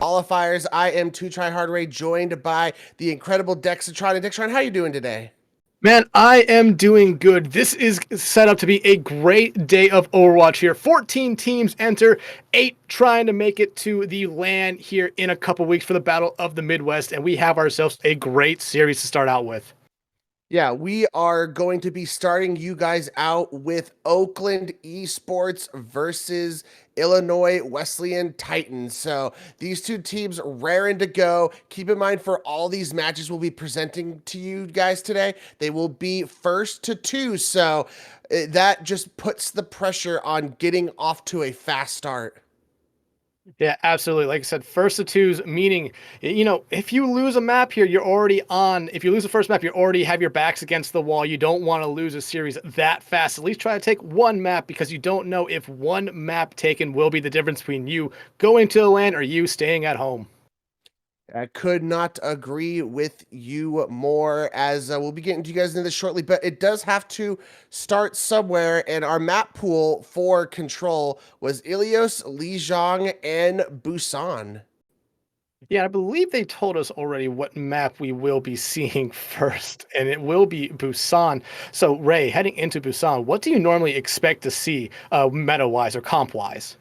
Qualifiers. I am 2TryHardRay, joined by the incredible Dexatron. And Dexatron, how you doing today? Man, I am doing good. This is set up to be a great day of Overwatch here. 14 teams enter, 8 trying to make it to the LAN here in a couple weeks for the Battle of the Midwest, and we have ourselves a great series to start out with. Yeah, we are going to be starting you guys out with Oakland Esports versus Illinois Wesleyan Titans. So these two teams raring to go. Keep in mind for all these matches we'll be presenting to you guys today, they will be first to two. So that just puts the pressure on getting off to a fast start. Yeah, absolutely. Like I said, first to twos, meaning, if you lose a map here, you're already on. If you lose the first map, you already have your backs against the wall. You don't want to lose a series that fast. At least try to take one map because you don't know if one map taken will be the difference between you going to the LAN or you staying at home. I could not agree with you more, as we'll be getting to you guys into this shortly, but it does have to start somewhere, and our map pool for control was Ilios, Lijiang, and Busan. Yeah, I believe they told us already what map we will be seeing first, and it will be Busan. So, Ray, heading into Busan, what do you normally expect to see meta-wise or comp-wise?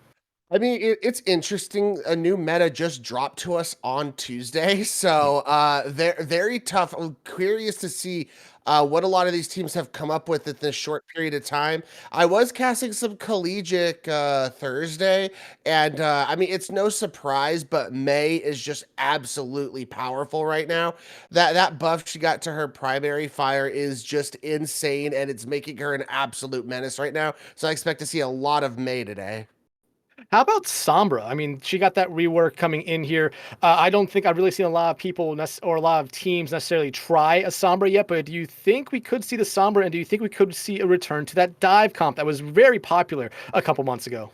I mean, it's interesting. A new meta just dropped to us on Tuesday, so they're very tough. I'm curious to see what a lot of these teams have come up with in this short period of time. I was casting some collegiate Thursday, and I mean, it's no surprise, but May is just absolutely powerful right now. That buff she got to her primary fire is just insane, and it's making her an absolute menace right now. So I expect to see a lot of May today. How about Sombra? I mean, she got that rework coming in here. I don't think I've really seen a lot of people or a lot of teams necessarily try a Sombra yet, but do you think we could see the Sombra, and do you think we could see a return to that dive comp that was very popular a couple months ago?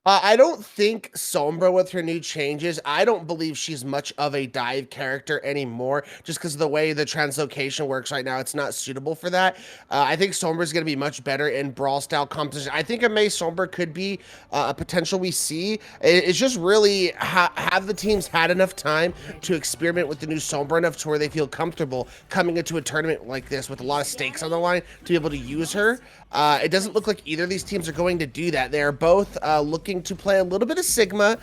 I don't think Sombra, with her new changes, I don't believe she's much of a dive character anymore, just because of the way the translocation works right now. It's not suitable for that. I think Sombra is going to be much better in brawl style composition. I think a May Sombra could be a potential we see. It's just really have the teams had enough time to experiment with the new Sombra enough to where they feel comfortable coming into a tournament like this with a lot of stakes on the line to be able to use her. It doesn't look like either of these teams are going to do that. They're both looking to play a little bit of Sigma.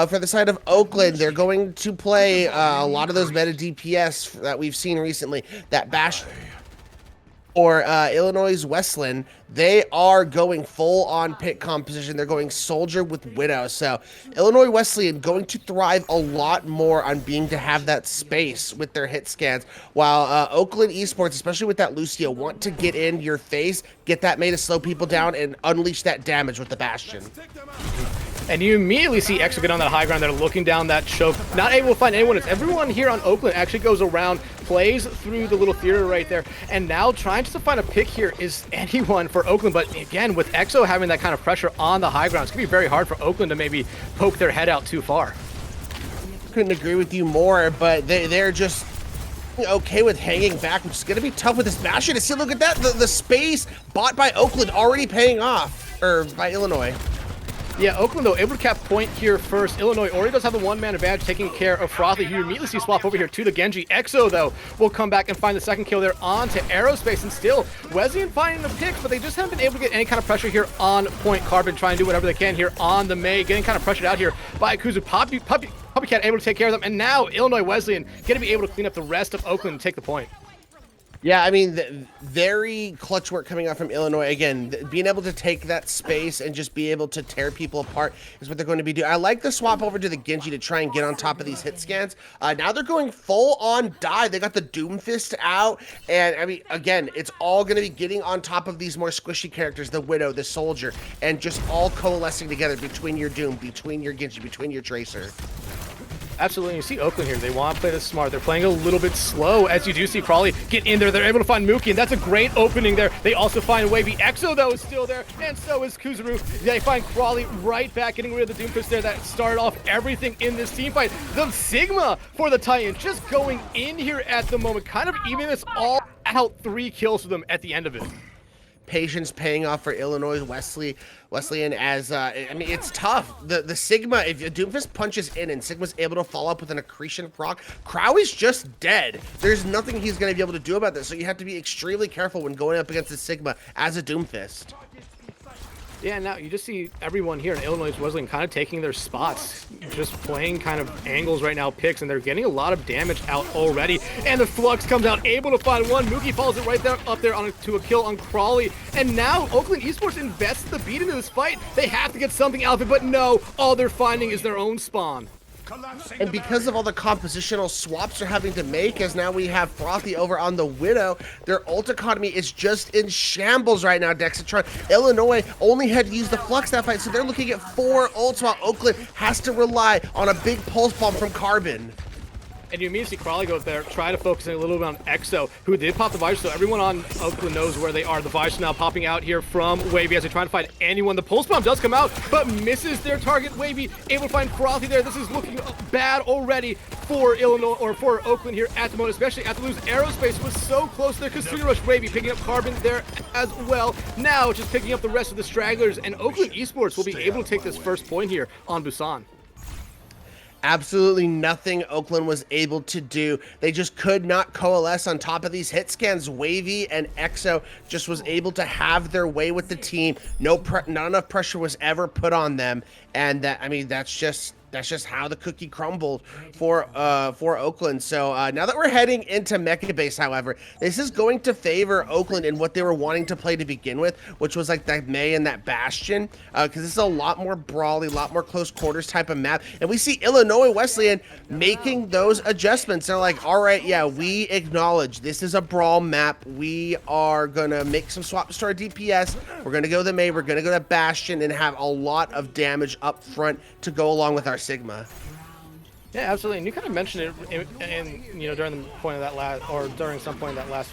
For the side of Oakland, they're going to play a lot of those meta DPS that we've seen recently. That Bash or Illinois Wesleyan, they are going full on pit composition. They're going soldier with Widow. So Illinois Wesleyan going to thrive a lot more on being to have that space with their hit scans, while Oakland Esports, especially with that Lucio, want to get in your face, get that May to slow people down, and unleash that damage with the Bastion. And you immediately see Exo get on that high ground. They're looking down that choke, not able to find anyone. It's everyone here on Oakland actually goes around, plays through the little theater right there, and now trying to find a pick here is anyone for Oakland. But again, with Exo having that kind of pressure on the high ground, it's going to be very hard for Oakland to maybe poke their head out too far. Couldn't agree with you more, but they're just okay with hanging back, which is going to be tough with this Bastion. To see, look at that, the space bought by Oakland already paying off, or by Illinois. Yeah, Oakland, though, able to cap point here first. Illinois already does have the one-man advantage, taking care of Frothy. You immediately see swap over here to the Genji. Exo, though, will come back and find the second kill there onto Aerospace. And still, Wesleyan finding the picks, but they just haven't been able to get any kind of pressure here on point. Carbon trying to do whatever they can here on the May, getting kind of pressured out here by Kuzu. Puppycat able to take care of them. And now, Illinois Wesleyan going to be able to clean up the rest of Oakland and take the point. Yeah, I mean, very clutch work coming out from Illinois. Again, being able to take that space and just be able to tear people apart is what they're going to be doing. I like the swap over to the Genji to try and get on top of these hit scans. Now they're going full on dive. They got the Doomfist out. And, I mean, again, it's all going to be getting on top of these more squishy characters, the Widow, the Soldier, and just all coalescing together between your Doom, between your Genji, between your Tracer. Absolutely. You see Oakland here. They want to play this smart. They're playing a little bit slow, as you do see Crawley get in there. They're able to find Mookie, and that's a great opening there. They also find Wavy. Exo, though, is still there, and so is Kuzuru. They find Crawley right back, getting rid of the Doomfist there. That started off everything in this team fight. The Sigma for the Titans just going in here at the moment, kind of even this all out 3 kills for them at the end of it. patience paying off for Illinois Wesleyan as I mean, it's tough. The Sigma, if Doomfist punches in and Sigma's able to follow up with an accretion proc, Crowley's just dead. There's nothing he's going to be able to do about this, so you have to be extremely careful when going up against the Sigma as a Doomfist. Yeah, now you just see everyone here in Illinois Wesleyan kind of taking their spots, just playing kind of angles right now, picks, and they're getting a lot of damage out already. And the Flux comes out, able to find one. Mookie follows it right there up there to a kill on Crawley. And now Oakland Esports invests the beat into this fight. They have to get something out of it, but no, all they're finding is their own spawn. And because of all the compositional swaps they're having to make, as now we have Frothy over on the Widow, their ult economy is just in shambles right now, Dexatron. Illinois only had to use the Flux that fight, so they're looking at 4 ults while Oakland has to rely on a big pulse bomb from Carbon. And you immediately see Crawley go there, try to focus in a little bit on EXO, who did pop the Visor, so everyone on Oakland knows where they are. The Visor now popping out here from Wavy as they try to find anyone. The Pulse Bomb does come out, but misses their target. Wavy able to find Frothy there. This is looking bad already for Illinois, or for Oakland here at the moment, especially at the lose. Aerospace was so close there. Kasuga Rush Wavy picking up Carbon there as well. Now just picking up the rest of the stragglers, and Oakland Esports will be able to take this first point here on Busan. Absolutely nothing Oakland was able to do. They just could not coalesce on top of these hit scans. Wavy and EXO just was able to have their way with the team. Not enough pressure was ever put on them, and that, I mean, that's just how the cookie crumbled for Oakland. So now that we're heading into Mecha Base, however, this is going to favor Oakland in what they were wanting to play to begin with, which was like that May and that Bastion, because this is a lot more brawly, a lot more close quarters type of map. And we see Illinois Wesleyan making those adjustments. They're like, all right, yeah, we acknowledge this is a brawl map. We are going to make some swaps to our DPS. We're going to go the May, we're going to go to Bastion and have a lot of damage up front to go along with our Sigma. Yeah, absolutely. And you kind of mentioned it in you know, during the point of that last, or during some point of that last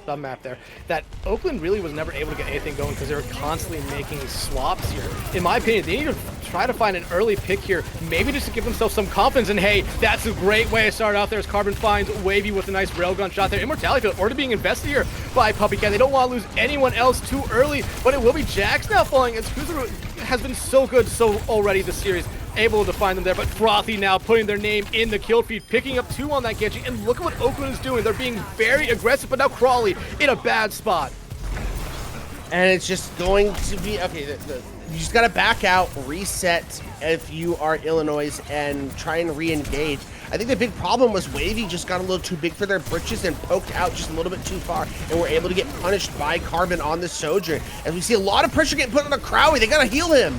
sub map there, that Oakland really was never able to get anything going because they were constantly making swaps here. In my opinion, they need to try to find an early pick here, maybe just to give themselves some confidence. And hey, that's a great way to start out there as Carbon finds Wavy with a nice railgun shot there. Immortality Field already being invested here by Puppycat. They don't want to lose anyone else too early, but it will be Jax now falling as Kuzuru has been so good already this series. Able to find them there, but Frothy now putting their name in the kill feed, picking up 2 on that Genji, and look at what Oakland is doing. They're being very aggressive, but now Crawley in a bad spot. And it's just going to be, okay, you just gotta back out, reset if you are Illinois, and try and re-engage. I think the big problem was Wavy just got a little too big for their britches and poked out just a little bit too far, and were able to get punished by Carbon on the Sojourn. And we see a lot of pressure getting put on the Crowley. They gotta heal him.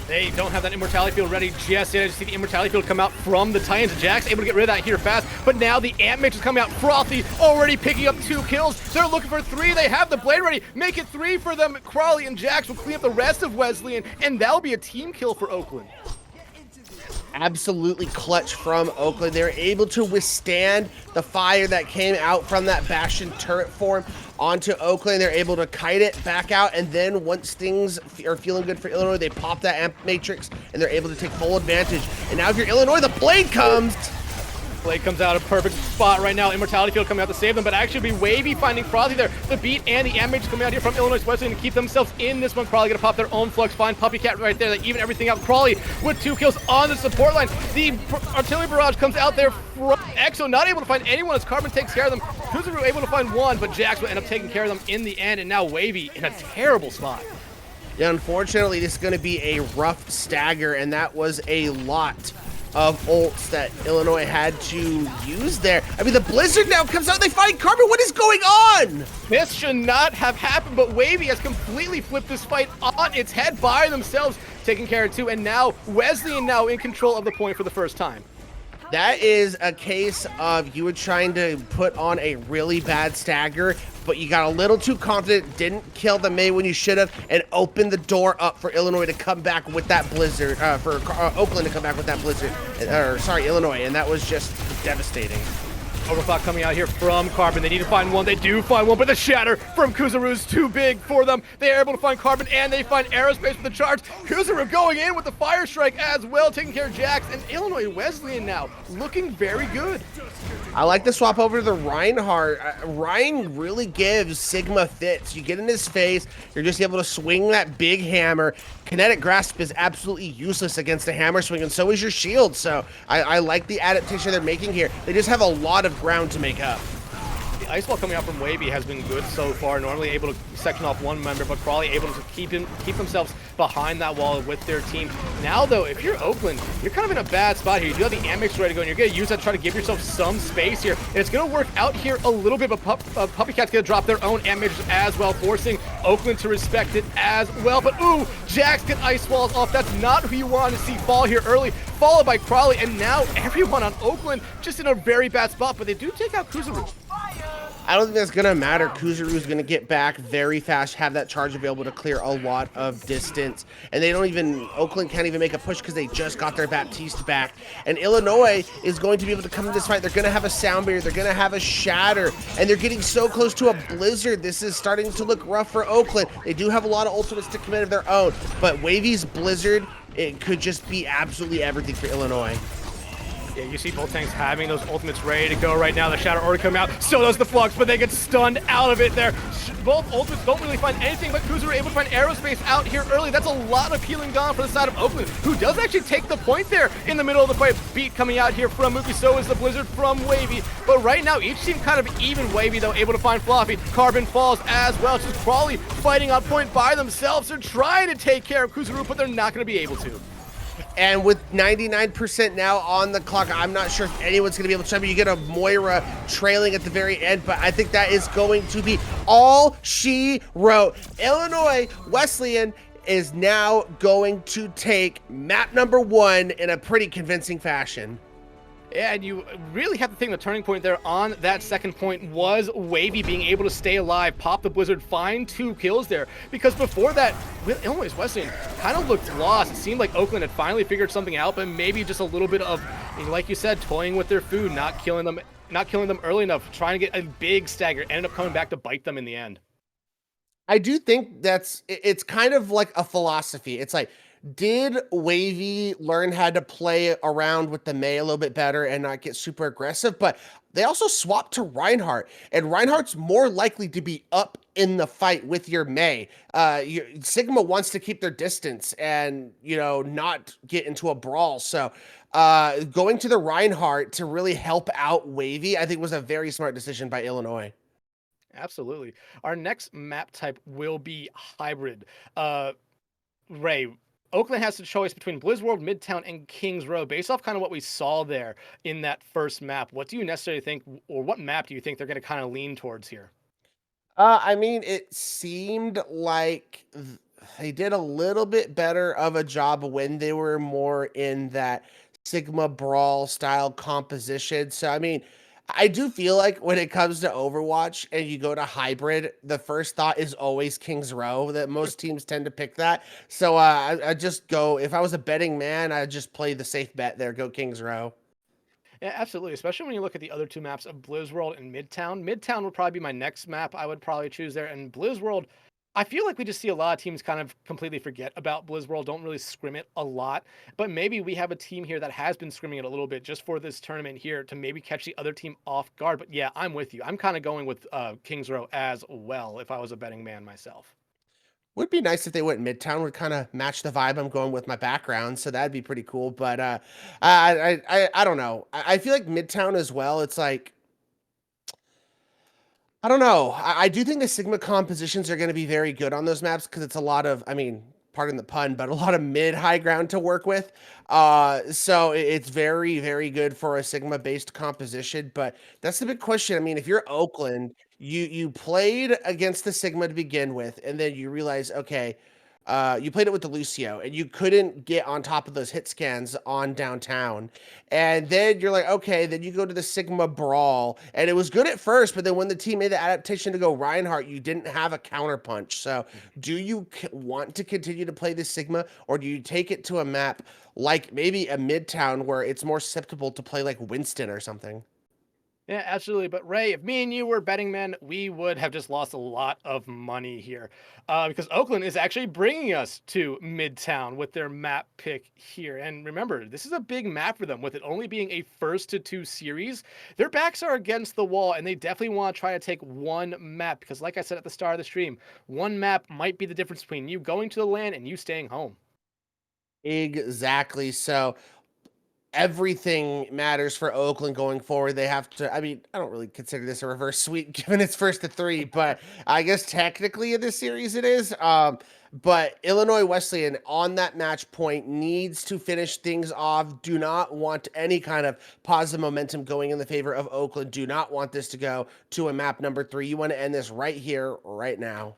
They don't have that Immortality Field ready just yet. I just see the Immortality Field come out from the Titans. Jax able to get rid of that here fast, but now the Ant Mage is coming out. Frothy already picking up 2 kills. They're looking for 3. They have the Blade ready. Make it 3 for them. Crawley and Jax will clean up the rest of Wesleyan, and that'll be a team kill for Oakland. Absolutely clutch from Oakland. They were able to withstand the fire that came out from that Bastion turret form onto Oakland. They're able to kite it back out, and then once things are feeling good for Illinois, they pop that Amp Matrix, and they're able to take full advantage. And now if you're Illinois, the Blade comes! Blade comes out a perfect spot right now. Immortality Field coming out to save them, but actually be Wavy finding Frothy there. The beat and the Amp Mage coming out here from Illinois Wesleyan to keep themselves in this one. Crawley gonna pop their own Flux, find Puppycat right there. They even everything out. Crawley with 2 kills on the support line. The artillery barrage comes out there from EXO, not able to find anyone as Carbon takes care of them. Kuzuru able to find 1, but Jax will end up taking care of them in the end, and now Wavy in a terrible spot. Yeah, unfortunately, this is going to be a rough stagger, and that was a lot of ults that Illinois had to use there. I mean, the Blizzard now comes out, they find Carbon. What is going on? This should not have happened, but Wavy has completely flipped this fight on its head by themselves, taking care of 2, and now Wesleyan now in control of the point for the first time. That is a case of you were trying to put on a really bad stagger, but you got a little too confident, didn't kill the May when you should have, and opened the door up for Illinois to come back with that Blizzard, for Oakland to come back with that Blizzard, or sorry, Illinois, and that was just devastating. Overclock coming out here from Carbon. They need to find one. They do find one, but the shatter from Kuzaru is too big for them. They are able to find Carbon, and they find Aerospace with the charge. Kuzaru going in with the Fire Strike as well, taking care of Jax. And Illinois Wesleyan now looking very good. I like the swap over to the Reinhardt. Ryan really gives Sigma fits. You get in his face, you're just able to swing that big hammer. Kinetic Grasp is absolutely useless against a hammer swing, and so is your shield. So I like the adaptation they're making here. They just have a lot of ground to make up. The ice ball coming out from Wavy has been good so far. Normally able to section off one member, but Crawley able to keep themselves behind that wall with their team. Now, though, if you're Oakland, you're kind of in a bad spot here. You do have the Amex ready to go, and you're going to use that to try to give yourself some space here. And it's going to work out here a little bit, but Puppy Cat's going to drop their own Amex as well, forcing Oakland to respect it as well. But, ooh, Jax get ice walls off. That's not who you want to see fall here early, followed by Crawley, and now everyone on Oakland just in a very bad spot, but they do take out Kuzaru. I don't think that's going to matter. Kuzaru's going to get back very fast, have that charge available to clear a lot of distance. And they don't even, Oakland can't even make a push because they just got their Baptiste back. And Illinois is going to be able to come in this fight. They're going to have a sound barrier. They're going to have a shatter. And they're getting so close to a blizzard. This is starting to look rough for Oakland. They do have a lot of ultimates to commit of their own. But Wavy's blizzard, it could just be absolutely everything for Illinois. Yeah, you see both tanks having those ultimates ready to go right now. The Shatter already come out, so does the Flux, but they get stunned out of it there. Both ultimates don't really find anything, but Kuzaru able to find Aerospace out here early. That's a lot of healing gone for the side of Oakland, who does actually take the point there in the middle of the fight. Beat coming out here from Mookie, so is the Blizzard from Wavy. But right now, each team kind of even. Wavy, though, able to find Floppy. Carbon falls as well. It's just Crawley fighting on point by themselves. They're trying to take care of Kuzaru, but they're not going to be able to. And with 99% now on the clock, I'm not sure if anyone's going to be able to chime in. You get a Moira trailing at the very end, but I think that is going to be all she wrote. Illinois Wesleyan is now going to take map number 1 in a pretty convincing fashion. Yeah, and you really have to think the turning point there on that second point was Wavy being able to stay alive, pop the Blizzard, find 2 kills there. Because before that, Illinois Wesleyan kind of looked lost. It seemed like Oakland had finally figured something out, but maybe just a little bit of, like you said, toying with their food, not killing them early enough, trying to get a big stagger, ended up coming back to bite them in the end. I do think it's kind of like a philosophy. It's like, did Wavy learn how to play around with the Mei a little bit better and not get super aggressive? But they also swapped to Reinhardt, and Reinhardt's more likely to be up in the fight with your Mei. Sigma wants to keep their distance and, not get into a brawl. So going to the Reinhardt to really help out Wavy, I think was a very smart decision by Illinois. Absolutely. Our next map type will be hybrid. Ray, Oakland has the choice between Blizzworld, Midtown, and Kings Row. Based off kind of what we saw there in that first map, what do you necessarily think, or what map do you think they're going to kind of lean towards here? I mean, it seemed like they did a little bit better of a job when they were more in that Sigma Brawl style composition. So, I mean, I do feel like when it comes to Overwatch and you go to hybrid, the first thought is always Kings Row, that most teams tend to pick that. So I just go, if I was a betting man, I'd just play the safe bet there, go Kings Row. Yeah, absolutely. Especially when you look at the other 2 maps of Blizzworld and Midtown. Midtown would probably be my next map I would probably choose there. And Blizzworld, I feel like we just see a lot of teams kind of completely forget about Blizzworld, don't really scrim it a lot. But maybe we have a team here that has been scrimming it a little bit just for this tournament here to maybe catch the other team off guard. But yeah, I'm with you. I'm kind of going with Kings Row as well if I was a betting man myself. Would be nice if they went Midtown, would kind of match the vibe I'm going with my background, so that'd be pretty cool. But I don't know. I feel like Midtown as well. It's like, I don't know. I do think the Sigma compositions are going to be very good on those maps because it's a lot of, I mean, pardon the pun, but a lot of mid-high ground to work with. So it's very, very good for a Sigma-based composition. But that's the big question. I mean, if you're Oakland, you played against the Sigma to begin with, and then you realize, okay, you played it with the Lucio, and you couldn't get on top of those hit scans on downtown. And then you're like, okay, then you go to the Sigma Brawl, and it was good at first, but then when the team made the adaptation to go Reinhardt, you didn't have a counterpunch. So do you want to continue to play the Sigma, or do you take it to a map like maybe a Midtown where it's more susceptible to play like Winston or something? Yeah, absolutely. But Ray, if me and you were betting men, we would have just lost a lot of money here, because Oakland is actually bringing us to Midtown with their map pick here. And remember, this is a big map for them, with it only being a first to two series. Their backs are against the wall, and they definitely want to try to take one map because, like I said at the start of the stream, one map might be the difference between you going to the LAN and you staying home. Exactly. So everything matters for Oakland going forward. They have to, I mean, I don't really consider this a reverse sweep given it's first to three, but I guess technically in this series it is. But Illinois Wesleyan on that match point needs to finish things off. Do not want any kind of positive momentum going in the favor of Oakland. Do not want this to go to a map number 3. You want to end this right here, right now.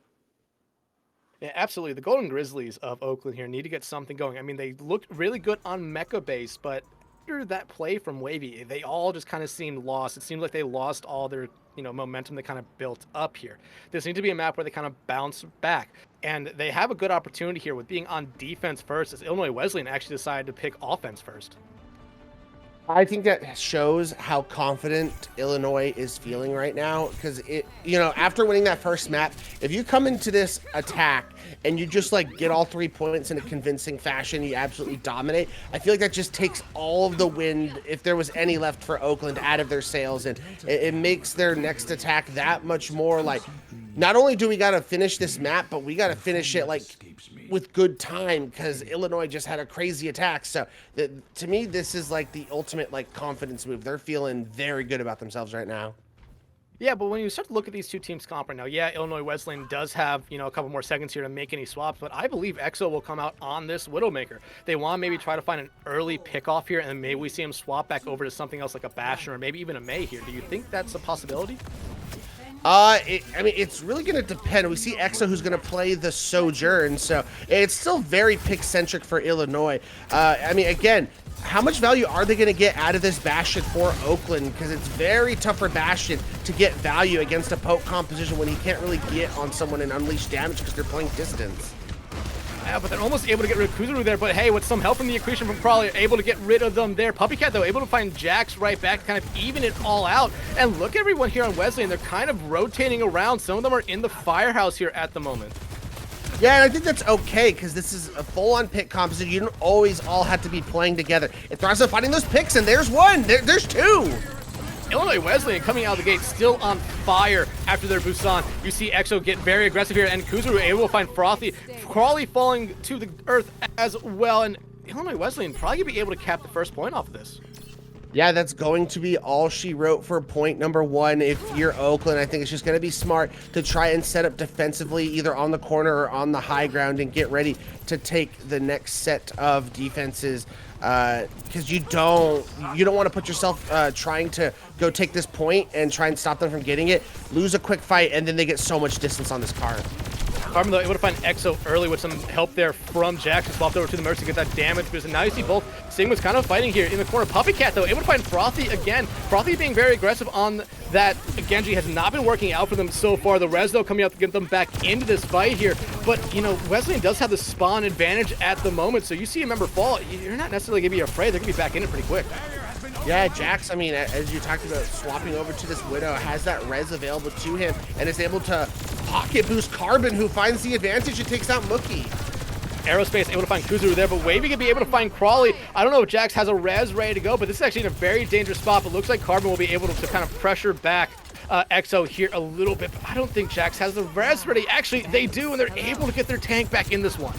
Yeah, absolutely. The Golden Grizzlies of Oakland here need to get something going. I mean, they looked really good on Mecha Base, but after that play from Wavy, they all just kind of seemed lost. It seemed like they lost all their, momentum they kind of built up here. This needs to be a map where they kind of bounce back. And they have a good opportunity here with being on defense first, as Illinois Wesleyan actually decided to pick offense first. I think that shows how confident Illinois is feeling right now because after winning that first map, if you come into this attack and you just like get all 3 points in a convincing fashion, you absolutely dominate. I feel like that just takes all of the wind, if there was any left for Oakland, out of their sails, and it makes their next attack that much more like, not only do we got to finish this map, but we got to finish it like with good time because Illinois just had a crazy attack. So to me, this is like the ultimate like confidence move. They're feeling very good about themselves right now. Yeah, but when you start to look at these two teams comp right now, yeah, Illinois Wesleyan does have, a couple more seconds here to make any swaps, but I believe EXO will come out on this Widowmaker. They want to maybe try to find an early pickoff here, and then maybe we see him swap back over to something else like a Bastion or maybe even a Mei here. Do you think that's a possibility? It's really going to depend. We see EXO who's going to play the Sojourn, so it's still very pick-centric for Illinois. Again, how much value are they going to get out of this Bastion for Oakland? Because it's very tough for Bastion to get value against a poke composition when he can't really get on someone and unleash damage because they're playing distance. Yeah, but they're almost able to get rid of Kuzuru there, but hey, with some help from the accretion from Crawley, able to get rid of them there. Puppycat, though, able to find Jax right back to kind of even it all out. And look at everyone here on Wesleyan. They're kind of rotating around. Some of them are in the firehouse here at the moment. Yeah, and I think that's okay, because this is a full-on pick composition. You don't always all have to be playing together. It thrives on finding those picks, and there's one! There's two! Illinois Wesleyan coming out of the gate still on fire after their Busan. You see EXO get very aggressive here, and Kuzuru able to find Frothy. Crawley falling to the earth as well, and Illinois Wesleyan probably gonna be able to cap the first point off of this. Yeah, that's going to be all she wrote for point number 1. If you're Oakland, I think it's just going to be smart to try and set up defensively either on the corner or on the high ground and get ready to take the next set of defenses, because you don't want to put yourself trying to go take this point and try and stop them from getting it, lose a quick fight, and then they get so much distance on this card. Carbon, though, able to find EXO early with some help there from Jax, who swapped over to the Mercy to get that damage boost. And now you see both Sigma's kind of fighting here in the corner. Puppycat, though, able to find Frothy again. Frothy being very aggressive on that Genji has not been working out for them so far. The res, though, coming out to get them back into this fight here. But, Wesleyan does have the spawn advantage at the moment. So you see a member fall, you're not necessarily going to be afraid. They're going to be back in it pretty quick. Yeah, Jax, as you talked about, swapping over to this Widow, has that res available to him and is able to pocket boost Carbon, who finds the advantage and takes out Mookie. Aerospace able to find Kuzuru there, but Wavy can be able to find Crawley. I don't know if Jax has a res ready to go, but this is actually in a very dangerous spot. But looks like Carbon will be able to kind of pressure back EXO here a little bit, but I don't think Jax has the res ready. Actually, they do, and they're able to get their tank back in this one.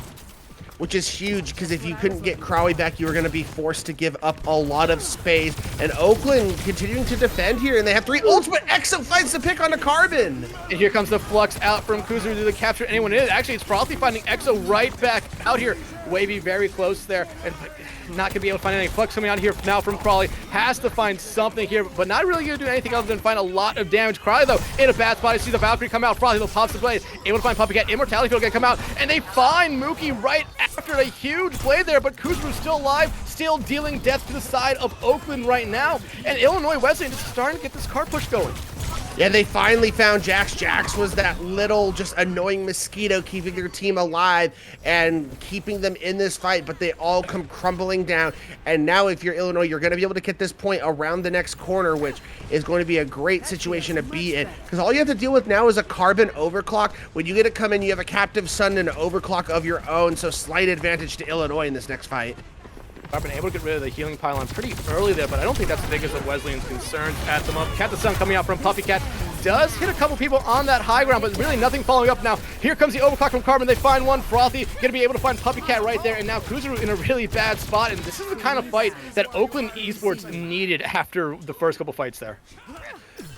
Which is huge, because if you couldn't get Crowley back, you were going to be forced to give up a lot of space. And Oakland continuing to defend here, and they have 3 ultimate. EXO finds the pick onto Carbon. And here comes the flux out from Kuzuru to capture anyone in it. Actually, it's Frothy finding EXO right back out here. Wavy very close there, and not gonna be able to find any flux coming out here now from Crawley. Has to find something here, but not really gonna do anything other than find a lot of damage. Crawley, though, in a bad spot. You see the Valkyrie come out. Frothy, though, pops the blade. Able to find Puppycat. Immortality Field gonna come out, and they find Mookie right after a huge blade there, but Kuzuru's still alive, still dealing death to the side of Oakland right now, and Illinois Wesleyan just starting to get this card push going. Yeah, they finally found Jax. Jax was that little just annoying mosquito keeping their team alive and keeping them in this fight, but they all come crumbling down. And now if you're Illinois, you're going to be able to get this point around the next corner, which is going to be a great situation to be in. Because all you have to deal with now is a carbon overclock. When you get to come in, you have a captive sun and an overclock of your own, so slight advantage to Illinois in this next fight. I've been able to get rid of the healing pylon pretty early there, but I don't think that's the biggest of Wesleyan's concerns at the moment. Cat the Sun coming out from Puppy Cat does hit a couple people on that high ground, but really nothing following up now. Here comes the overclock from Carbon. They find one. Frothy going to be able to find Puppy Cat right there, and now Kuzuru in a really bad spot, and this is the kind of fight that Oakland Esports needed after the first couple fights there.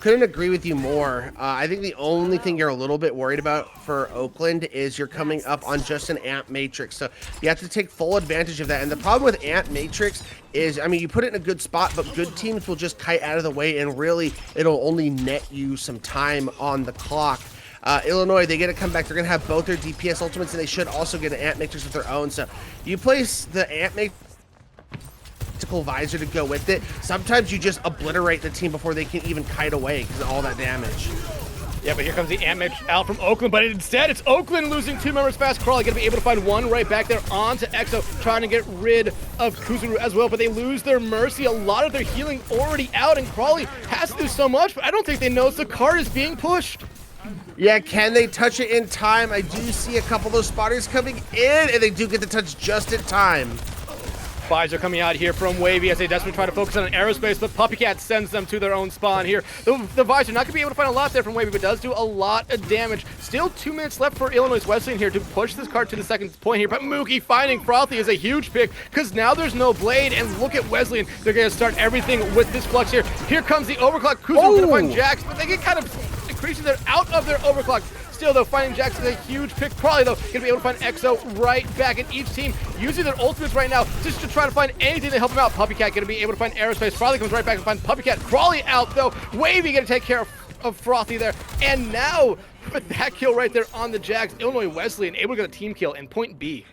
Couldn't agree with you more. I think the only thing you're a little bit worried about for Oakland is you're coming up on just an Ant Matrix. So you have to take full advantage of that. And the problem with Ant Matrix is, I mean, you put it in a good spot, but good teams will just kite out of the way, and really it'll only net you some time on the clock. Illinois, they get to come back. They're going to have both their DPS ultimates, and they should also get an Ant Matrix of their own. So you place the Ant Matrix visor to go with it. Sometimes you just obliterate the team before they can even kite away because of all that damage. Yeah, but here comes the Ant Matrix out from Oakland, but instead it's Oakland losing 2 members fast. Crawley going to be able to find one right back there onto Exo, trying to get rid of Kuzuru as well, but they lose their Mercy. A lot of their healing already out, and Crawley has to do so much, but I don't think they notice the cart is being pushed. Yeah, can they touch it in time? I do see a couple of those spotters coming in, and they do get the touch just in time. Visor coming out here from Wavy as they desperately try to focus on an aerospace, but Puppy Cat sends them to their own spawn here. The Visor not going to be able to find a lot there from Wavy, but does do a lot of damage. Still 2 minutes left for Illinois Wesleyan here to push this card to the second point here, but Mookie finding Frothy is a huge pick because now there's no blade, and look at Wesleyan. They're going to start everything with this flux here. Here comes the overclock. Kuzma going to find Jax, but they get kind of increasing their out of their overclock. Still, though, finding Jax is a huge pick. Crawley, though, going to be able to find Exo right back, and each team using their ultimates right now just to try to find anything to help them out. Puppy Cat going to be able to find aerospace. Frothy comes right back and find Puppy Cat. Crawley out, though. Wavy going to take care of Frothy there. And now, with that kill right there on the Jags, Illinois Wesleyan able to get a team kill in point B.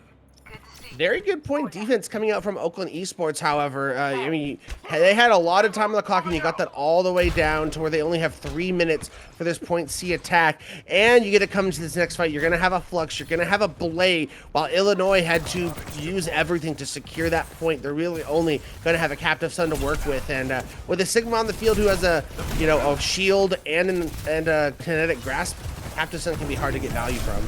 Very good point defense coming out from Oakland Esports, however. I mean, they had a lot of time on the clock, and you got that all the way down to where they only have 3 minutes for this point C attack. And you get to come to this next fight. You're going to have a Flux. You're going to have a Blade, while Illinois had to use everything to secure that point. They're really only going to have a Captive Sun to work with. And with a Sigma on the field who has a shield and a kinetic grasp, Captive Sun can be hard to get value from.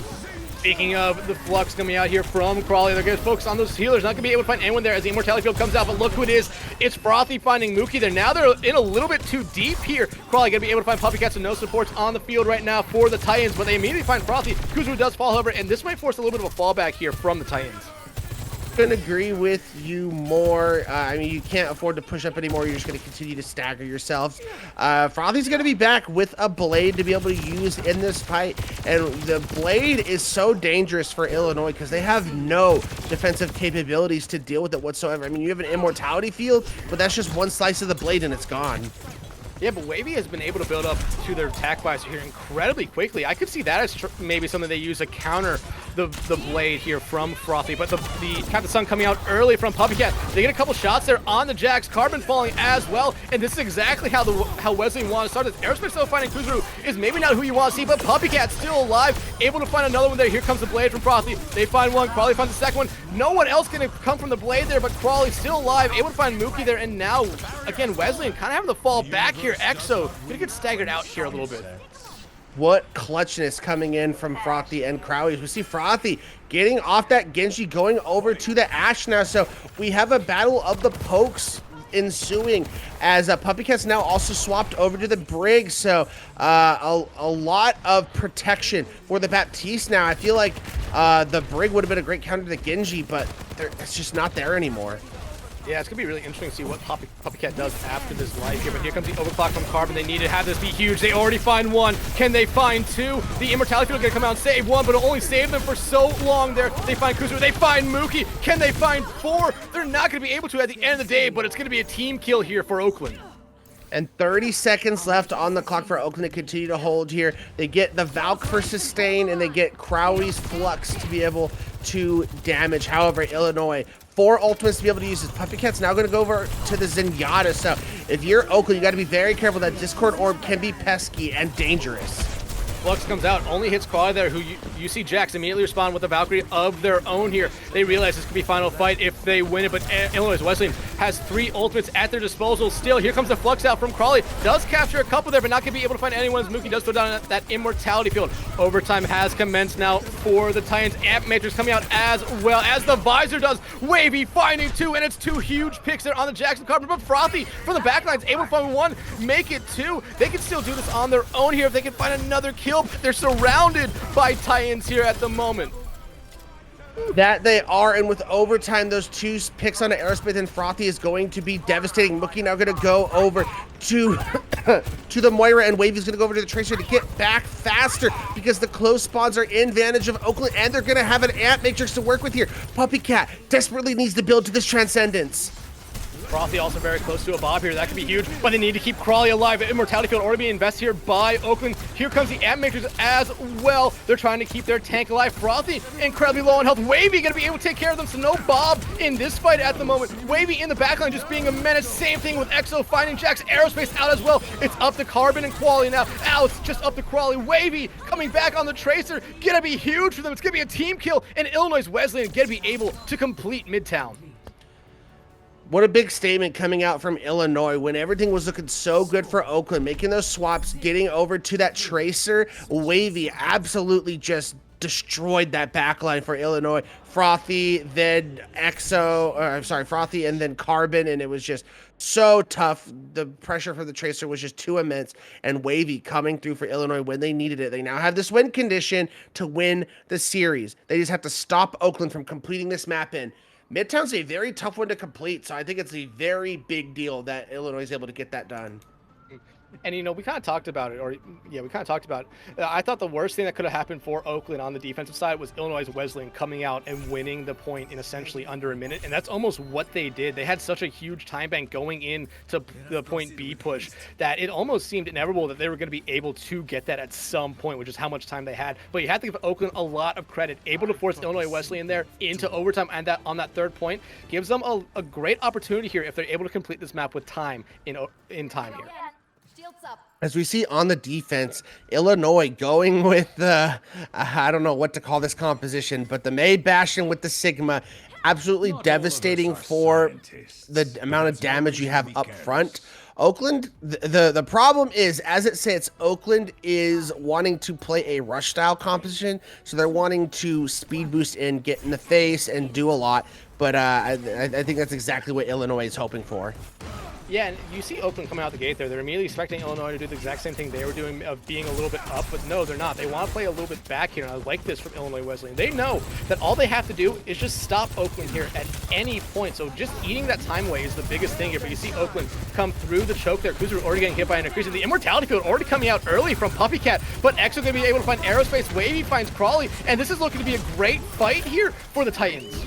Speaking of the Flux coming out here from Crawley, they're going to focus on those healers. Not going to be able to find anyone there as the Immortality Field comes out, but look who it is. It's Frothy finding Mookie there. Now they're in a little bit too deep here. Crawley going to be able to find Puppy Cats, and no supports on the field right now for the Titans, but they immediately find Frothy. Kuzuru does fall, however, and this might force a little bit of a fallback here from the Titans. Couldn't agree with you more. I mean, you can't afford to push up anymore. You're just going to continue to stagger yourselves. Frothy's going to be back with a Blade to be able to use in this fight, and the Blade is so dangerous for Illinois because they have no defensive capabilities to deal with it whatsoever. I mean, you have an Immortality Field, but that's just one slice of the Blade and it's gone. Yeah, but Wavy has been able to build up to their attack visor here incredibly quickly. I could see that as maybe something they use to counter the Blade here from Frothy. But the Captain Sun coming out early from Puppy Cat. They get a couple shots there on the Jax. Carbon falling as well. And this is exactly how Wesleyan want to start this. Aerospace still finding Kuzuru is maybe not who you want to see, but Puppy Cat's still alive. Able to find another one there. Here comes the Blade from Frothy. They find one. Crawley finds the second one. No one else going to come from the Blade there, but Crawley still alive. Able to find Mookie there. And now, again, Wesleyan kind of having to fall back here. Exo gonna get staggered out here a little bit. What clutchness coming in from Frothy and Crowley. We see Frothy getting off that Genji, going over to the Ashe now. So we have a battle of the pokes ensuing as Puppy Cat's now also swapped over to the Brig. So a lot of protection for the Baptiste now. I feel like the Brig would have been a great counter to the Genji, but it's just not there anymore. Yeah, it's going to be really interesting to see what Puppy Cat does after this life here. But here comes the overclock from Carbon. They need to have this be huge. They already find one. Can they find two? The Immortality Field going to come out and save one, but it'll only save them for so long there. They find Kuzma. They find Mookie. Can they find four? They're not going to be able to at the end of the day, but it's going to be a team kill here for Oakland. And 30 seconds left on the clock for Oakland to continue to hold here. They get the Valk for sustain, and they get Crowley's Flux to be able 2 damage. However, Illinois, 4 ultimates to be able to use this. Puppy Cat's now going to go over to the Zenyatta. So if you're Oakland, you got to be very careful. That Discord Orb can be pesky and dangerous. Flux comes out, only hits Quali there, who you see Jax immediately respond with a Valkyrie of their own here. They realize this could be final fight if they win it, but Illinois Wesleyan has 3 ultimates at their disposal still. Here comes the Flux out from Crawley. Does capture a couple there, but not going to be able to find anyone as Mookie does throw down that immortality field. Overtime has commenced now for the Titans. Amp Matrix coming out as well as the Visor does. Wavy finding 2, and it's 2 huge picks there on the Jackson Carpenter, but Frothy for the backlines able to find 1, make it 2. They can still do this on their own here if they can find another kill. They're surrounded by Titans here at the moment. That they are, and with overtime, those 2 picks on the Aerospace and Frothy is going to be devastating. Mookie now going to go over to to the Moira, and Wavy's going to go over to the Tracer to get back faster because the close spawns are in advantage of Oakland, and they're going to have an Amp Matrix to work with here. Puppy Cat desperately needs to build to this Transcendence. Frothy also very close to a Bob here. That could be huge, but they need to keep Crawley alive. Immortality field already being invested here by Oakland. Here comes the Amp Matrix as well. They're trying to keep their tank alive. Frothy incredibly low on health. Wavy going to be able to take care of them, so no Bob in this fight at the moment. Wavy in the backline just being a menace. Same thing with EXO finding Jack's Aerospace out as well. It's up to Carbon and Quali now. It's just up to Crawley. Wavy coming back on the Tracer. Gonna be huge for them. It's gonna be a team kill, and Illinois Wesleyan gonna be able to complete Midtown. What a big statement coming out from Illinois when everything was looking so good for Oakland, making those swaps, getting over to that Tracer. Wavy absolutely just destroyed that backline for Illinois. Frothy, then Frothy, and then Carbon, and it was just so tough. The pressure for the Tracer was just too immense, and Wavy coming through for Illinois when they needed it. They now have this win condition to win the series. They just have to stop Oakland from completing this map in. Midtown's a very tough one to complete, so I think it's a very big deal that Illinois is able to get that done. And, you know, we kind of talked about it, I thought the worst thing that could have happened for Oakland on the defensive side was Illinois Wesleyan coming out and winning the point in essentially under a minute, and that's almost what they did. They had such a huge time bank going in to the point B push that it almost seemed inevitable that they were going to be able to get that at some point, which is how much time they had. But you have to give Oakland a lot of credit. Able to force Illinois Wesleyan there into overtime, and that on that 3rd point gives them a great opportunity here if they're able to complete this map with time in time here. As we see on the defense, Illinois going with the, I don't know what to call this composition, but the May Bastion with the Sigma, absolutely devastating for the amount of damage you have up front. Oakland, the problem is, as it sits, Oakland is wanting to play a rush style composition, so they're wanting to speed boost in, get in the face, and do a lot, but I think that's exactly what Illinois is hoping for. Yeah, and you see Oakland coming out the gate there. They're immediately expecting Illinois to do the exact same thing they were doing of being a little bit up, but no, they're not. They want to play a little bit back here, and I like this from Illinois Wesleyan. They know that all they have to do is just stop Oakland here at any point, so just eating that time away is the biggest thing here, but you see Oakland come through the choke there. Kuzu already getting hit by an increase. The immortality field already coming out early from Puppy Cat, but EXO going to be able to find Aerospace. Wavy finds Crawley, and this is looking to be a great fight here for the Titans.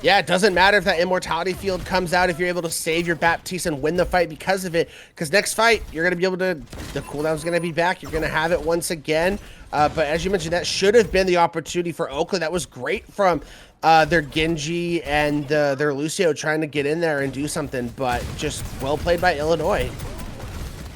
Yeah, it doesn't matter if that immortality field comes out if you're able to save your Baptiste and win the fight because of it. Because next fight, you're going to be able to, the cooldown's going to be back. You're going to have it once again. But as you mentioned, that should have been the opportunity for Oakland. That was great from their Genji and their Lucio trying to get in there and do something. But just well played by Illinois.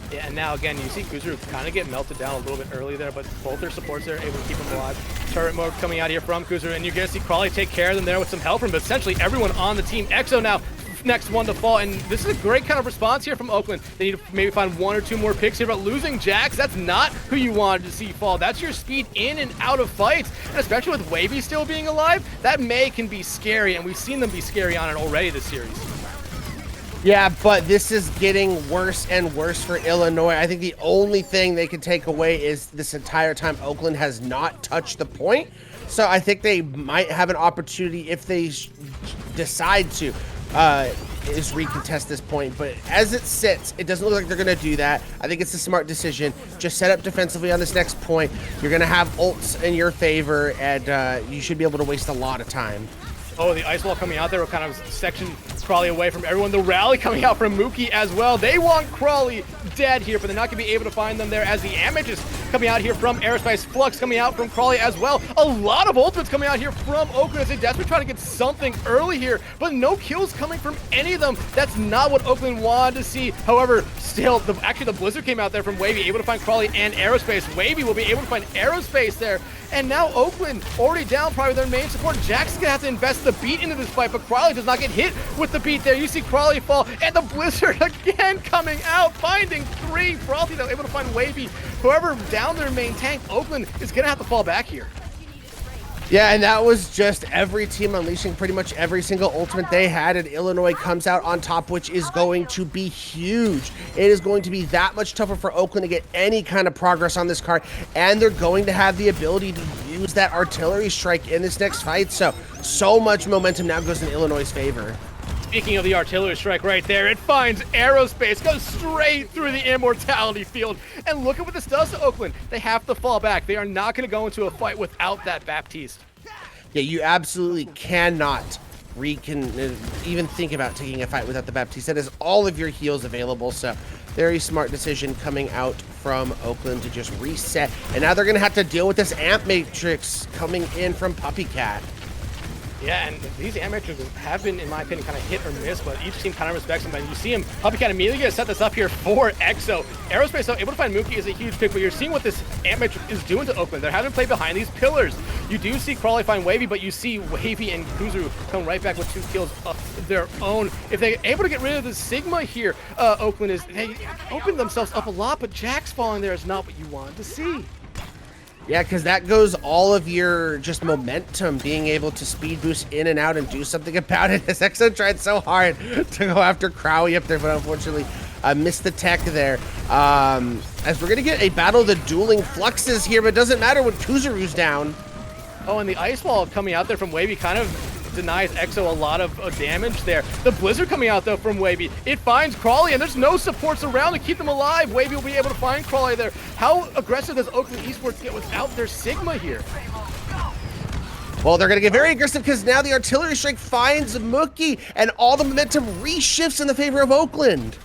Yeah, and now again, you see Kuzuru kind of get melted down a little bit early there, but both their supports there are able to keep him alive. Turret mode coming out here from Kuzuru, and you're going to see Crawley take care of them there with some help from, but essentially everyone on the team. EXO now, next one to fall, and this is a great kind of response here from Oakland. They need to maybe find 1 or 2 more picks here, but losing Jax, that's not who you wanted to see fall. That's your speed in and out of fights, and especially with Wavy still being alive, that May can be scary, and we've seen them be scary on it already this series. Yeah, but this is getting worse and worse for Illinois. I think the only thing they can take away is this entire time Oakland has not touched the point. So I think they might have an opportunity if they decide to is recontest this point. But as it sits, it doesn't look like they're going to do that. I think it's a smart decision. Just set up defensively on this next point. You're going to have ults in your favor, and you should be able to waste a lot of time. Oh, the ice wall coming out there will kind of section Crawley away from everyone. The rally coming out from Mookie as well. They want Crawley dead here, but they're not going to be able to find them there as the Amethyst coming out here from Aerospace, Flux coming out from Crawley as well. A lot of ultimates coming out here from Oakland as they desperately try to get something early here, but no kills coming from any of them. That's not what Oakland wanted to see. However, still, actually the Blizzard came out there from Wavy, able to find Crawley and Aerospace. Wavy will be able to find Aerospace there. And now Oakland already down probably their main support. Jack's gonna have to invest the beat into this fight, but Crawley does not get hit with the beat there. You see Crawley fall, and the Blizzard again coming out, finding 3. Frothy though able to find Wavy. Whoever down their main tank, Oakland is gonna have to fall back here. Yeah, and that was just every team unleashing pretty much every single ultimate they had, and Illinois comes out on top, which is going to be huge. It is going to be that much tougher for Oakland to get any kind of progress on this card, and they're going to have the ability to use that artillery strike in this next fight, so much momentum now goes in Illinois' favor. Speaking of the artillery strike right there, it finds Aerospace, goes straight through the immortality field. And look at what this does to Oakland. They have to fall back. They are not going to go into a fight without that Baptiste. Yeah, you absolutely cannot even think about taking a fight without the Baptiste. That is all of your heals available, so very smart decision coming out from Oakland to just reset. And now they're going to have to deal with this amp matrix coming in from Puppycat. Yeah, and these amp matrices have been, in my opinion, kind of hit or miss, but each team kind of respects them. And you see him, Puppycat immediately gonna set this up here for EXO. Aerospace, though, able to find Mookie is a huge pick, but you're seeing what this amp matrix is doing to Oakland. They're having to play behind these pillars. You do see Crawley find Wavy, but you see Wavy and Kuzuru come right back with 2 kills of their own. If they're able to get rid of the Sigma here, Oakland they opened themselves up a lot, but Jack's falling there is not what you wanted to see. Yeah, because that goes all of your just momentum, being able to speed boost in and out and do something about it. As EXO tried so hard to go after Crowley up there, but unfortunately missed the tech there. As we're going to get a battle of the dueling fluxes here, but it doesn't matter when Kuzuru's down. Oh, and the ice wall coming out there from Wavy kind of denies EXO a lot of damage there. The Blizzard coming out, though, from Wavy. It finds Crawley, and there's no supports around to keep them alive. Wavy will be able to find Crawley there. How aggressive does Oakland Esports get without their Sigma here? Well, they're going to get very aggressive because now the artillery strike finds Mookie, and all the momentum reshifts in the favor of Oakland.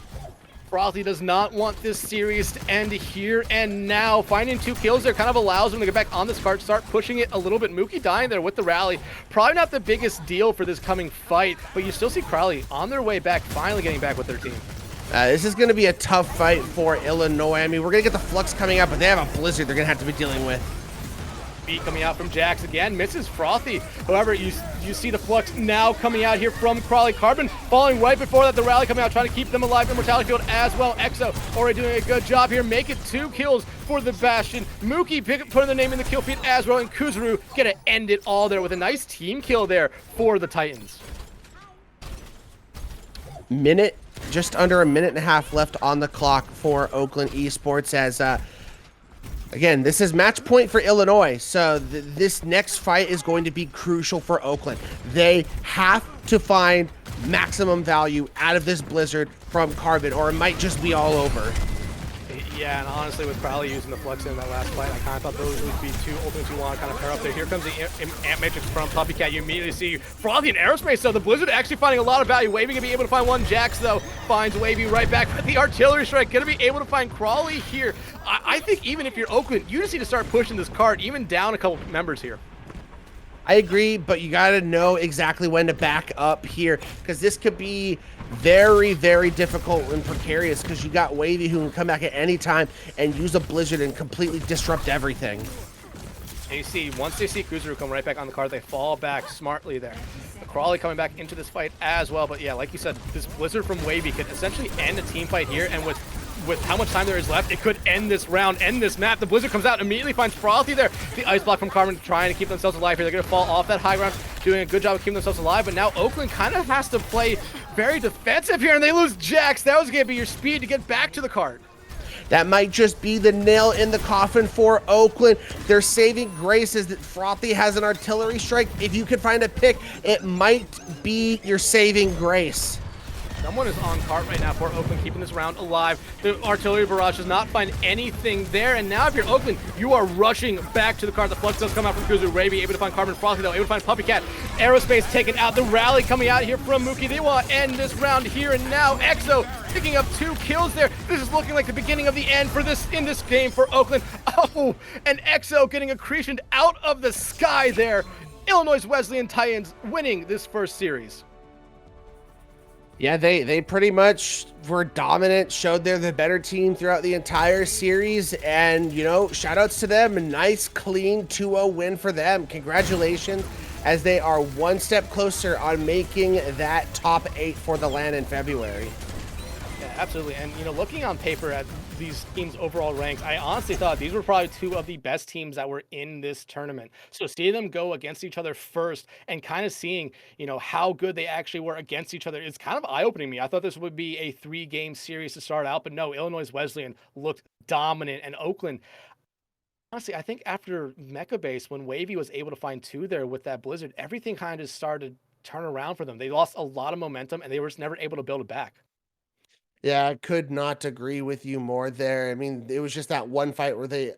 Frothy does not want this series to end here and now. Finding 2 kills there kind of allows them to get back on this card, start pushing it a little bit. Mookie dying there with the rally. Probably not the biggest deal for this coming fight, but you still see Crowley on their way back, finally getting back with their team. This is going to be a tough fight for Illinois. I mean, we're going to get the Flux coming up, but they have a Blizzard they're going to have to be dealing with. Beat coming out from Jax again, misses Frothy. However, you see the Flux now coming out here from Crawley. Carbon falling right before that, the rally coming out, trying to keep them alive in Mortality Field as well. EXO already doing a good job here, make it 2 kills for the Bastion. Mookie putting their name in the kill feed as well, and Kuzuru gonna end it all there with a nice team kill there for the Titans. Just under a minute and a half left on the clock for Oakland Esports as again, this is match point for Illinois, so this next fight is going to be crucial for Oakland. They have to find maximum value out of this Blizzard from Carbon, or it might just be all over. Yeah, and honestly, with Crowley using the Flux in that last fight, I kind of thought those would be 2 ultimates you want to kind of pair up there. Here comes the Amp Matrix from Puppycat. You immediately see Frothy and Aerospace, so the Blizzard actually finding a lot of value. Wavy gonna be able to find 1. Jax, though, finds Wavy right back with the artillery strike. Gonna be able to find Crawley here. I think even if you're Oakland, you just need to start pushing this card, even down a couple members here. I agree, but you got to know exactly when to back up here, because this could be very, very difficult and precarious, because you got Wavy who can come back at any time and use a Blizzard and completely disrupt everything. Once they see Kuzuru come right back on the card, they fall back smartly there. Crawley coming back into this fight as well, but yeah, like you said, this Blizzard from Wavy could essentially end a team fight here, and with how much time there is left, it could end this round, end this map. The Blizzard comes out, immediately finds Frothy there. The ice block from Carbon trying to keep themselves alive here. They're going to fall off that high ground, doing a good job of keeping themselves alive, but now Oakland kind of has to play very defensive here, and they lose Jax. That was going to be your speed to get back to the card. That might just be the nail in the coffin for Oakland. Their saving grace is that Frothy has an artillery strike. If you could find a pick, it might be your saving grace. Someone is on cart right now for Oakland, keeping this round alive. The artillery barrage does not find anything there, and now if you're Oakland, you are rushing back to the card. The Flux does come out from Kuzu. Ray able to find Carbon. Frothy, though, able to find Puppycat. Aerospace taken out. The rally coming out here from Mookie. They want to end this round here and now. EXO picking up 2 kills there. This is looking like the beginning of the end for this in this game for Oakland. Oh, and EXO getting accretioned out of the sky there. Illinois Wesleyan Titans winning this first series. Yeah, they pretty much were dominant, showed they're the better team throughout the entire series, and, you know, shout outs to them. A nice, clean 2-0 win for them. Congratulations, as they are one step closer on making that top 8 for the LAN in February. Yeah, absolutely. And, you know, looking on paper at these teams' overall ranks, I honestly thought these were probably two of the best teams that were in this tournament. So seeing them go against each other first and kind of seeing, you know, how good they actually were against each other is kind of eye-opening me. I thought this would be a 3-game series to start out, but no, Illinois Wesleyan looked dominant, and Oakland, honestly, I think after Mecha Base, when Wavy was able to find 2 there with that Blizzard, everything kind of started to turn around for them. They lost a lot of momentum, and they were just never able to build it back. Yeah, I could not agree with you more there. I mean, it was just that one fight where they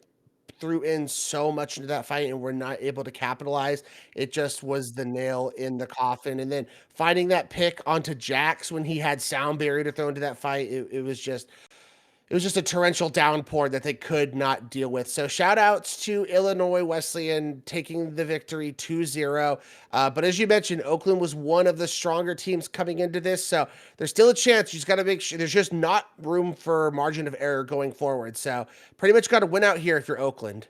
threw in so much into that fight and were not able to capitalize. It just was the nail in the coffin. And then finding that pick onto Jax when he had sound barrier to throw into that fight, it was just a torrential downpour that they could not deal with. So shout outs to Illinois Wesleyan taking the victory 2-0. But as you mentioned, Oakland was one of the stronger teams coming into this. So there's still a chance. You just got to make sure there's just not room for margin of error going forward. So pretty much got to win out here if you're Oakland.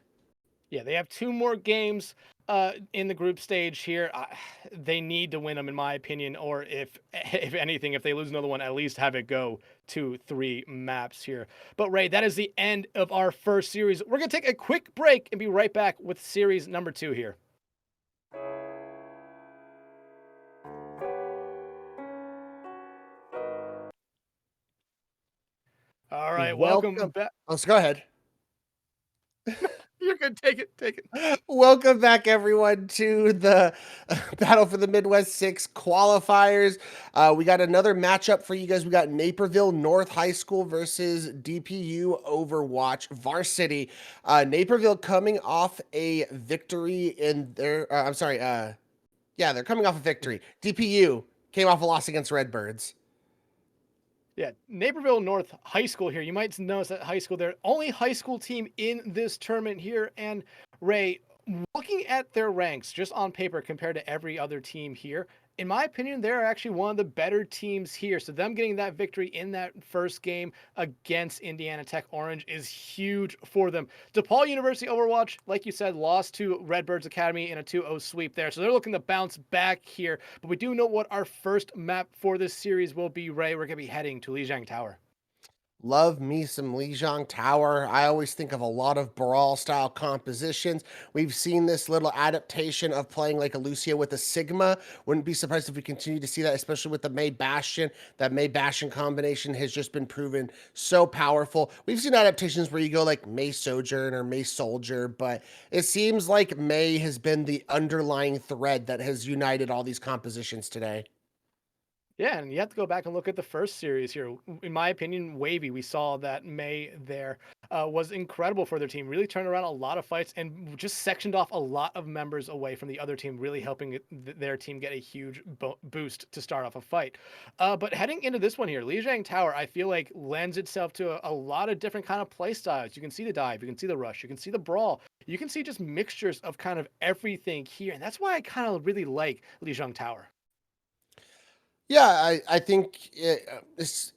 Yeah, they have 2 more games in the group stage here. They need to win them, in my opinion, or if anything, if they lose another one, at least have it go 2-3 maps here. But Ray, that is the end of our first series. We're gonna take a quick break and be right back with series number 2 here. All right, welcome back. Let's go ahead. You're good. Take it. Welcome back, everyone, to the Battle for the Midwest 6 qualifiers. We got another matchup for you guys. We got Naperville North High School versus DPU Overwatch Varsity. Naperville coming off a victory in their, they're coming off a victory. DPU came off a loss against Redbirds. Yeah, Naperville North High School here. You might notice that high school, they're only high school team in this tournament here. And Ray, looking at their ranks just on paper compared to every other team here, in my opinion, they're actually one of the better teams here. So them getting that victory in that first game against Indiana Tech Orange is huge for them. DePaul University Overwatch, like you said, lost to Redbirds Academy in a 2-0 sweep there. So they're looking to bounce back here. But we do know what our first map for this series will be, Ray. We're going to be heading to Lijiang Tower. Love me some Lijiang Tower. I always think of a lot of Brawl style compositions. We've seen this little adaptation of playing like a Lucio with a Sigma. Wouldn't be surprised if we continue to see that, especially with the Mei Bastion. That Mei Bastion combination has just been proven so powerful. We've seen adaptations where you go like Mei Sojourn or Mei Soldier, but it seems like Mei has been the underlying thread that has united all these compositions today. Yeah, and you have to go back and look at the first series here. In my opinion, Wavy, we saw that Mei there was incredible for their team. Really turned around a lot of fights and just sectioned off a lot of members away from the other team, really helping their team get a huge boost to start off a fight. But heading into this one here, Lijiang Tower, I feel like lends itself to a lot of different kind of play styles. You can see the dive, you can see the rush, you can see the brawl. You can see just mixtures of kind of everything here. And that's why I kind of really like Lijiang Tower. Yeah, I think it's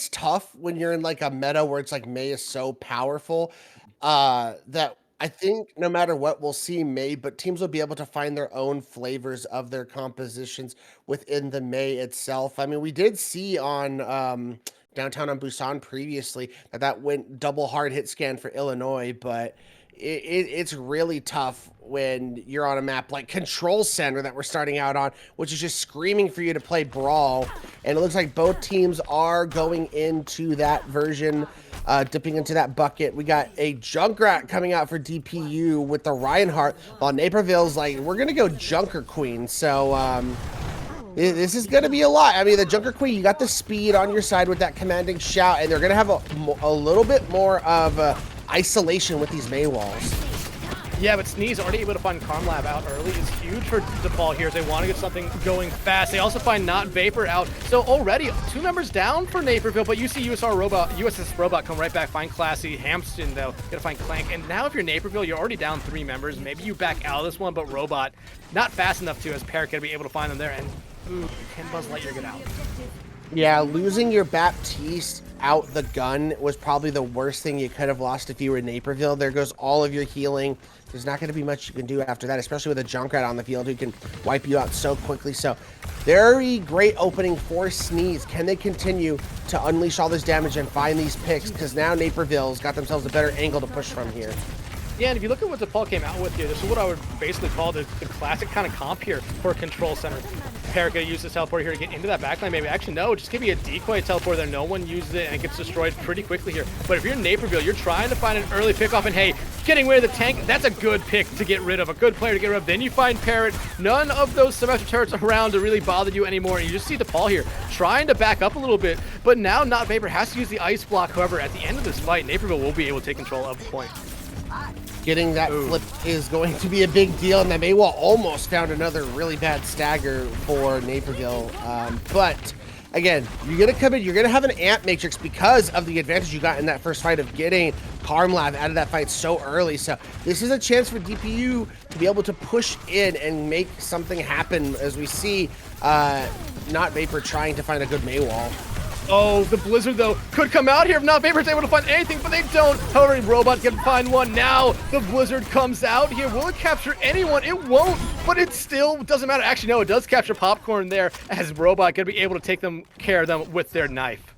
tough when you're in like a meta where it's like Mei is so powerful that I think no matter what we'll see Mei, but teams will be able to find their own flavors of their compositions within the Mei itself. I mean, we did see on downtown on Busan previously that went double hard hit scan for Illinois, but it's really tough when you're on a map like Control Center that we're starting out on, which is just screaming for you to play Brawl. And it looks like both teams are going into that version, dipping into that bucket. We got a Junkrat coming out for DPU with the Reinhardt, while Naperville's like, we're going to go Junker Queen. So, this is going to be a lot. I mean, the Junker Queen, you got the speed on your side with that commanding shout, and they're going to have a little bit more of isolation with these Mei walls. Yeah, but Sneeze already able to find Carmlab out early is huge for DePaul here as they want to get something going fast. They also find Not Vapor out. So already 2 members down for Naperville, but you see USS Robot come right back, find Classy. Hampton, though, gonna find Clank. And now if you're Naperville, you're already down 3 members. Maybe you back out of this one, but Robot not fast enough to, as Parrot gonna be able to find them there. And ooh, can Buzz Lightyear get out? Yeah, losing your Baptiste out the gun was probably the worst thing you could have lost if you were Naperville. There goes all of your healing. There's not going to be much you can do after that, especially with a Junkrat on the field who can wipe you out so quickly. So very great opening for Sneeze. Can they continue to unleash all this damage and find these picks? Because now Naperville's got themselves a better angle to push from here. Yeah, and if you look at what DePaul came out with here, this is what I would basically call the classic kind of comp here for a control center. Parrot gonna use this teleport here to get into that backline, maybe. Actually, no, just give me a decoy teleport there. No one uses it, and it gets destroyed pretty quickly here. But if you're Naperville, you're trying to find an early pickoff, and hey, getting rid of the tank, that's a good pick to get rid of, a good player to get rid of. Then you find Parrot, none of those Symmetric turrets around to really bother you anymore, and you just see DePaul here trying to back up a little bit, but now Not Vapor has to use the ice block. However, at the end of this fight, Naperville will be able to take control of the point. Getting that flip is going to be a big deal, and that Maywall almost found another really bad stagger for Naperville. But again, you're going to come in, you're going to have an amp matrix because of the advantage you got in that first fight of getting Carmlab out of that fight so early. So this is a chance for DPU to be able to push in and make something happen, as we see Not Vapor trying to find a good Maywall. Oh, the Blizzard, though, could come out here if Not Vapor's able to find anything, but they don't. However, Robot can find one. Now the Blizzard comes out here. Will it capture anyone? It won't, but it still doesn't matter. Actually, no, it does capture Popcorn there, as Robot going to be able to take care of them with their knife.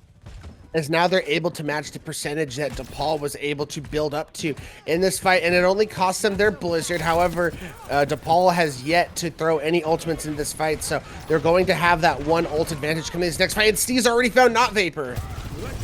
As now they're able to match the percentage that DePaul was able to build up to in this fight, and it only cost them their Blizzard. However, DePaul has yet to throw any ultimates in this fight, so they're going to have that one ult advantage coming in this next fight, and Steve's already found Not Vapor.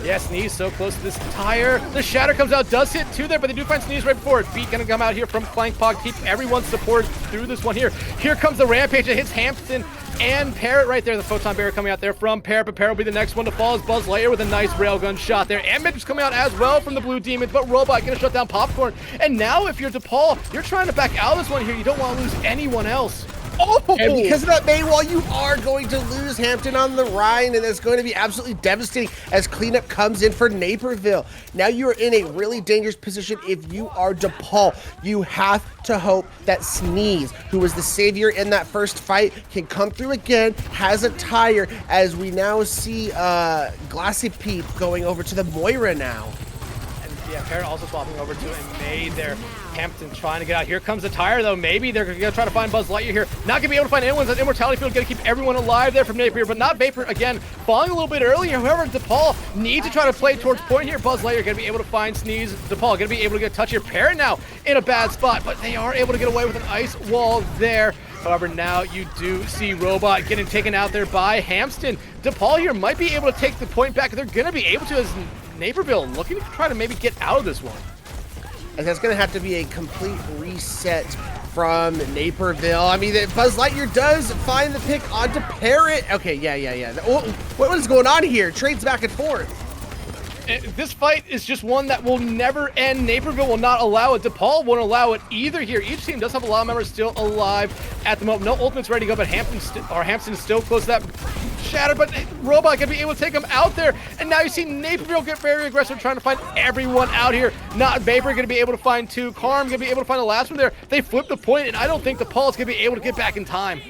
Yeah, Sneeze so close to this tire. The Shatter comes out, does hit 2 there, but they do find Sneeze right before it. Beat gonna come out here from Clank Pog, keep everyone's support through this one here. Here comes the Rampage, it hits Hampton and Parrot right there. The Photon Barrier coming out there from Parrot, but Parrot will be the next one to fall as Buzz Lightyear with a nice railgun shot there. And Midget's coming out as well from the Blue Demons, but Robot gonna shut down Popcorn. And now if you're DePaul, you're trying to back out of this one here. You don't want to lose anyone else. Oh! And because of that Maywall, you are going to lose Hampton on the Rhine, and it's going to be absolutely devastating as cleanup comes in for Naperville. Now you are in a really dangerous position if you are DePaul. You have to hope that Sneeze, who was the savior in that first fight, can come through again, has a tire, as we now see Glassy Peep going over to the Moira now. Yeah, Parrot also swapping over to a May there. Hampton trying to get out. Here comes the tire, though. Maybe they're going to try to find Buzz Lightyear here. Not going to be able to find anyone. That Immortality Field going to keep everyone alive there from Napier, but Not Vapor, again, falling a little bit earlier. However, DePaul needs to try to play towards point here. Buzz Lightyear going to be able to find Sneeze. DePaul going to be able to get a touch here. Parrot now in a bad spot, but they are able to get away with an ice wall there. However, now you do see Robot getting taken out there by Hampton. DePaul here might be able to take the point back. They're going to be able to, as Naperville looking to try to maybe get out of this one. And that's going to have to be a complete reset from Naperville. I mean, Buzz Lightyear does find the pick onto Parrot. Okay, yeah. What is going on here? Trades back and forth. This fight is just one that will never end. Naperville will not allow it. DePaul won't allow it either here. Each team does have a lot of members still alive at the moment. No ultimates ready to go, but Hampton is still close to that Shatter, but Robot gonna be able to take him out there. And now you see Naperville get very aggressive, trying to find everyone out here. Not Vapor gonna be able to find 2. Carm gonna be able to find the last one there. They flip the point, and I don't think DePaul is gonna be able to get back in time.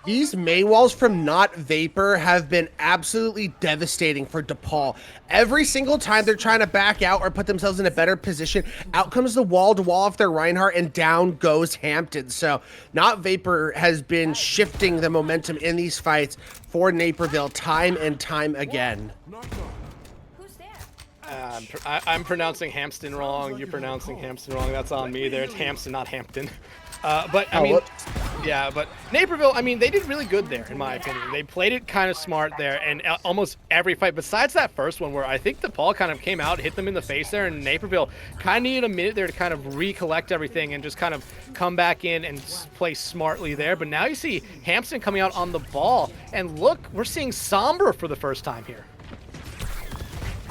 These Maywalls from Not Vapor have been absolutely devastating for DePaul. Every single time they're trying to back out or put themselves in a better position, out comes the wall-to-wall off their Reinhardt, and down goes Hampton. So Not Vapor has been shifting the momentum in these fights for Naperville time and time again. I'm pronouncing Hampton wrong. You're pronouncing Hampton wrong. That's on me there. It's Hampton, not Hampton. But I mean, yeah, but Naperville, I mean, they did really good there, in my opinion. They played it kind of smart there, and almost every fight, besides that first one where I think DePaul kind of came out, hit them in the face there, and Naperville kind of needed a minute there to kind of recollect everything and just kind of come back in and play smartly there. But now you see Hampton coming out on the ball, and look, we're seeing Sombra for the first time here.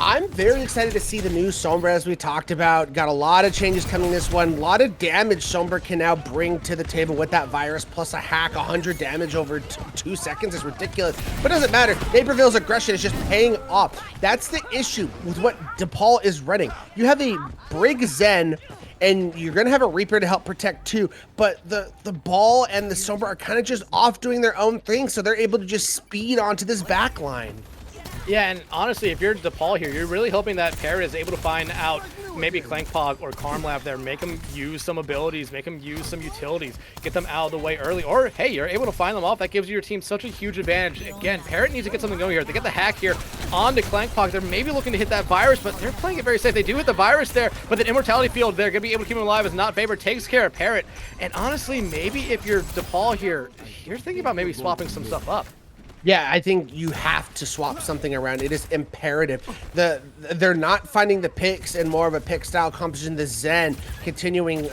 I'm very excited to see the new Sombra, as we talked about. Got a lot of changes coming this one. A lot of damage Sombra can now bring to the table with that virus, plus a hack. 100 damage over 2 seconds is ridiculous. But it doesn't matter. Naperville's aggression is just paying off. That's the issue with what DePaul is running. You have a Brig Zen, and you're going to have a Reaper to help protect too, but the Ball and the Sombra are kind of just off doing their own thing, so they're able to just speed onto this back line. Yeah, and honestly, if you're DePaul here, you're really hoping that Parrot is able to find out maybe Clankpog or Karmlav there, make them use some abilities, make them use some utilities, get them out of the way early, or hey, you're able to find them off. That gives your team such a huge advantage. Again, Parrot needs to get something going here. They get the hack here onto Clankpog. They're maybe looking to hit that virus, but they're playing it very safe. They do hit the virus there, but the Immortality Field, they're going to be able to keep him alive as Not Vapor takes care of Parrot. And honestly, maybe if you're DePaul here, you're thinking about maybe swapping some stuff up. Yeah, I think you have to swap something around. It is imperative. They're not finding the picks and more of a pick style composition. The Zen continuing,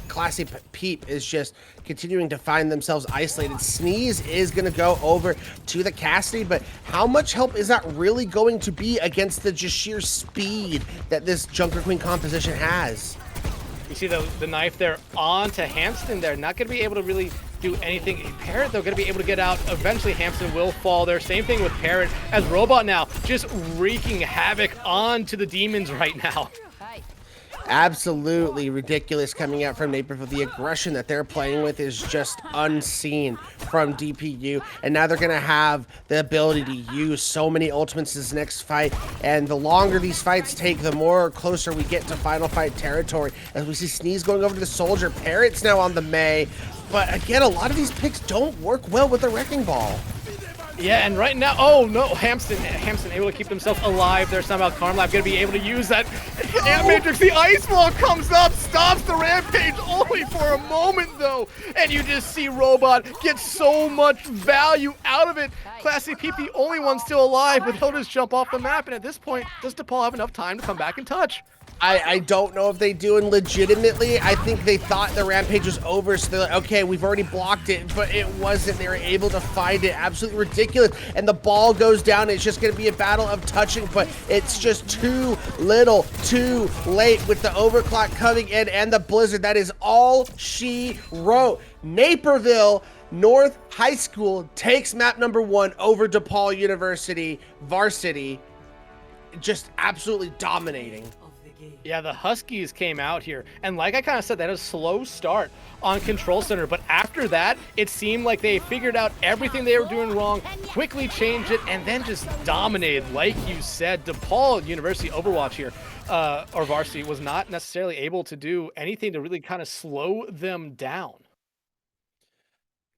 Classy Peep is just continuing to find themselves isolated. Sneeze is going to go over to the Cassidy, but how much help is that really going to be against the just sheer speed that this Junker Queen composition has? You see the knife there onto Hampton there. Not going to be able to really do anything. Parrot, though, going to be able to get out. Eventually, Hampton will fall there. Same thing with Parrot, as Robot now just wreaking havoc onto the demons right now. Absolutely ridiculous coming out from Naperville. The aggression that they're playing with is just unseen from DPU, and now they're going to have the ability to use so many ultimates this next fight, and the longer these fights take, the more closer we get to final fight territory, as we see Sneeze going over to the Soldier. Parrot's now on the May, but again, a lot of these picks don't work well with the Wrecking Ball. Yeah, and right now, oh no, Hampton able to keep themselves alive there somehow. Karmlav gonna be able to use that. And Matrix, the Ice Ball comes up, stops the rampage only for a moment though. And you just see Robot get so much value out of it. Classy Peep, the only one still alive, but he'll just jump off the map. And at this point, does DePaul have enough time to come back and touch? I don't know if they do, and legitimately, I think they thought the rampage was over, so they're like, okay, we've already blocked it, but it wasn't. They were able to find it. Absolutely ridiculous. And the ball goes down. It's just going to be a battle of touching, but it's just too little, too late with the overclock coming in and the blizzard. That is all she wrote. Naperville North High School takes map number 1 over DePaul University Varsity, just absolutely dominating. Yeah, the Huskies came out here, and like I kind of said, that is a slow start on Control Center, but after that, it seemed like they figured out everything they were doing wrong, quickly changed it, and then just dominated. Like you said, DePaul University Overwatch here, or Varsity, was not necessarily able to do anything to really kind of slow them down.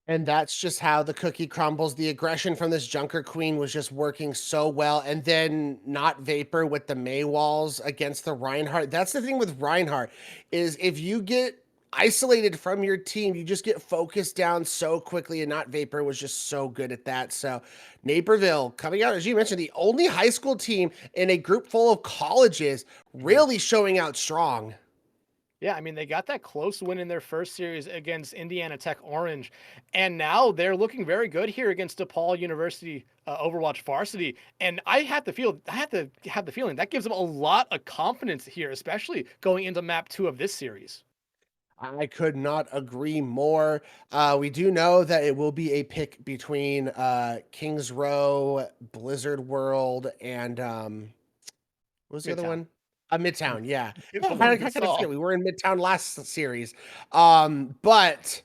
And that's just how the cookie crumbles. The aggression from this Junker Queen was just working so well. And then Not Vapor with the May walls against the Reinhardt. That's the thing with Reinhardt, is if you get isolated from your team, you just get focused down so quickly, and Not Vapor was just so good at that. So Naperville coming out, as you mentioned, the only high school team in a group full of colleges, really showing out strong. Yeah, I mean, they got that close win in their first series against Indiana Tech Orange, and now they're looking very good here against DePaul University Overwatch Varsity. And I have to have the feeling that gives them a lot of confidence here, especially going into map 2 of this series. I could not agree more. We do know that it will be a pick between Kings Row, Blizzard World, and what was the other Midtown. one? Midtown, yeah. It's the I one we kind of saw. forget we were in Midtown last series. But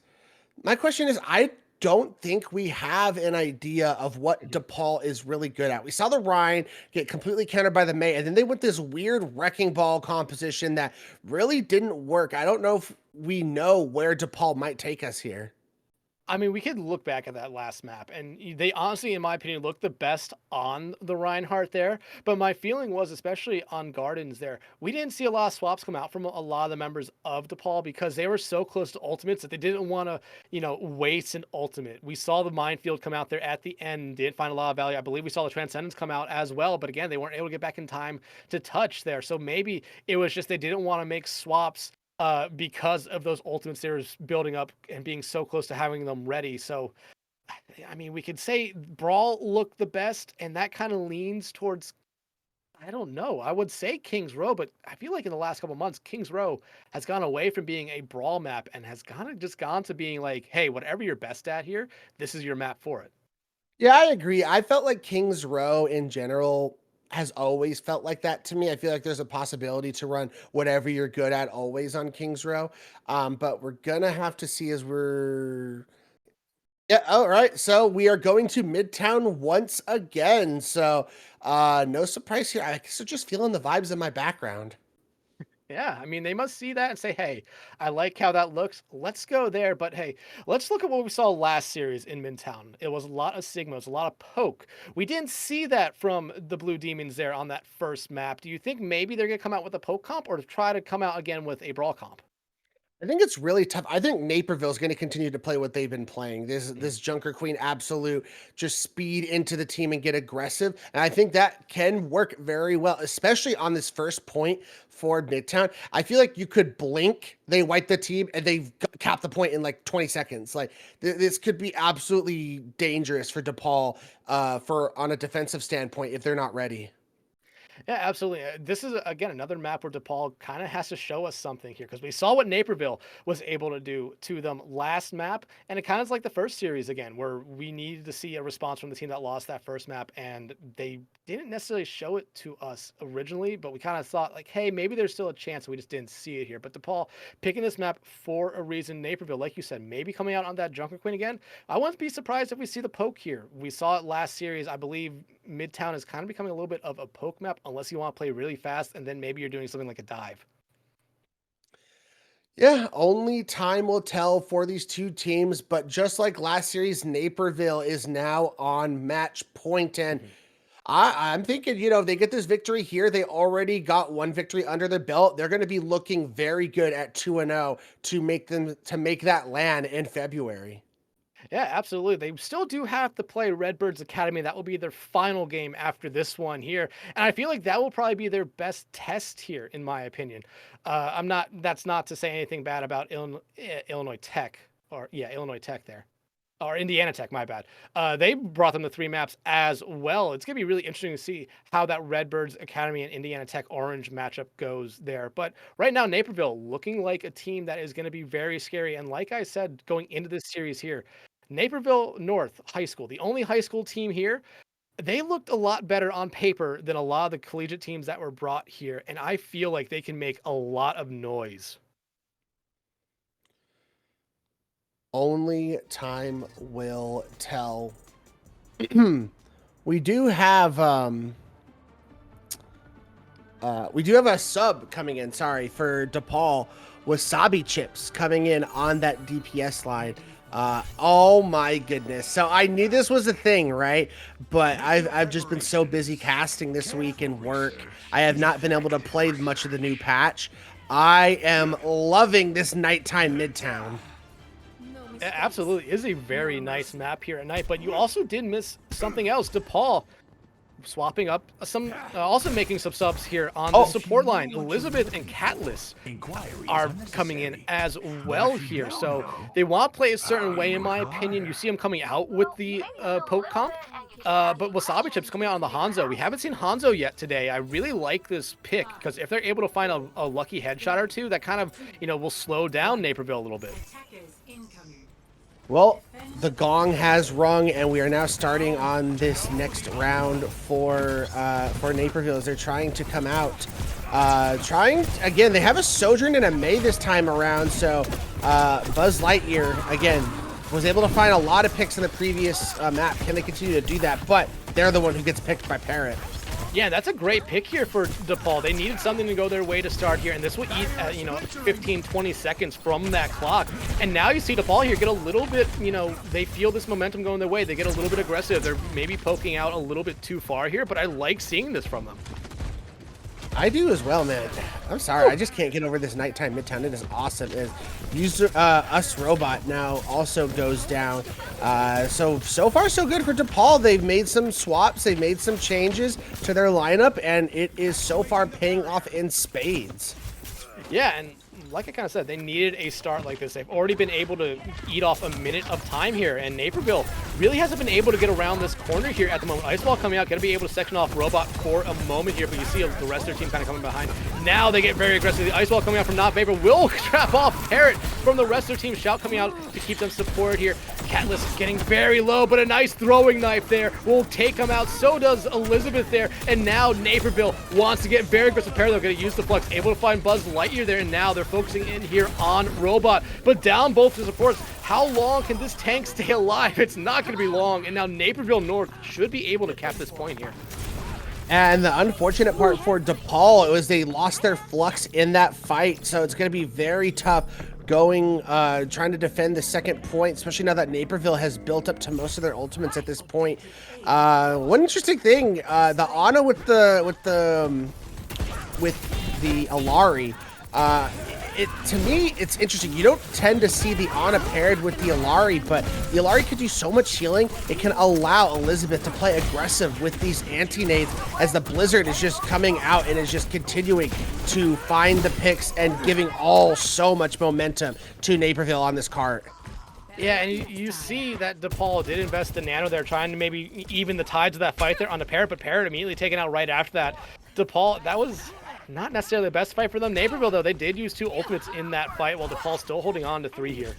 my question is, I don't think we have an idea of what DePaul is really good at. We saw the Rhine get completely countered by the May, and then they went this weird wrecking ball composition that really didn't work. I don't know if we know where DePaul might take us here. I mean, we could look back at that last map, and they honestly, in my opinion, looked the best on the Reinhardt there. But my feeling was, especially on Gardens there, we didn't see a lot of swaps come out from a lot of the members of DePaul because they were so close to ultimates that they didn't want to, waste an ultimate. We saw the Minefield come out there at the end, didn't find a lot of value. I believe we saw the Transcendence come out as well, but again, they weren't able to get back in time to touch there. So maybe it was just they didn't want to make swaps because of those ultimates they were building up and being so close to having them ready. So, I mean, we could say Brawl looked the best, and that kind of leans towards I don't know. I would say Kings Row, but I feel like in the last couple months, Kings Row has gone away from being a brawl map and has kind of just gone to being like, hey, whatever you're best at here, this is your map for it. Yeah, I agree. I felt like Kings Row in general has always felt like that to me. I feel like there's a possibility to run whatever you're good at always on Kings Row. But we're gonna have to see as we're yeah, all right. So we are going to Midtown once again. So no surprise here. I guess I'm just feeling the vibes in my background. Yeah, I mean, they must see that and say, hey, I like how that looks. Let's go there. But hey, let's look at what we saw last series in Midtown. It was a lot of Sigma, it was a lot of poke. We didn't see that from the Blue Demons there on that first map. Do you think maybe they're going to come out with a poke comp or try to come out again with a brawl comp? I think it's really tough. I think Naperville is going to continue to play what they've been playing. This Junker Queen absolute just speed into the team and get aggressive. And I think that can work very well, especially on this first point for Midtown. I feel like you could blink, they wipe the team, and they've capped the point in like 20 seconds. Like this could be absolutely dangerous for DePaul for on a defensive standpoint if they're not ready. Yeah, absolutely. This is again another map where DePaul kind of has to show us something here because we saw what Naperville was able to do to them last map, and it kind of is like the first series again, where we needed to see a response from the team that lost that first map, and they didn't necessarily show it to us originally, but we kind of thought like, hey, maybe there's still a chance. We just didn't see it here. But DePaul picking this map for a reason. Naperville, like you said, maybe coming out on that Junker Queen again. I wouldn't be surprised if we see the poke here. We saw it last series. I believe Midtown is kind of becoming a little bit of a poke map unless you want to play really fast and then maybe you're doing something like a dive. Yeah, only time will tell for these two teams, but just like last series, Naperville is now on match point, and Mhm. I'm thinking, if they get this victory here, they already got one victory under their belt. They're going to be looking very good at 2-0 to make that land in February. Yeah, absolutely. They still do have to play Redbirds Academy. That will be their final game after this one here. And I feel like that will probably be their best test here, in my opinion. That's not to say anything bad about Illinois Tech, or yeah, Illinois Tech there. Or Indiana Tech, my bad. They brought them to three maps as well. It's going to be really interesting to see how that Redbirds Academy and Indiana Tech Orange matchup goes there. But right now, Naperville looking like a team that is going to be very scary. And like I said, going into this series here, Naperville North High School, the only high school team here, they looked a lot better on paper than a lot of the collegiate teams that were brought here. And I feel like they can make a lot of noise. Only time will tell. we do have a sub coming in, sorry, for DePaul. Wasabi chips coming in on that DPS line. Oh my goodness. So I knew this was a thing, right? But I've just been so busy casting this week and work. I have not been able to play much of the new patch. I am loving this nighttime Midtown. It absolutely is a very nice map here at night, but you also did miss something else. DePaul swapping up some, also making some subs here on the support line. Elizabeth and Catless are coming in as well here. So they want to play a certain way, in my opinion. You see them coming out with the poke comp, but Wasabi Chips coming out on the Hanzo. We haven't seen Hanzo yet today. I really like this pick because if they're able to find a lucky headshot or two, that kind of, will slow down Naperville a little bit. Well, the gong has rung, and we are now starting on this next round for Naperville as they're trying to come out. Again, they have a Sojourn and a May this time around, so Buzz Lightyear, again, was able to find a lot of picks in the previous map. Can they continue to do that? But they're the one who gets picked by Parrot. Yeah, that's a great pick here for DePaul. They needed something to go their way to start here, and this will eat, 15, 20 seconds from that clock. And now you see DePaul here get a little bit, they feel this momentum going their way. They get a little bit aggressive. They're maybe poking out a little bit too far here, but I like seeing this from them. I do as well, man. I'm sorry, I just can't get over this nighttime Midtown. It is awesome. Us Robot now also goes down. So far so good for DePaul. They've made some swaps. They've made some changes to their lineup, and it is so far paying off in spades. Yeah, and like I kind of said, they needed a start like this. They've already been able to eat off a minute of time here, and Naperville really hasn't been able to get around this corner here at the moment. Ice Ball coming out, going to be able to section off Robot for a moment here, but you see the rest of their team kind of coming behind. Now they get very aggressive. The Ice Ball coming out from Not Vapor will trap off Parrot from the rest of their team. Shout coming out to keep them supported here. Catalyst getting very low, but a nice throwing knife there will take him out. So does Elizabeth there, and now Naperville wants to get very aggressive. Parrot, they're going to use the Flux, able to find Buzz Lightyear there, and now they're focusing in here on Robot, but down both the supports. How long can this tank stay alive? It's not going to be long, and now Naperville North should be able to cap this point here. And the unfortunate part for DePaul was they lost their Flux in that fight, so it's going to be very tough going, trying to defend the second point, especially now that Naperville has built up to most of their ultimates at this point. One interesting thing, the Ana with the Alari, to me, it's interesting. You don't tend to see the Ana paired with the Alari, but the Alari could do so much healing. It can allow Elizabeth to play aggressive with these anti-nades as the Blizzard is just coming out and is just continuing to find the picks and giving all so much momentum to Naperville on this cart. Yeah, and you see that DePaul did invest the Nano there, trying to maybe even the tides of that fight there on the Parrot, but Parrot immediately taken out right after that. DePaul, that was not necessarily the best fight for them. Naperville, though, they did use 2 ultimates in that fight, while DePaul still holding on to 3 here.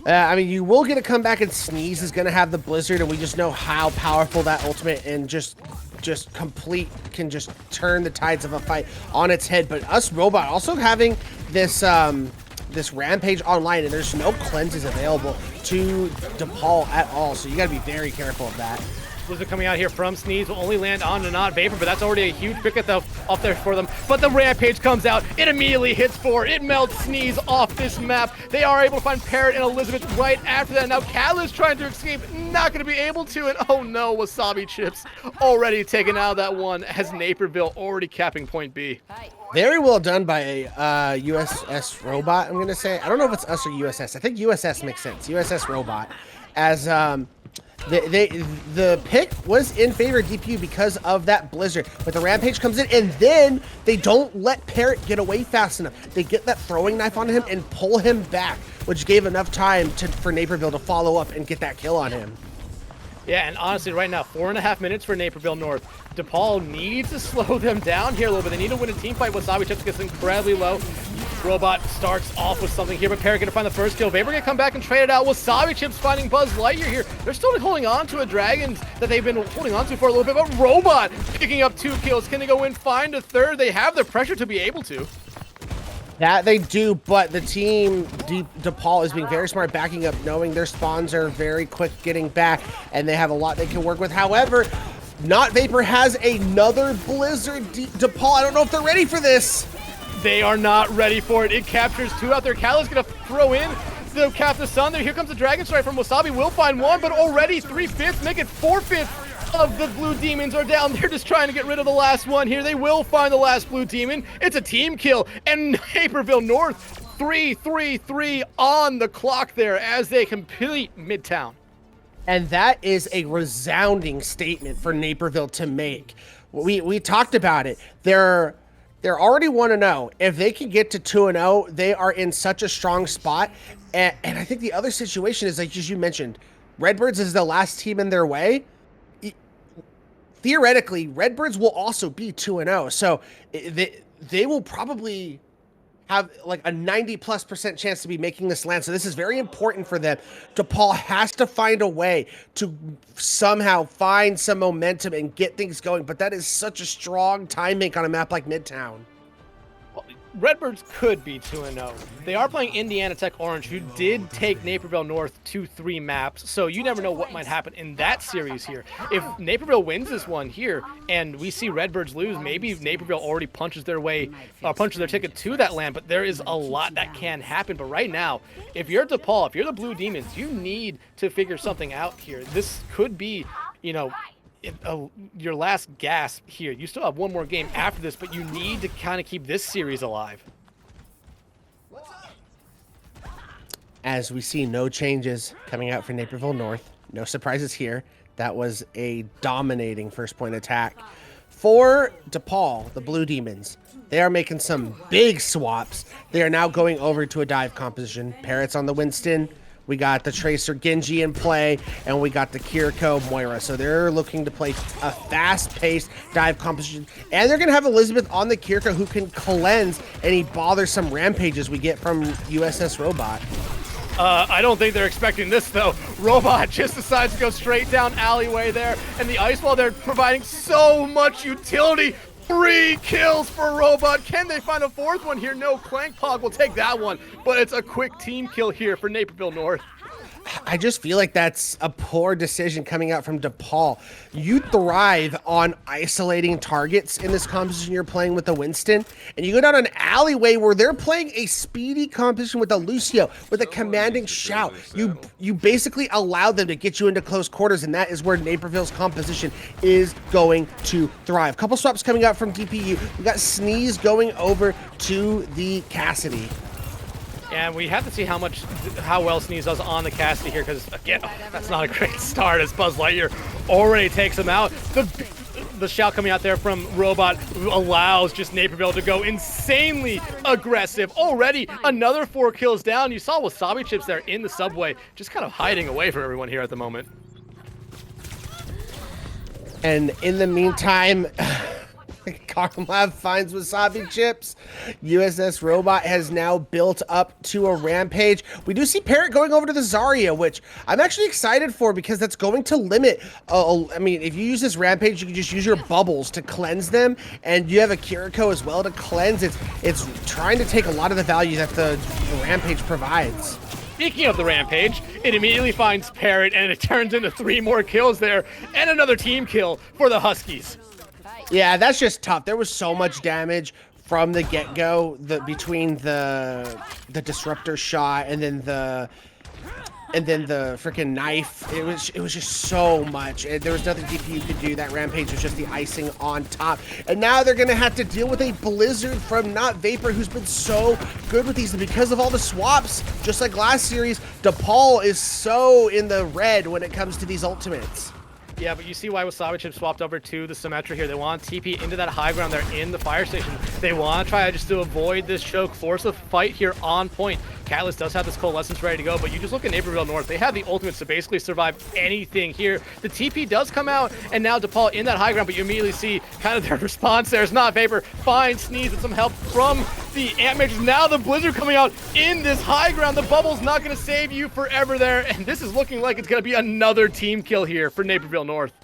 I mean, you will get a comeback, and Sneeze is going to have the Blizzard, and we just know how powerful that ultimate and just can just turn the tides of a fight on its head. But us Robot also having this this Rampage online, and there's no cleanses available to DePaul at all, so you got to be very careful of that. Blizzard coming out here from Sneeze will only land on to Not Vapor, but that's already a huge picket though up there for them. But the Rampage comes out, it immediately hits 4, it melts Sneeze off this map. They are able to find Parrot and Elizabeth right after that. Now Catalyst trying to escape, not going to be able to, and oh no, Wasabi Chips already taken out of that one as Naperville already capping point B. Very well done by USS Robot, I'm going to say. I don't know if it's us or USS. I think USS makes sense. USS Robot. As the pick was in favor of DPU because of that Blizzard, but the Rampage comes in, and then they don't let Parrot get away fast enough. They get that throwing knife on him and pull him back, which gave enough time for Naperville to follow up and get that kill on him. Yeah, and honestly, right now, 4.5 minutes for Naperville North. DePaul needs to slow them down here a little bit. They need to win a team fight. Wasabi Chips gets incredibly low. Robot starts off with something here, but Parrot gonna find the first kill. Vapor gonna come back and trade it out. Wasabi Chips finding Buzz Lightyear here. They're still holding on to a Dragons that they've been holding on to for a little bit, but Robot picking up 2 kills. Can they go in, find a third? They have the pressure to be able to. That they do, but the team, DePaul, is being very smart backing up, knowing their spawns are very quick getting back, and they have a lot they can work with. However, Not Vapor has another Blizzard. DePaul, I don't know if they're ready for this. They are not ready for it. It captures 2 out there. Catalyst gonna throw in the cap the sun there. Here comes the Dragon Strike from Wasabi. Will find 1, but already 3/5, make it 4/5 of the Blue Demons are down. They're just trying to get rid of the last one here. They will find the last Blue Demon. It's a team kill, and Naperville North 3-3-3 on the clock there as they complete Midtown. And that is a resounding statement for Naperville to make. We talked about it. They're already 1-0. If they can get to 2-0, they are in such a strong spot. And I think the other situation is, like as you mentioned, Redbirds is the last team in their way. Theoretically, Redbirds will also be 2-0. So they will probably have like a 90+% chance to be making this land. So this is very important for them. DePaul has to find a way to somehow find some momentum and get things going. But that is such a strong time make on a map like Midtown. Well, Redbirds could be 2-0. They are playing Indiana Tech Orange, who did take Naperville North to 3 maps, so you never know what might happen in that series here. If Naperville wins this one here, and we see Redbirds lose, maybe Naperville already punches their ticket to that land, but there is a lot that can happen. But right now, if you're DePaul, if you're the Blue Demons, you need to figure something out here. This could be, your last gasp here. You still have 1 more game after this, but you need to kind of keep this series alive. As we see no changes coming out for Naperville North. No surprises here. That was a dominating first point attack For DePaul, the Blue Demons, they are making some big swaps. They are now going over to a dive composition. Parrots on the Winston. We got the Tracer Genji in play, and we got the Kiriko Moira. So they're looking to play a fast-paced dive composition. And they're going to have Elizabeth on the Kiriko who can cleanse any bothersome rampages we get from USS Robot. I don't think they're expecting this, though. Robot just decides to go straight down alleyway there, and the Ice Wall, they're providing so much utility. 3 kills for Robot. Can they find a 4th one here? No, Clankpog will take that one, but it's a quick team kill here for Naperville North. I just feel like that's a poor decision coming out from DePaul. You thrive on isolating targets in this composition you're playing with the Winston, and you go down an alleyway where they're playing a speedy composition with a Lucio, with a commanding shout. You basically allow them to get you into close quarters, and that is where Naperville's composition is going to thrive. Couple swaps coming out from DPU. We got Sneeze going over to the Cassidy. And we have to see how well Sneeze does on the Cassidy here, because again, that's not a great start as Buzz Lightyear already takes him out. The shout coming out there from Robot allows just Naperville to go insanely aggressive. Already another 4 kills down. You saw Wasabi Chips there in the subway, just kind of hiding away from everyone here at the moment. And in the meantime, Carlab finds Wasabi Chips. USS Robot has now built up to a rampage. We do see Parrot going over to the Zarya, which I'm actually excited for because that's going to limit. I mean, if you use this rampage, you can just use your bubbles to cleanse them, and you have a Kiriko as well to cleanse. It's trying to take a lot of the value that the rampage provides. Speaking of the rampage, it immediately finds Parrot, and it turns into 3 more kills there, and another team kill for the Huskies. Yeah, that's just tough. There was so much damage from the get-go, between the disruptor shot and then the freaking knife. It was just so much. There was nothing DPU could do. That rampage was just the icing on top. And now they're gonna have to deal with a blizzard from Not Vapor, who's been so good with these. And because of all the swaps, just like last series, DePaul is so in the red when it comes to these ultimates. Yeah, but you see why Wasabi Chip swapped over to the Symmetra here. They want to TP into that high ground there in the fire station. They want to try just to avoid this choke, force a fight here on point. Catalyst does have this Coalescence ready to go, but you just look at Naperville North. They have the ultimates to basically survive anything here. The TP does come out, and now DePaul in that high ground, but you immediately see kind of their response there. It's Not Vapor, finds Sneeze and some help from the Ant Matrix. Now the Blizzard coming out in this high ground. The bubble's not going to save you forever there, and this is looking like it's going to be another team kill here for Naperville North.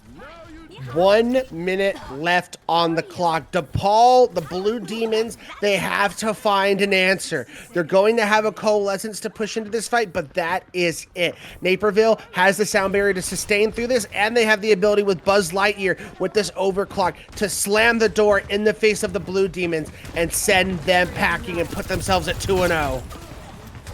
1 minute left on the clock. DePaul, the Blue Demons, they have to find an answer. They're going to have a Coalescence to push into this fight, but that is it. Naperville has the sound barrier to sustain through this, and they have the ability with Buzz Lightyear with this overclock to slam the door in the face of the Blue Demons and send them packing and put themselves at 2-0.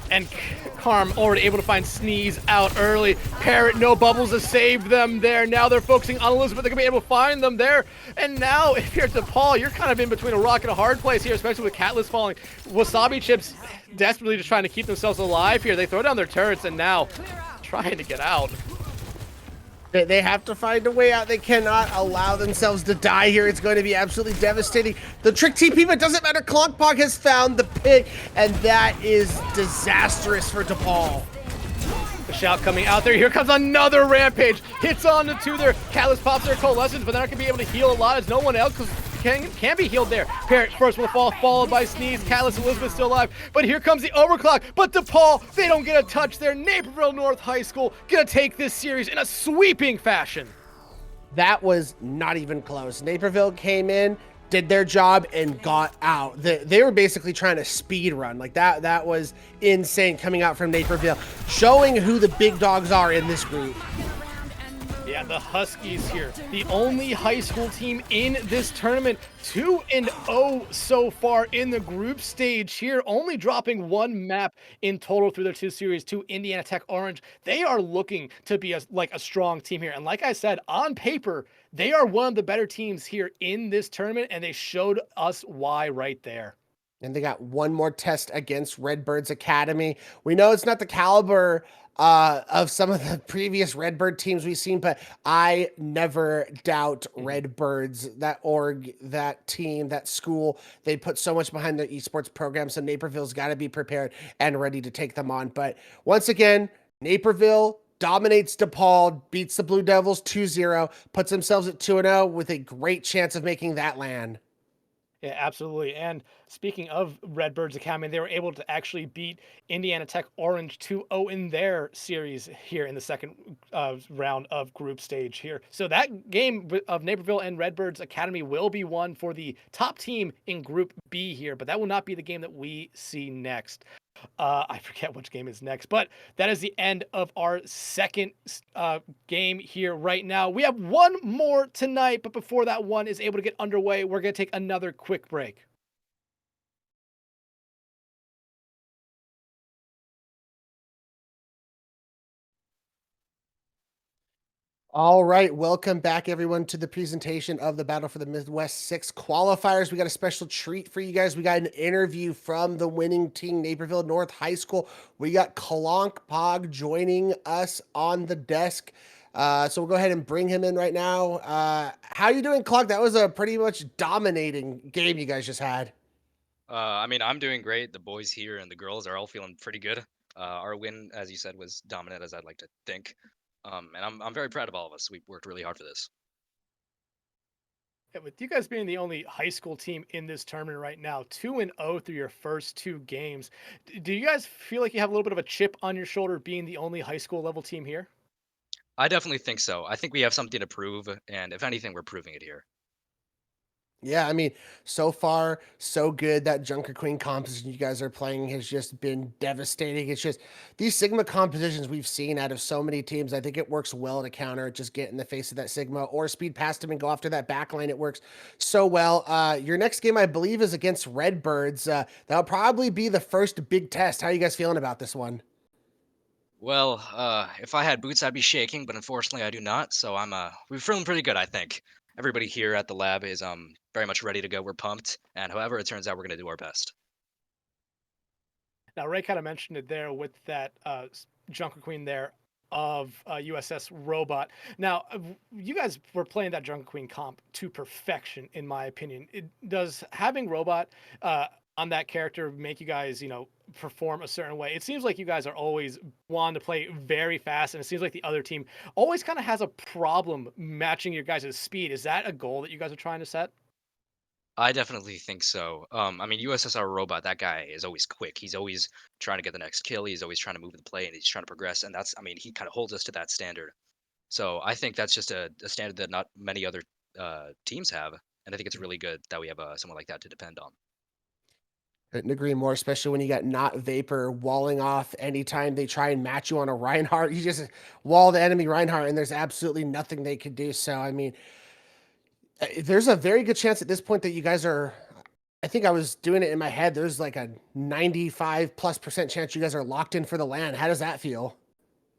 And Carm already able to find Sneeze out early. Parrot, no bubbles to save them there. Now they're focusing on Elizabeth. They're going to be able to find them there. And now, if you're at DePaul, you're kind of in between a rock and a hard place here, especially with Catalyst falling. Wasabi Chips desperately just trying to keep themselves alive here. They throw down their turrets, and now trying to get out. They have to find a way out. They cannot allow themselves to die here. It's going to be absolutely devastating. The trick TP, but doesn't matter. Clonkpog has found the pit, and that is disastrous for DePaul. The shout coming out there. Here comes another rampage. Hits on the 2 there. Catalyst pops their Coalescence, but they're not going to be able to heal a lot as no one else can be healed there. Parrot first will fall, followed by Sneeze. Catalyst, Elizabeth still alive, but here comes the overclock. But DePaul, they don't get a touch there. Naperville North High School gonna take this series in a sweeping fashion. That was not even close. Naperville came in, did their job, and got out. They were basically trying to speed run. Like that was insane coming out from Naperville, showing who the big dogs are in this group. Yeah, the Huskies here, the only high school team in this tournament, 2-0 so far in the group stage here, only dropping 1 map in total through their 2 series to Indiana Tech Orange. They are looking to be a strong team here. And like I said, on paper, they are one of the better teams here in this tournament, and they showed us why right there. And they got one more test against Redbird's Academy. We know it's not the caliber of some of the previous Redbird teams we've seen, but I never doubt Mhm. Redbirds, that org, that team, that school. They put so much behind their esports program, so Naperville's got to be prepared and ready to take them on. But once again, Naperville dominates DePaul, beats the Blue Devils 2-0, puts themselves at 2-0 with a great chance of making that land. Yeah, absolutely. And speaking of Redbirds Academy, they were able to actually beat Indiana Tech Orange 2-0 in their series here in the second round of group stage here. So that game of Naperville and Redbirds Academy will be won for the top team in Group B here, but that will not be the game that we see next. I forget which game is next, but that is the end of our second game here right now. We have one more tonight, but before that one is able to get underway, we're going to take another quick break. All right, welcome back everyone to the presentation of the Battle for the Midwest 6 qualifiers. We got a special treat for you guys. We got an interview from the winning team, Naperville North High School. We got Kalonk Pog joining us on the desk. So we'll go ahead and bring him in right now. How you doing, Kalonk? That was a pretty much dominating game you guys just had. I mean, I'm doing great. The boys here and the girls are all feeling pretty good. Our win, as you said, was dominant, as I'd like to think. And I'm very proud of all of us. We worked really hard for this. Yeah, with you guys being the only high school team in this tournament right now, 2-0 through your first two games, do you guys feel like you have a little bit of a chip on your shoulder being the only high school level team here? I definitely think so. I think we have something to prove, and if anything, we're proving it here. Yeah, I mean, so far, so good. That Junker Queen composition you guys are playing has just been devastating. It's just these Sigma compositions we've seen out of so many teams. I think it works well to counter, just get in the face of that Sigma or speed past him and go after that backline. It works so well. Your next game, I believe, is against Redbirds. That'll probably be the first big test. How are you guys feeling about this one? Well, if I had boots, I'd be shaking, but unfortunately, I do not. So we're feeling pretty good, I think. Everybody here at the lab is very much ready to go. We're pumped, and however it turns out, we're gonna do our best. Now, Ray kind of mentioned it there with that Junker Queen there of USS Robot. Now, you guys were playing that Junker Queen comp to perfection, in my opinion. Does having Robot on that character make you guys, perform a certain way? It seems like you guys are always wanting to play very fast, and it seems like the other team always kind of has a problem matching your guys' speed. Is that a goal that you guys are trying to set? I definitely think so. I mean, USSR Robot, that guy is always quick. He's always trying to get the next kill. He's always trying to move the play, and he's trying to progress. And I mean, he kind of holds us to that standard. So I think that's just a standard that not many other teams have. And I think it's really good that we have someone like that to depend on. Couldn't agree more, especially when you got not Vapor walling off anytime they try and match you on a Reinhardt. You just wall the enemy Reinhardt, and there's absolutely nothing they could do. So, I mean, there's a very good chance at this point that you guys are. I think I was doing it in my head. There's like a 95+% chance you guys are locked in for the land. How does that feel?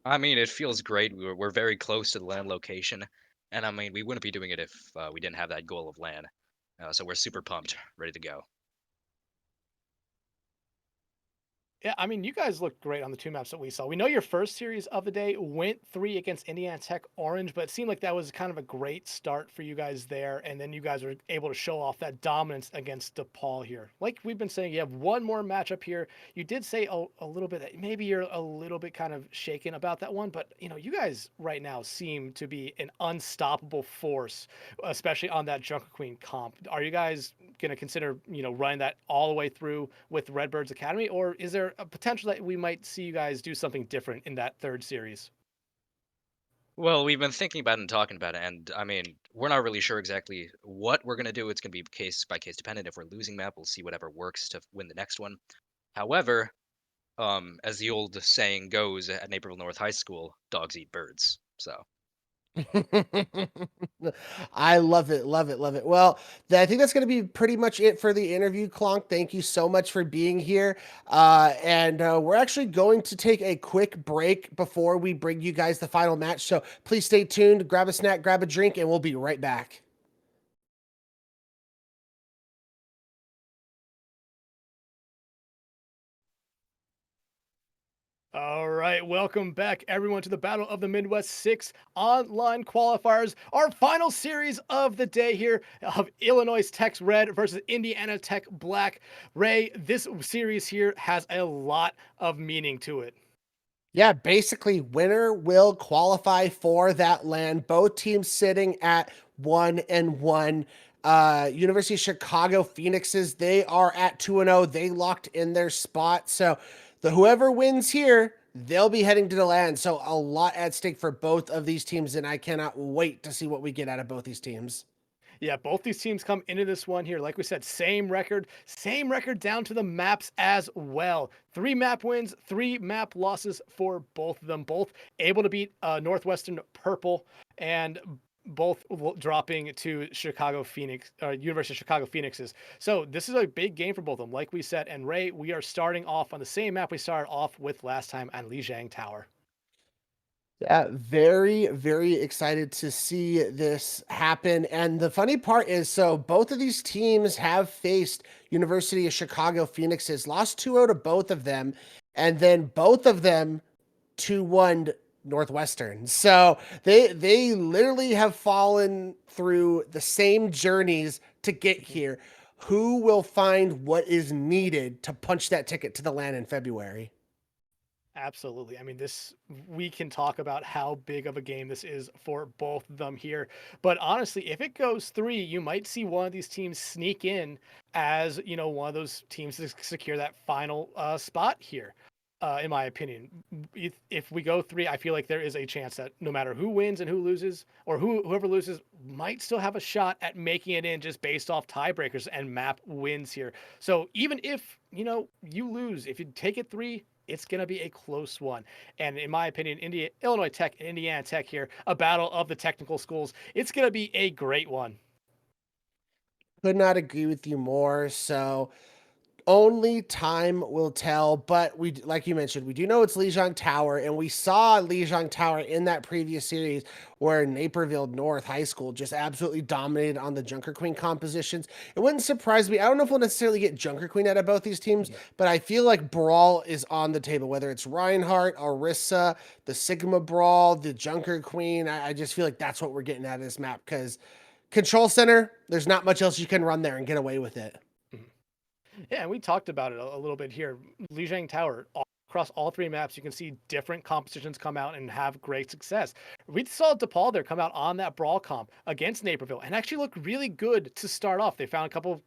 I mean, it feels great. We're very close to the land location. And I mean, we wouldn't be doing it if we didn't have that goal of land. So we're super pumped, ready to go. Yeah, I mean, you guys looked great on the two maps that we saw. We know your first series of the day went 3 against Indiana Tech Orange, but it seemed like that was kind of a great start for you guys there. And then you guys were able to show off that dominance against DePaul here. Like we've been saying, you have one more matchup here. You did say a little bit that maybe you're a little bit kind of shaken about that one, but you guys right now seem to be an unstoppable force, especially on that Junker Queen comp. Are you guys going to consider, running that all the way through with Redbirds Academy, or is there a potential that we might see you guys do something different in that third series? Well, we've been thinking about it and talking about it, and I mean, we're not really sure exactly what we're gonna do. It's gonna be case by case dependent. If we're losing map, we'll see whatever works to win the next one. However, as the old saying goes at Naperville North High School, dogs eat birds. So I love it, love it, love it. Well, I think that's going to be pretty much it for the interview, Clonk. Thank you so much for being here. And we're actually going to take a quick break before we bring you guys the final match. So please stay tuned, grab a snack, grab a drink, and we'll be right back. All right, welcome back, everyone, to the Battle of the Midwest 6 online qualifiers. Our final series of the day here of Illinois Tech Red versus Indiana Tech Black. Ray, this series here has a lot of meaning to it. Yeah, basically, winner will qualify for that land. Both teams sitting at 1-1. University of Chicago Phoenixes, they are at 2-0. They locked in their spot. So the whoever wins here, they'll be heading to the land. So a lot at stake for both of these teams, and I cannot wait to see what we get out of both these teams. Yeah, both these teams come into this one here. Like we said, same record down to the maps as well. 3 map wins, 3 map losses for both of them. Both able to beat Northwestern Purple and both dropping to Chicago Phoenix, University of Chicago Phoenixes. So this is a big game for both of them. Like we said, and Ray, we are starting off on the same map we started off with last time on Lijiang Tower. Yeah, very, very excited to see this happen. And the funny part is, so both of these teams have faced University of Chicago Phoenixes, lost 2-0 to both of them, and then both of them 2-1 Northwestern. So they literally have fallen through the same journeys to get here. Who will find what is needed to punch that ticket to the land in February? Absolutely. I mean, this we can talk about how big of a game this is for both of them here. But honestly, if it goes 3, you might see one of these teams sneak in as, one of those teams to secure that final spot here. In my opinion, if we go 3, I feel like there is a chance that no matter who wins and who loses, or whoever loses, might still have a shot at making it in just based off tiebreakers and map wins here. So even if you lose, if you take it 3, it's going to be a close one. And in my opinion, Illinois Tech and Indiana Tech here, a battle of the technical schools. It's going to be a great one. Could not agree with you more. So only time will tell, but like you mentioned, we do know it's Lijiang Tower, and we saw Lijiang Tower in that previous series where Naperville North High School just absolutely dominated on the Junker Queen compositions. It wouldn't surprise me. I don't know if we'll necessarily get Junker Queen out of both these teams, but I feel like Brawl is on the table, whether it's Reinhardt, Arissa, the Sigma Brawl, the Junker Queen. I just feel like that's what we're getting out of this map, because Control Center, there's not much else you can run there and get away with it. Yeah, and we talked about it a little bit here. Lijiang Tower, across all 3 maps, you can see different compositions come out and have great success. We saw DePaul there come out on that brawl comp against Naperville and actually look really good to start off. They found a couple of,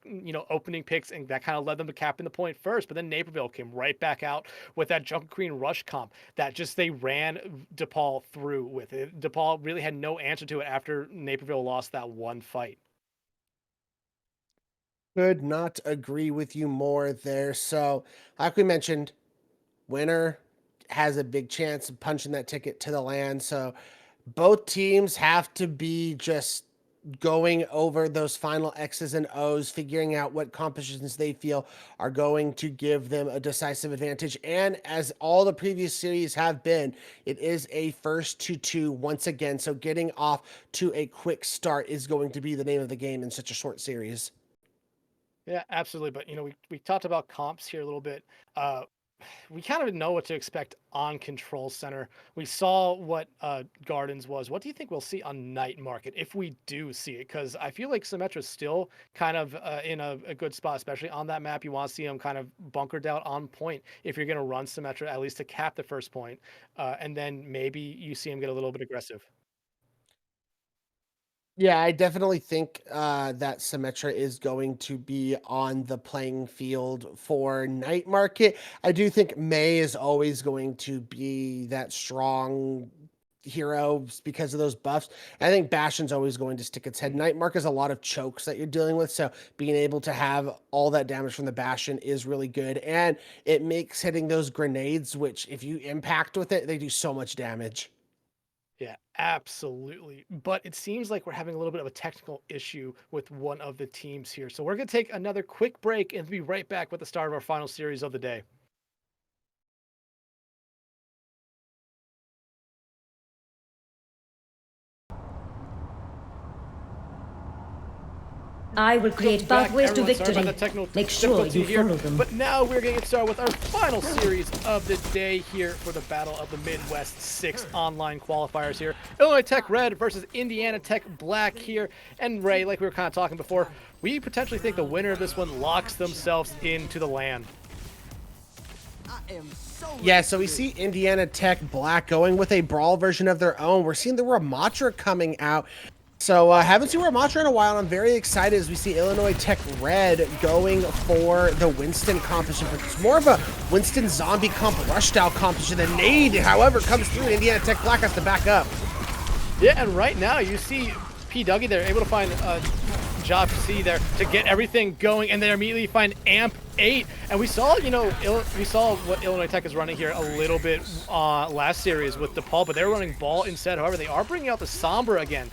opening picks, and that kind of led them to capping the point first. But then Naperville came right back out with that Junker Queen rush comp that just they ran DePaul through with it. DePaul really had no answer to it after Naperville lost that one fight. Could not agree with you more there. So, like we mentioned, winner has a big chance of punching that ticket to the land. So, both teams have to be just going over those final X's and O's, figuring out what compositions they feel are going to give them a decisive advantage. And as all the previous series have been, it is a first to 2 once again. So, getting off to a quick start is going to be the name of the game in such a short series. Yeah, absolutely. But we talked about comps here a little bit. We kind of know what to expect on Control Center. We saw what Gardens was. What do you think we'll see on Night Market if we do see it? Because I feel like Symmetra's still kind of in a good spot, especially on that map. You want to see them kind of bunkered out on point if you're going to run Symmetra, at least to cap the first point. And then maybe you see them get a little bit aggressive. Yeah, I definitely think that Symmetra is going to be on the playing field for Night Market. I do think May is always going to be that strong hero because of those buffs. I think Bastion's always going to stick its head. Night Mark is a lot of chokes that you're dealing with, so being able to have all that damage from the Bastion is really good, and it makes hitting those grenades, which if you impact with it, they do so much damage. Yeah, absolutely. But it seems like we're having a little bit of a technical issue with one of the teams here. So we're going to take another quick break and be right back with the start of our final series of the day. I will create Back, pathways to everyone, sorry about victory. that technical Make sure difficulty you here, follow them. But now we're going to get started with our final series of the day here for the Battle of the Midwest 6 online qualifiers here. Illinois Tech Red versus Indiana Tech Black here. And Ray, like we were kind of talking before, we potentially think the winner of this one locks themselves into the LAN. Yeah, so we see Indiana Tech Black going with a brawl version of their own. We're seeing the Ramatra coming out. So haven't seen Ramatra in a while, and I'm very excited as we see Illinois Tech Red going for the Winston competition. But it's more of a Winston zombie comp rush style competition. The nade, however, comes through, and Indiana Tech Black has to back up. Yeah, and right now you see P. Dougie there able to find Job C there to get everything going, and they immediately find Amp 8. And we saw, you know, we saw what Illinois Tech is running here a little bit last series with DePaul, but they're running ball instead. However, they are bringing out the Sombra again.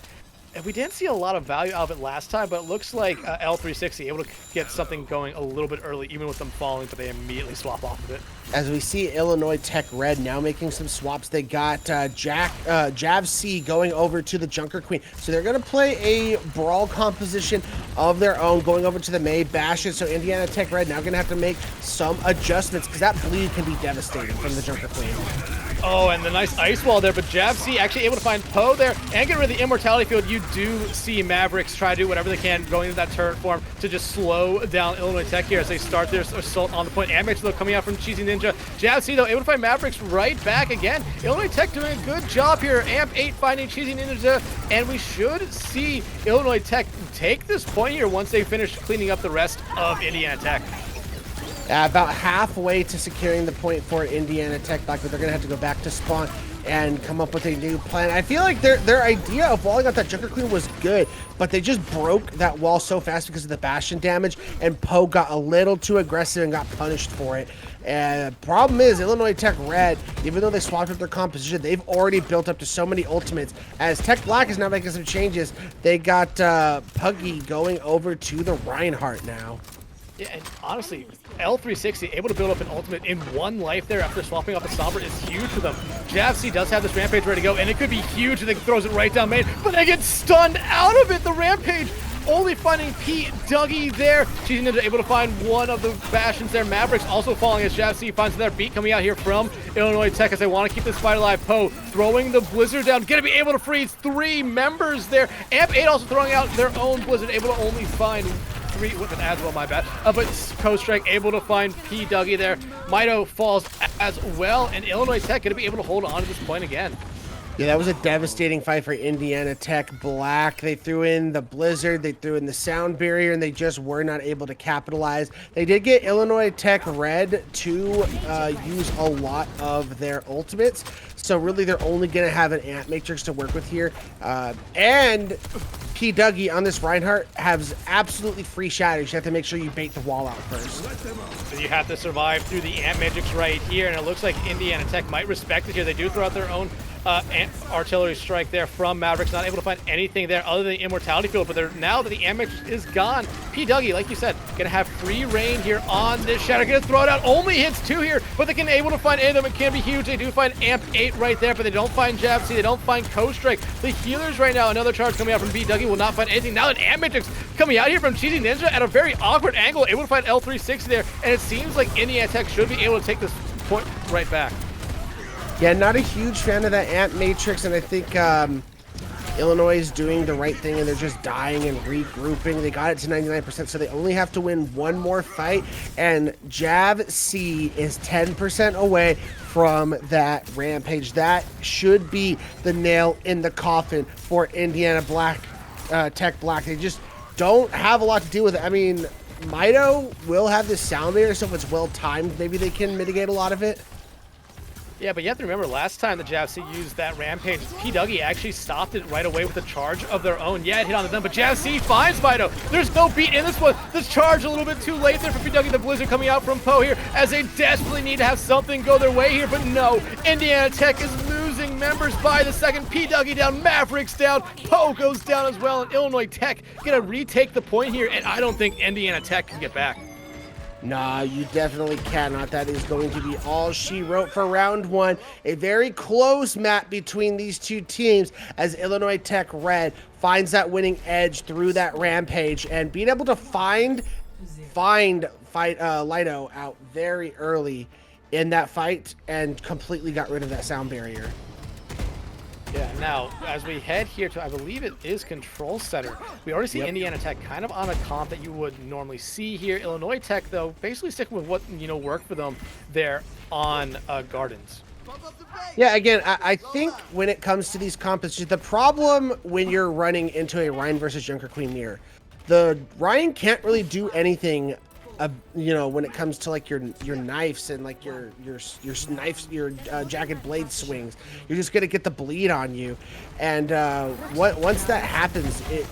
And we didn't see a lot of value out of it last time, but it looks like L360 able to get something going a little bit early, even with them falling, but they immediately swap off of it. As we see Illinois Tech Red now making some swaps, they got Jav C going over to the Junker Queen. So they're going to play a brawl composition of their own, going over to the May Bastion. So Indiana Tech Red now going to have to make some adjustments because that bleed can be devastating from the Junker Queen. Oh, and the nice ice wall there, but Javc actually able to find Poe there and get rid of the immortality field. You do see Mavericks try to do whatever they can going into that turret form to just slow down Illinois Tech here as they start their assault on the point. Amix though coming out from Cheesy Ninja. Javc though able to find Mavericks right back again. Illinois Tech doing a good job here. Amp 8 finding Cheesy Ninja, and we should see Illinois Tech take this point here once they finish cleaning up the rest of Indiana Tech. About halfway to securing the point for Indiana Tech Black, but they're going to have to go back to spawn and come up with a new plan. I feel like their idea of walling out that Junker Queen was good, but they just broke that wall so fast because of the Bastion damage, and Poe got a little too aggressive and got punished for it. And the problem is, Illinois Tech Red, even though they swapped up their composition, they've already built up to so many ultimates. As Tech Black is now making some changes, they got Puggy going over to the Reinhardt now. Yeah, and honestly, L360 able to build up an ultimate in one life there after swapping off a Sombra is huge for them. JavC does have this Rampage ready to go, and it could be huge if they throws it right down main, but they get stunned out of it. The Rampage only finding P. Dougie there. Cheesy Ninja able to find one of the Bastions there. Mavericks also falling as JavC finds their beat coming out here from Illinois Tech as they want to keep this fight alive. Poe throwing the Blizzard down, gonna be able to freeze 3 members there. Amp 8 also throwing out their own Blizzard, able to only find 3 with an as well, my bad. But Co-Strike able to find P. Dougie there. Mito falls as well, and Illinois Tech gonna be able to hold on to this point again. Yeah, that was a devastating fight for Indiana Tech Black. They threw in the Blizzard, they threw in the Sound Barrier, and they just were not able to capitalize. They did get Illinois Tech Red to use a lot of their ultimates, so really they're only going to have an Ant Matrix to work with here. And P. Dougie on this Reinhardt has absolutely free shatters. You have to make sure you bait the wall out first. So you have to survive through the Ant Matrix right here, and it looks like Indiana Tech might respect it here. They do throw out their own artillery strike there from Mavericks, not able to find anything there other than the immortality field, but they're, now that the Ant Matrix is gone, P. Dougie, like you said, gonna have free reign here on this shatter. Gonna throw it out, only hits 2 here, but they can able to find any of them. It can be huge. They do find Amp 8 right there, but they don't find JavC, they don't find Co-Strike. The healers right now, another charge coming out from P. Dougie will not find anything. Now an Ant Matrix coming out here from Cheesy Ninja at a very awkward angle, able to find L360 there, and it seems like Indiana Tech should be able to take this point right back. Yeah, not a huge fan of that Ant Matrix, and I think Illinois is doing the right thing, and they're just dying and regrouping. They got it to 99%, so they only have to win one more fight, and Jav C is 10% away from that Rampage. That should be the nail in the coffin for Indiana Tech Black. They just don't have a lot to do with it. I mean, Mito will have this sound barrier, so if it's well timed, maybe they can mitigate a lot of it. Yeah, but you have to remember, last time the JavC used that Rampage, P. Dougie actually stopped it right away with a charge of their own. Yeah, it hit on them, but JavC finds Mito. There's no beat in this one. This charge a little bit too late there for P. Dougie. The Blizzard coming out from Poe here as they desperately need to have something go their way here, but no. Indiana Tech is losing members by the second. P. Dougie down, Mavericks down, Poe goes down as well, and Illinois Tech gonna retake the point here, and I don't think Indiana Tech can get back. Nah, you definitely cannot. That is going to be all she wrote for round 1. A very close map between these two teams as Illinois Tech Red finds that winning edge through that rampage, and being able to fight Lido out very early in that fight and completely got rid of that sound barrier. Yeah, now, as we head here to, I believe it is Control Center, we already see Indiana Tech kind of on a comp that you would normally see here. Illinois Tech, though, basically sticking with what, worked for them there on Gardens. Yeah, again, I think when it comes to these competitions, the problem when you're running into a Ryan versus Junker Queen mirror, the Ryan can't really do anything, when it comes to like your knives and like your knives, your jagged blade swings. You're just gonna get the bleed on you, and once that happens, it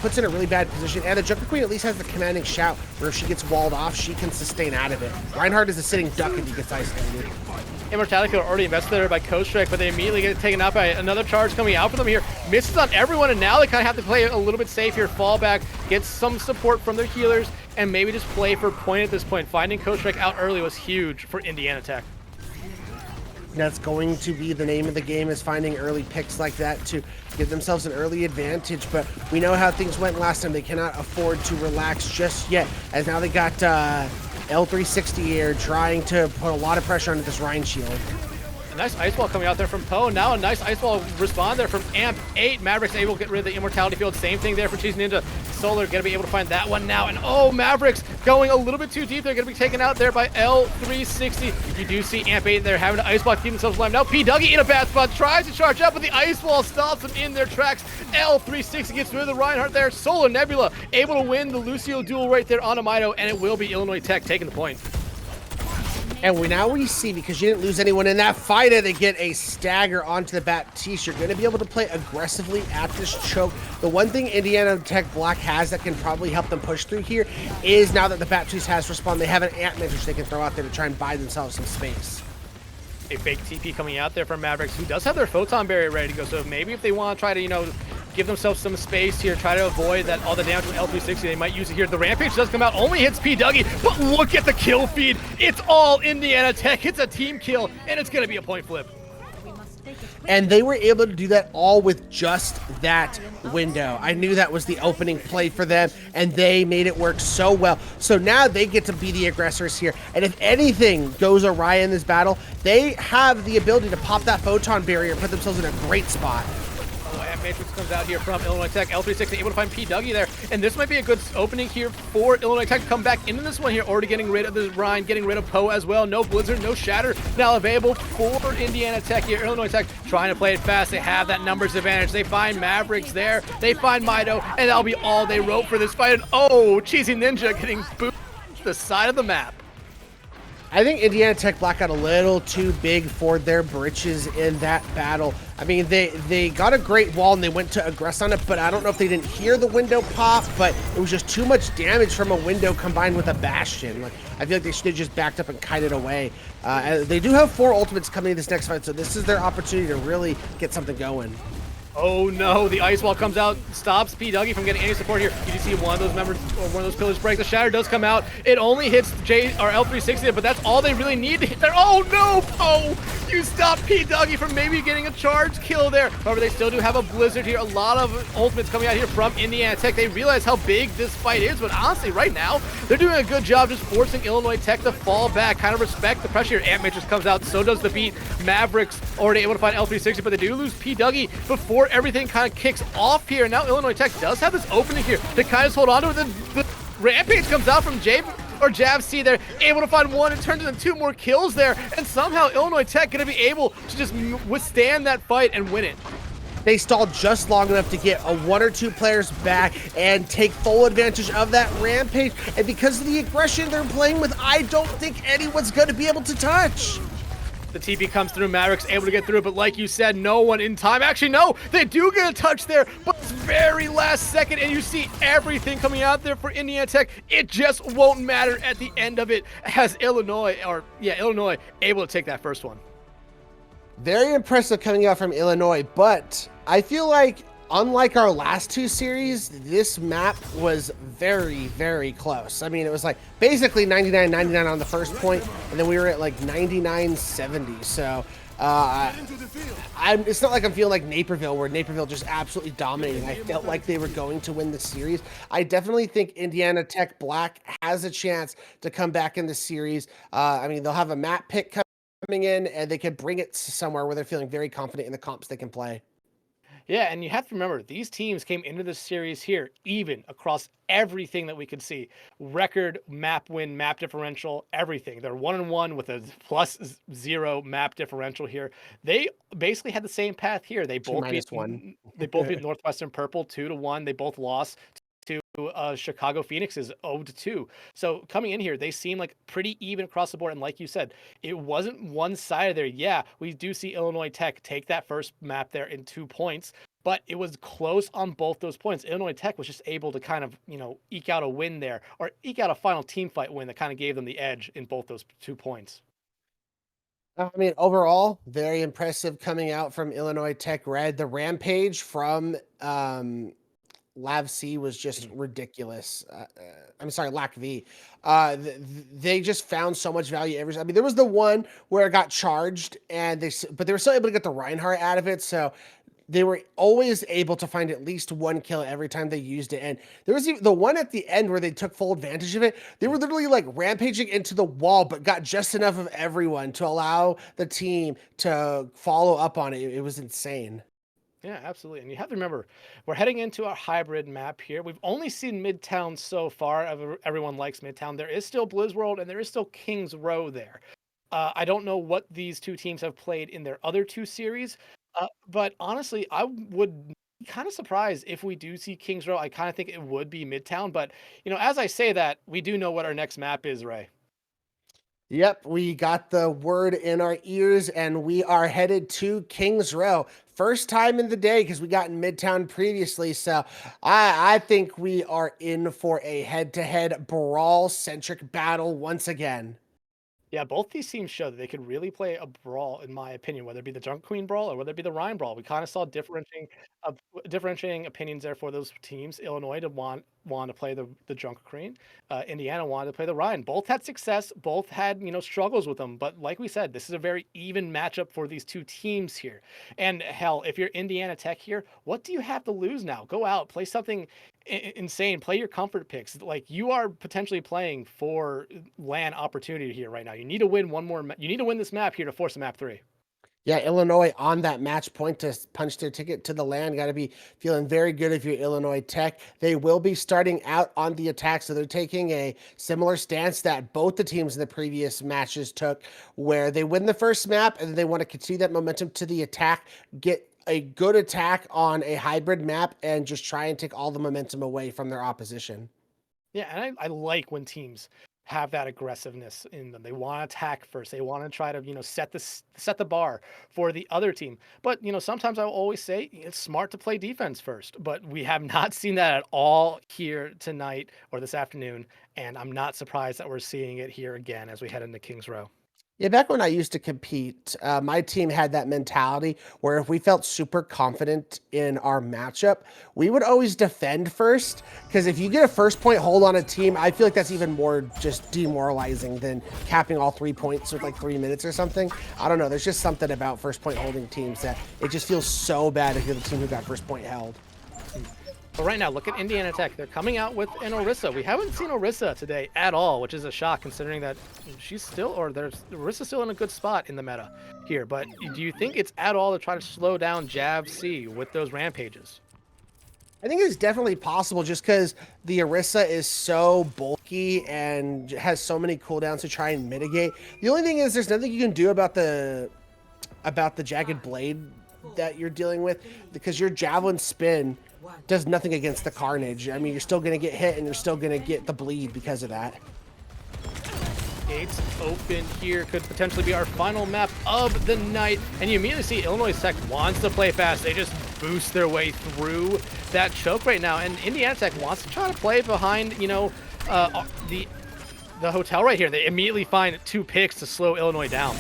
puts in a really bad position. And the Junker Queen at least has the commanding shout, where if she gets walled off, she can sustain out of it. Reinhardt is a sitting duck if he gets isolated. Immortality are already invested there by Coast Strike, but they immediately get taken out by another charge coming out for them here. Misses on everyone, and now they kind of have to play a little bit safe here. Fall back, get some support from their healers, and maybe just play for point at this point. Finding Coast Strike out early was huge for Indiana Tech. That's going to be the name of the game, is finding early picks like that to give themselves an early advantage. But we know how things went last time. They cannot afford to relax just yet, as now they got L360 here trying to put a lot of pressure onto this Rhine shield. A nice ice wall coming out there from Poe. Now a nice ice wall respond there from Amp 8. Mavericks able to get rid of the Immortality field. Same thing there for Cheese Ninja. Solar gonna be able to find that one now. And oh, Mavericks going a little bit too deep. They're gonna be taken out there by L360. You do see Amp 8 there having to ice block, keep themselves alive. Now P Dougie in a bad spot, tries to charge up, but the ice wall stops them in their tracks. L360 gets rid of the Reinhardt there. Solar Nebula able to win the Lucio duel right there on Amito, and it will be Illinois Tech taking the point. And now we see, because you didn't lose anyone in that fight, they get a stagger onto the Baptiste. You're going to be able to play aggressively at this choke. The one thing Indiana Tech Black has that can probably help them push through here is, now that the Baptiste has respawned, they have an ant which they can throw out there to try and buy themselves some space. A fake TP coming out there from Mavericks, who does have their photon barrier ready to go. So maybe if they want to try to, give themselves some space here, try to avoid that all the damage from L360, they might use it here. The Rampage does come out, only hits P Dougie, but look at the kill feed. It's all Indiana Tech. It's a team kill, and it's going to be a point flip. And they were able to do that all with just that window. I knew that was the opening play for them, and they made it work so well. So now they get to be the aggressors here. And if anything goes awry in this battle, they have the ability to pop that photon barrier and put themselves in a great spot. Matrix comes out here from Illinois Tech. L360 able to find P Dougie there, and this might be a good opening here for Illinois Tech to come back into this one here. Already getting rid of the Rhine, getting rid of Poe as well. No Blizzard, no Shatter now available for Indiana Tech here. Illinois Tech trying to play it fast. They have that numbers advantage. They find Mavericks there. They find Mito, and that'll be all they wrote for this fight. And oh, Cheesy Ninja getting booted to the side of the map. I think Indiana Tech Black got a little too big for their britches in that battle. I mean, they got a great wall and they went to aggress on it, but I don't know if they didn't hear the window pop, but it was just too much damage from a window combined with a bastion. Like, I feel like they should have just backed up and kited away. They do have 4 ultimates coming in this next fight, so this is their opportunity to really get something going. Oh no, the ice wall comes out, stops P Dougie from getting any support here. You can see one of those members, or one of those pillars break. The Shatter does come out. It only hits L360, but that's all they really need to hit there. Oh no, Poe! You stopped P Dougie from maybe getting a charge kill there. However, they still do have a Blizzard here. A lot of ultimates coming out here from Indiana Tech. They realize how big this fight is, but honestly, right now, they're doing a good job just forcing Illinois Tech to fall back, kind of respect the pressure here. Ant Matrix comes out, so does the beat. Mavericks already able to find L360, but they do lose P Dougie before everything kind of kicks off here. Now Illinois Tech does have this opening here to kind of hold on to it. The Rampage comes out from Jav C there, able to find one and turns into 2 more kills there, and somehow Illinois Tech gonna be able to just withstand that fight and win it. They stalled just long enough to get a 1 or 2 players back and take full advantage of that Rampage, and because of the aggression they're playing with, I don't think anyone's gonna be able to touch. The TP comes through, Mavericks able to get through, but like you said, no one in time. Actually, no, they do get a touch there, but it's very last second, and you see everything coming out there for Indiana Tech. It just won't matter at the end of it, as Illinois able to take that first one. Very impressive coming out from Illinois, but I feel like, unlike our last 2 series, this map was very, very close. I mean, it was like basically 99-99 on the first point, and then we were at like 99-70. So It's not like I'm feeling like Naperville, where Naperville just absolutely dominated. I felt like they were going to win the series. I definitely think Indiana Tech Black has a chance to come back in the series. I mean, they'll have a map pick coming in, and they can bring it somewhere where they're feeling very confident in the comps they can play. Yeah, and you have to remember these teams came into this series here even across everything that we could see. Record map win, map differential, everything. They're 1-1 with a +0 map differential here. They basically had the same path here. They T both beat minus one. they both beat Northwestern Purple 2-1. They both lost to Chicago Phoenix's 0-2. So coming in here, they seem like pretty even across the board. And like you said, it wasn't one sided there. Yeah, we do see Illinois Tech take that first map there in 2 points, but it was close on both those points. Illinois Tech was just able to kind of, eke out a win there, or eke out a final team fight win that kind of gave them the edge in both those 2 points. I mean, overall, very impressive coming out from Illinois Tech Red. The rampage from Lav C was just ridiculous. I'm sorry, Lac V. They just found so much value I mean, there was the one where it got charged, and but they were still able to get the Reinhardt out of it. So they were always able to find at least one kill every time they used it. And there was even the one at the end where they took full advantage of it. They were literally like rampaging into the wall, but got just enough of everyone to allow the team to follow up on it. It was insane. Yeah, absolutely. And you have to remember, we're heading into a hybrid map here. We've only seen Midtown so far. Everyone likes Midtown. There is still Blizz World and there is still Kings Row there. I don't know what these two teams have played in their other 2 series, but honestly, I would be kind of surprised if we do see Kings Row. I kind of think it would be Midtown, but as I say that, we do know what our next map is, Ray. Yep, we got the word in our ears, and we are headed to Kings Row. First time in the day, because we got in Midtown previously. So I think we are in for a head-to-head brawl-centric battle once again. Yeah, both these teams show that they could really play a brawl, in my opinion, whether it be the Junk Queen brawl or whether it be the Rhine brawl. We kind of saw differentiating opinions there for those teams. Illinois to want to play the Junk Queen. Indiana wanted to play the Rhine. Both had success. Both had struggles with them. But like we said, this is a very even matchup for these 2 teams here. And hell, if you're Indiana Tech here, what do you have to lose now? Go out, play something insane, play your comfort picks. Like, you are potentially playing for LAN opportunity here right now. You need to win one more. You need to win this map here to force a map 3. Yeah, Illinois on that match point to punch their ticket to the land. Got to be feeling very good if you're Illinois Tech. They will be starting out on the attack, so they're taking a similar stance that both the teams in the previous matches took, where they win the first map and they want to continue that momentum to the attack, get a good attack on a hybrid map, and just try and take all the momentum away from their opposition. Yeah, and I like when teams have that aggressiveness in them. They want to attack first. They want to try to, set the bar for the other team. But, sometimes I will always say it's smart to play defense first. But we have not seen that at all here tonight or this afternoon. And I'm not surprised that we're seeing it here again as we head into Kings Row. Yeah, back when I used to compete, my team had that mentality where if we felt super confident in our matchup, we would always defend first. Because if you get a first point hold on a team, I feel like that's even more just demoralizing than capping all 3 points with like 3 minutes or something. I don't know. There's just something about first point holding teams that it just feels so bad if you're the team who got first point held. But right now, look at Indiana Tech. They're coming out with an Orisa. We haven't seen Orisa today at all, which is a shock considering that Orisa's still in a good spot in the meta here. But do you think it's at all to try to slow down Jav C with those rampages? I think it's definitely possible just because the Orisa is so bulky and has so many cooldowns to try and mitigate. The only thing is there's nothing you can do about the jagged blade that you're dealing with, because your javelin spin does nothing against the carnage. I mean, you're still going to get hit and you're still going to get the bleed because of that. Gates open here, could potentially be our final map of the night. And you immediately see Illinois Tech wants to play fast. They just boost their way through that choke right now. And Indiana Tech wants to try to play behind, the hotel right here. They immediately find 2 picks to slow Illinois down.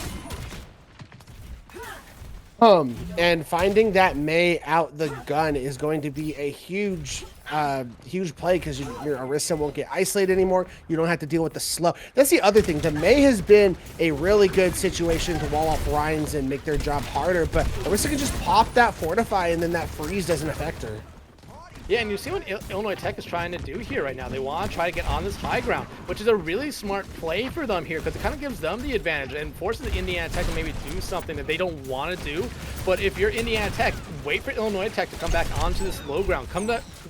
And finding that May out the gun is going to be a huge play because your Orisa won't get isolated anymore. You don't have to deal with the slow. That's the other thing. The May has been a really good situation to wall off Rhines and make their job harder, but Orisa can just pop that Fortify and then that freeze doesn't affect her. Yeah, and you see what Illinois Tech is trying to do here right now. They want to try to get on this high ground, which is a really smart play for them here because it kind of gives them the advantage and forces Indiana Tech to maybe do something that they don't want to do. But if you're Indiana Tech, wait for Illinois Tech to come back onto this low ground.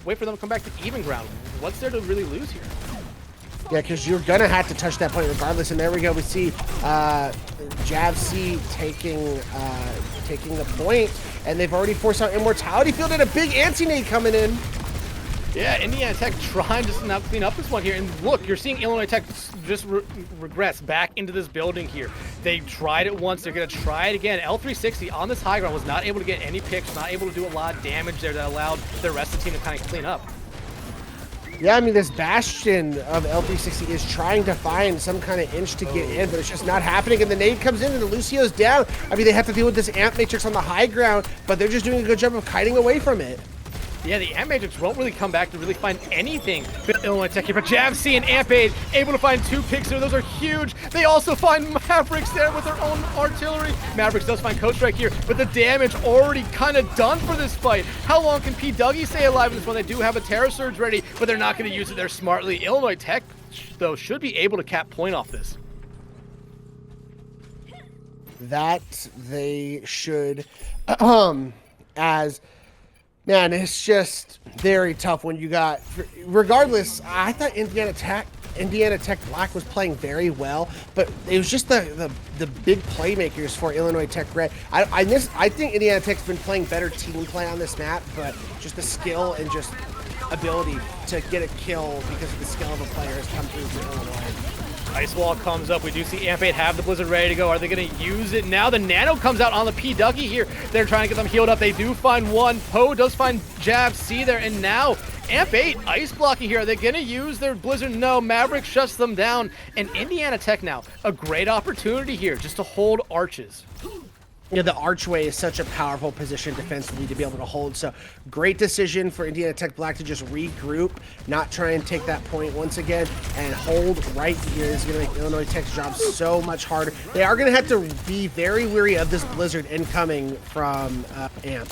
Wait for them to come back to even ground. What's there to really lose here? Yeah, because you're going to have to touch that point regardless. And there we go. We see JavC taking the point. And they've already forced out Immortality Field and a big anti-nade coming in. Yeah, Indiana Tech trying to now clean up this one here. And look, you're seeing Illinois Tech just regress back into this building here. They tried it once. They're going to try it again. L360 on this high ground was not able to get any picks, not able to do a lot of damage there that allowed the rest of the team to kind of clean up. Yeah, I mean, this Bastion of L360 is trying to find some kind of inch to get in, but it's just not happening. And the nade comes in and the Lucio's down. I mean, they have to deal with this Amp Matrix on the high ground, but they're just doing a good job of kiting away from it. Yeah, the Amp Matrix won't really come back to really find anything with Illinois Tech here, but JavC and Amp Aid able to find 2 picks there. Those are huge. They also find Mavericks there with their own artillery. Mavericks does find Coast Strike here, but the damage already kind of done for this fight. How long can P. Dougie stay alive in this one? They do have a Terror Surge ready, but they're not going to use it there smartly. Illinois Tech, though, should be able to cap point off this. That they should, as... Man, it's just very tough when you got, regardless, I thought Indiana Tech Black was playing very well, but it was just the big playmakers for Illinois Tech Red. I think Indiana Tech's been playing better team play on this map, but just the skill and just ability to get a kill because of the skill of a player has come through to Illinois. Ice Wall comes up. We do see Amp8 have the Blizzard ready to go. Are they going to use it now? The Nano comes out on the P. Dougie here. They're trying to get them healed up. They do find one. Poe does find JavC there. And now Amp8 ice blocking here. Are they going to use their Blizzard? No. Maverick shuts them down. And Indiana Tech now, a great opportunity here just to hold arches. Yeah, the archway is such a powerful position defensively to be able to hold. So great decision for Indiana Tech Black to just regroup, not try and take that point once again, and hold right here is going to make Illinois Tech's job so much harder. They are going to have to be very weary of this Blizzard incoming from Amp.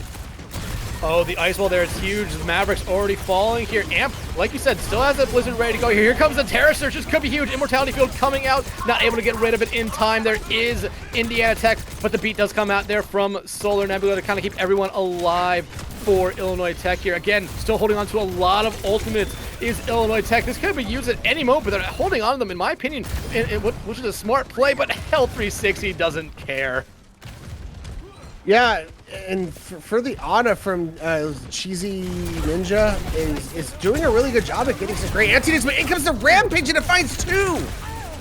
Oh, the ice wall there is huge. The Mavericks already falling here. Amp, like you said, still has that Blizzard ready to go here. Here comes the Terror Surge. This could be huge. Immortality Field coming out. Not able to get rid of it in time. There is Indiana Tech, but the beat does come out there from Solar Nebula to kind of keep everyone alive for Illinois Tech here. Again, still holding on to a lot of ultimates is Illinois Tech. This could be used at any moment, but they're holding on to them, in my opinion, which is a smart play, but L360 doesn't care. Yeah, and for the Ana from Cheesy Ninja is doing a really good job at getting some great anti-nades, but in comes the Rampage and it finds 2!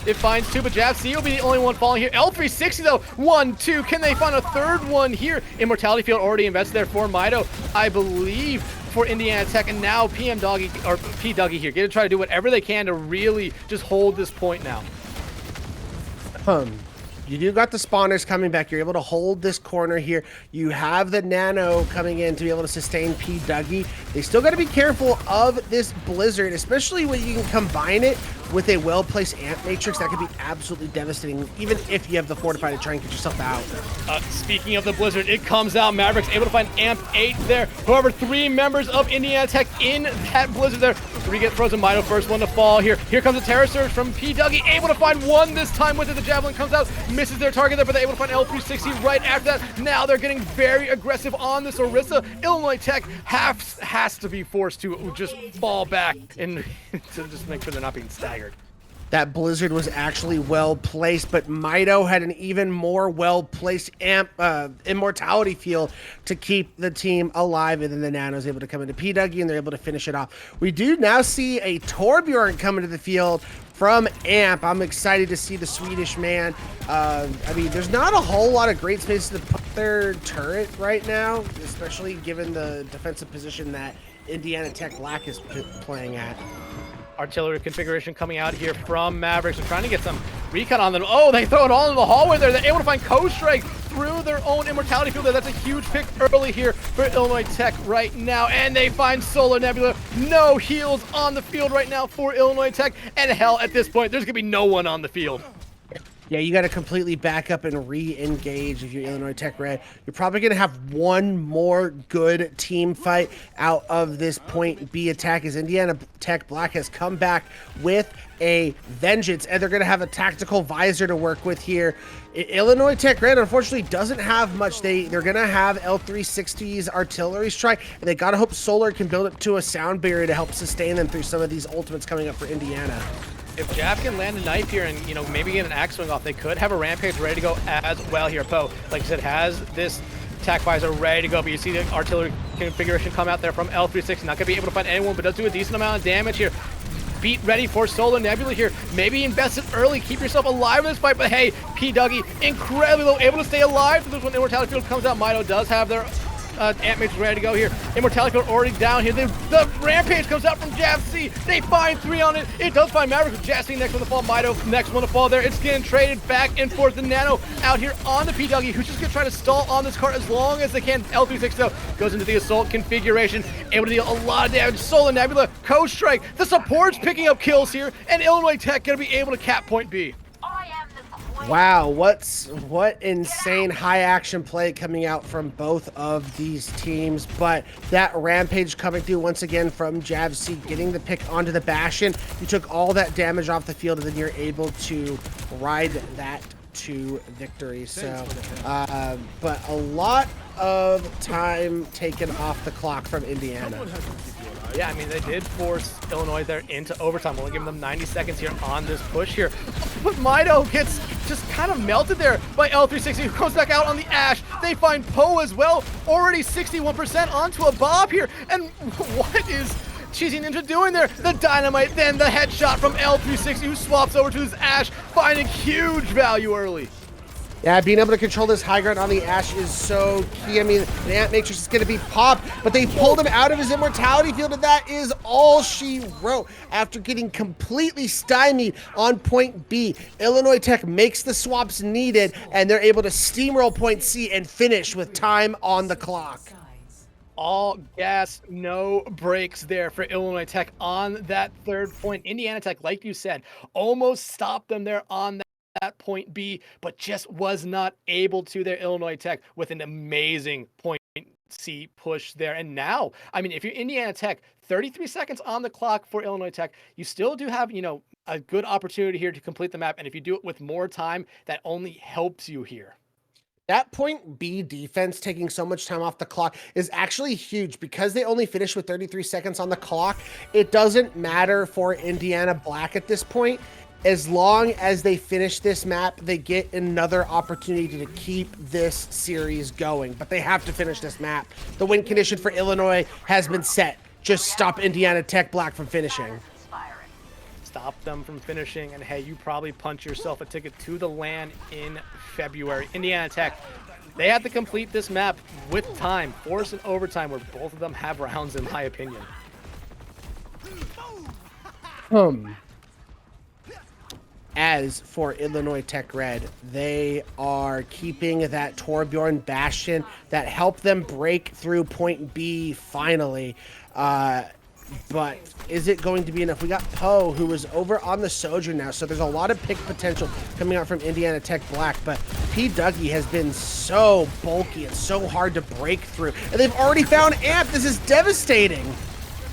It finds 2, but JavC will be the only one falling here. L360 though, 1, 2. Can they find a third one here? Immortality Field already invested there for Mido, I believe, for Indiana Tech, and now P. Dougie here. Gonna try to do whatever they can to really just hold this point now. You do got the spawners coming back. You're able to hold this corner here. You have the Nano coming in to be able to sustain P. Dougie. They still got to be careful of this Blizzard, especially when you can combine it with a well-placed Amp Matrix. That could be absolutely devastating, even if you have the Fortify to try and get yourself out. Speaking of the Blizzard, it comes out. Mavericks able to find Amp8 there. However, 3 members of Indiana Tech in that Blizzard there. 3 get frozen. Mido first one to fall here. Here comes a Terror Surge from P. Dougie, able to find 1 this time with it. The Javelin comes out, misses their target there, but they're able to find L360 right after that. Now they're getting very aggressive on this Orisa. Illinois Tech has to be forced to just fall back and to just make sure they're not being staggered. That Blizzard was actually well placed, but Mido had an even more well placed Immortality Field to keep the team alive, and then the Nano's able to come into P. Dougie and they're able to finish it off. We do now see a Torbjorn come into the field from Amp. I'm excited to see the Swedish man. I mean, there's not a whole lot of great spaces to put their turret right now, especially given the defensive position that Indiana Tech Black is playing at. artillery configuration coming out here from Mavericks. They're trying to get some recon on them. Oh, they throw it all in the hallway there. They're able to find Coast-Strike through their own immortality field there. That's a huge pick early here for Illinois Tech right now. And they find Solar Nebula. No heals on the field right now for Illinois Tech. And hell, at this point, there's going to be no one on the field. Yeah, you got to completely back up and re-engage if you're Illinois Tech Red. You're probably going to have one more good team fight out of this point B attack as Indiana Tech Black has come back with a vengeance, and they're going to have a tactical visor to work with here. Illinois Tech Red unfortunately doesn't have much. They're going to have L360's artillery strike, and they got to hope Solar can build it to a sound barrier to help sustain them through some of these ultimates coming up for Indiana. If Jav can land a knife here and, you know, maybe get an axe swing off, they could have a rampage ready to go as well here. Poe, like I said, has this attack visor ready to go, but you see the artillery configuration come out there from L360. Not going to be able to find anyone, but does do a decent amount of damage here. Beat ready for Solar Nebula here. Maybe invest it early, keep yourself alive in this fight, but hey, P. Dougie, incredibly low, able to stay alive. So this when Immortality Field comes out, Mito does have their Ant Mage ready to go here. Immortality Field already down here. The Rampage comes out from Jav C. They find 3 on it. It does find Maverick with Jav C next one to fall. Mito next one to fall there. It's getting traded back and forth. The Nano out here on the P. Dougie, who's just going to try to stall on this cart as long as they can. L36 though goes into the assault configuration, able to deal a lot of damage. Solar Nebula, Coast-Strike. The support's picking up kills here, and Illinois Tech going to be able to cap point B. Wow, what insane high action play coming out from both of these teams. But that Rampage coming through once again from Jav C, getting the pick onto the Bastion. You took all that damage off the field, and then you're able to ride that to victory. So, but a lot of time taken off the clock from Indiana. Yeah, I mean, they did force Illinois there into overtime. Only giving them 90 seconds here on this push here. But Mito gets just kind of melted there by L360, who comes back out on the Ash. They find Poe as well, already 61% onto a Bob here. And what is Cheesy Ninja doing there? The dynamite, then the headshot from L360, who swaps over to his Ash, finding huge value early. Yeah, being able to control this high ground on the Ash is so key. I mean, the Ant Matrix is going to be popped, but they pulled him out of his immortality field, and that is all she wrote. After getting completely stymied on point B, Illinois Tech makes the swaps needed, and they're able to steamroll point C and finish with time on the clock. All gas, no brakes there for Illinois Tech on that third point. Indiana Tech, like you said, almost stopped them there on that point B, but just was not able to there. Illinois Tech with an amazing point C push there. And now, I mean, if you're Indiana Tech, 33 seconds on the clock for Illinois Tech, you still do have, you know, a good opportunity here to complete the map. And if you do it with more time, that only helps you here. That point B defense taking so much time off the clock is actually huge because they only finished with 33 seconds on the clock. It doesn't matter for Indiana Black at this point. As long as they finish this map, they get another opportunity to keep this series going. But they have to finish this map. The win condition for Illinois has been set. Just stop Indiana Tech Black from finishing. Stop them from finishing, and hey, you probably punch yourself a ticket to the LAN in February. Indiana Tech, they have to complete this map with time, force an overtime where both of them have rounds, in my opinion. As for Illinois Tech Red, they are keeping that Torbjorn Bastion that helped them break through point B finally. But is it going to be enough? We got Poe, who is over on the Sojourn now, so there's a lot of pick potential coming out from Indiana Tech Black, but P. Dougie has been so bulky and so hard to break through, and they've already found Amp. This is devastating.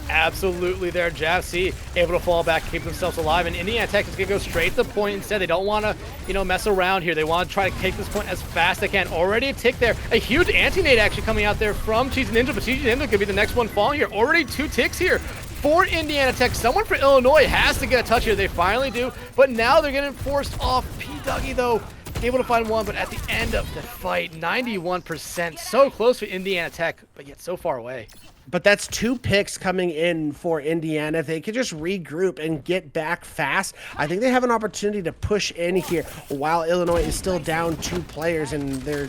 Absolutely there. Jav C able to fall back, keep themselves alive, and Indiana Tech is going to go straight to the point instead. They don't want to, you know, mess around here. They want to try to take this point as fast as they can. Already a tick there. A huge anti-nade actually coming out there from Cheesy Ninja, but Cheesy Ninja could be the next one falling here. Already 2 ticks here for Indiana Tech. Someone for Illinois has to get a touch here. They finally do, but now they're getting forced off. P. Dougie, though, able to find one, but at the end of the fight, 91%. So close for Indiana Tech, but yet so far away. But that's 2 picks coming in for Indiana. If they could just regroup and get back fast, I think they have an opportunity to push in here while Illinois is still down 2 players and their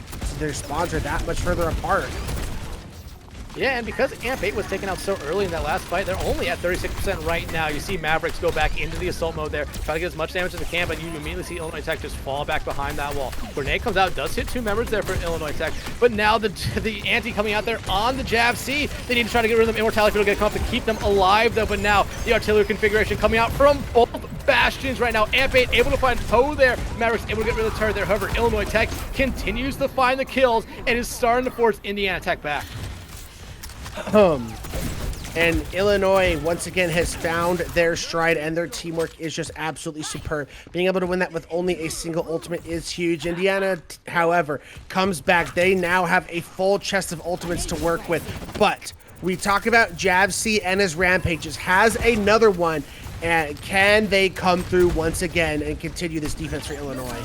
spawns are that much further apart. Yeah, and because AMP8 was taken out so early in that last fight, they're only at 36% right now. You see Mavericks go back into the assault mode there, try to get as much damage as they can, but you immediately see Illinois Tech just fall back behind that wall. Grenade comes out, does hit 2 members there for Illinois Tech, but now the anti coming out there on the Jab C. They need to try to get rid of them. Immortality will get come up to keep them alive though, but now the artillery configuration coming out from both bastions right now. AMP8 able to find Poe there. Mavericks able to get rid of the turret there. However, Illinois Tech continues to find the kills and is starting to force Indiana Tech back. And Illinois once again has found their stride, and their teamwork is just absolutely superb. Being able to win that with only a single ultimate is huge. Indiana, however, comes back. They now have a full chest of ultimates to work with, but we talk about Jav C and his rampages. Has another one, and can they come through once again and continue this defense for Illinois?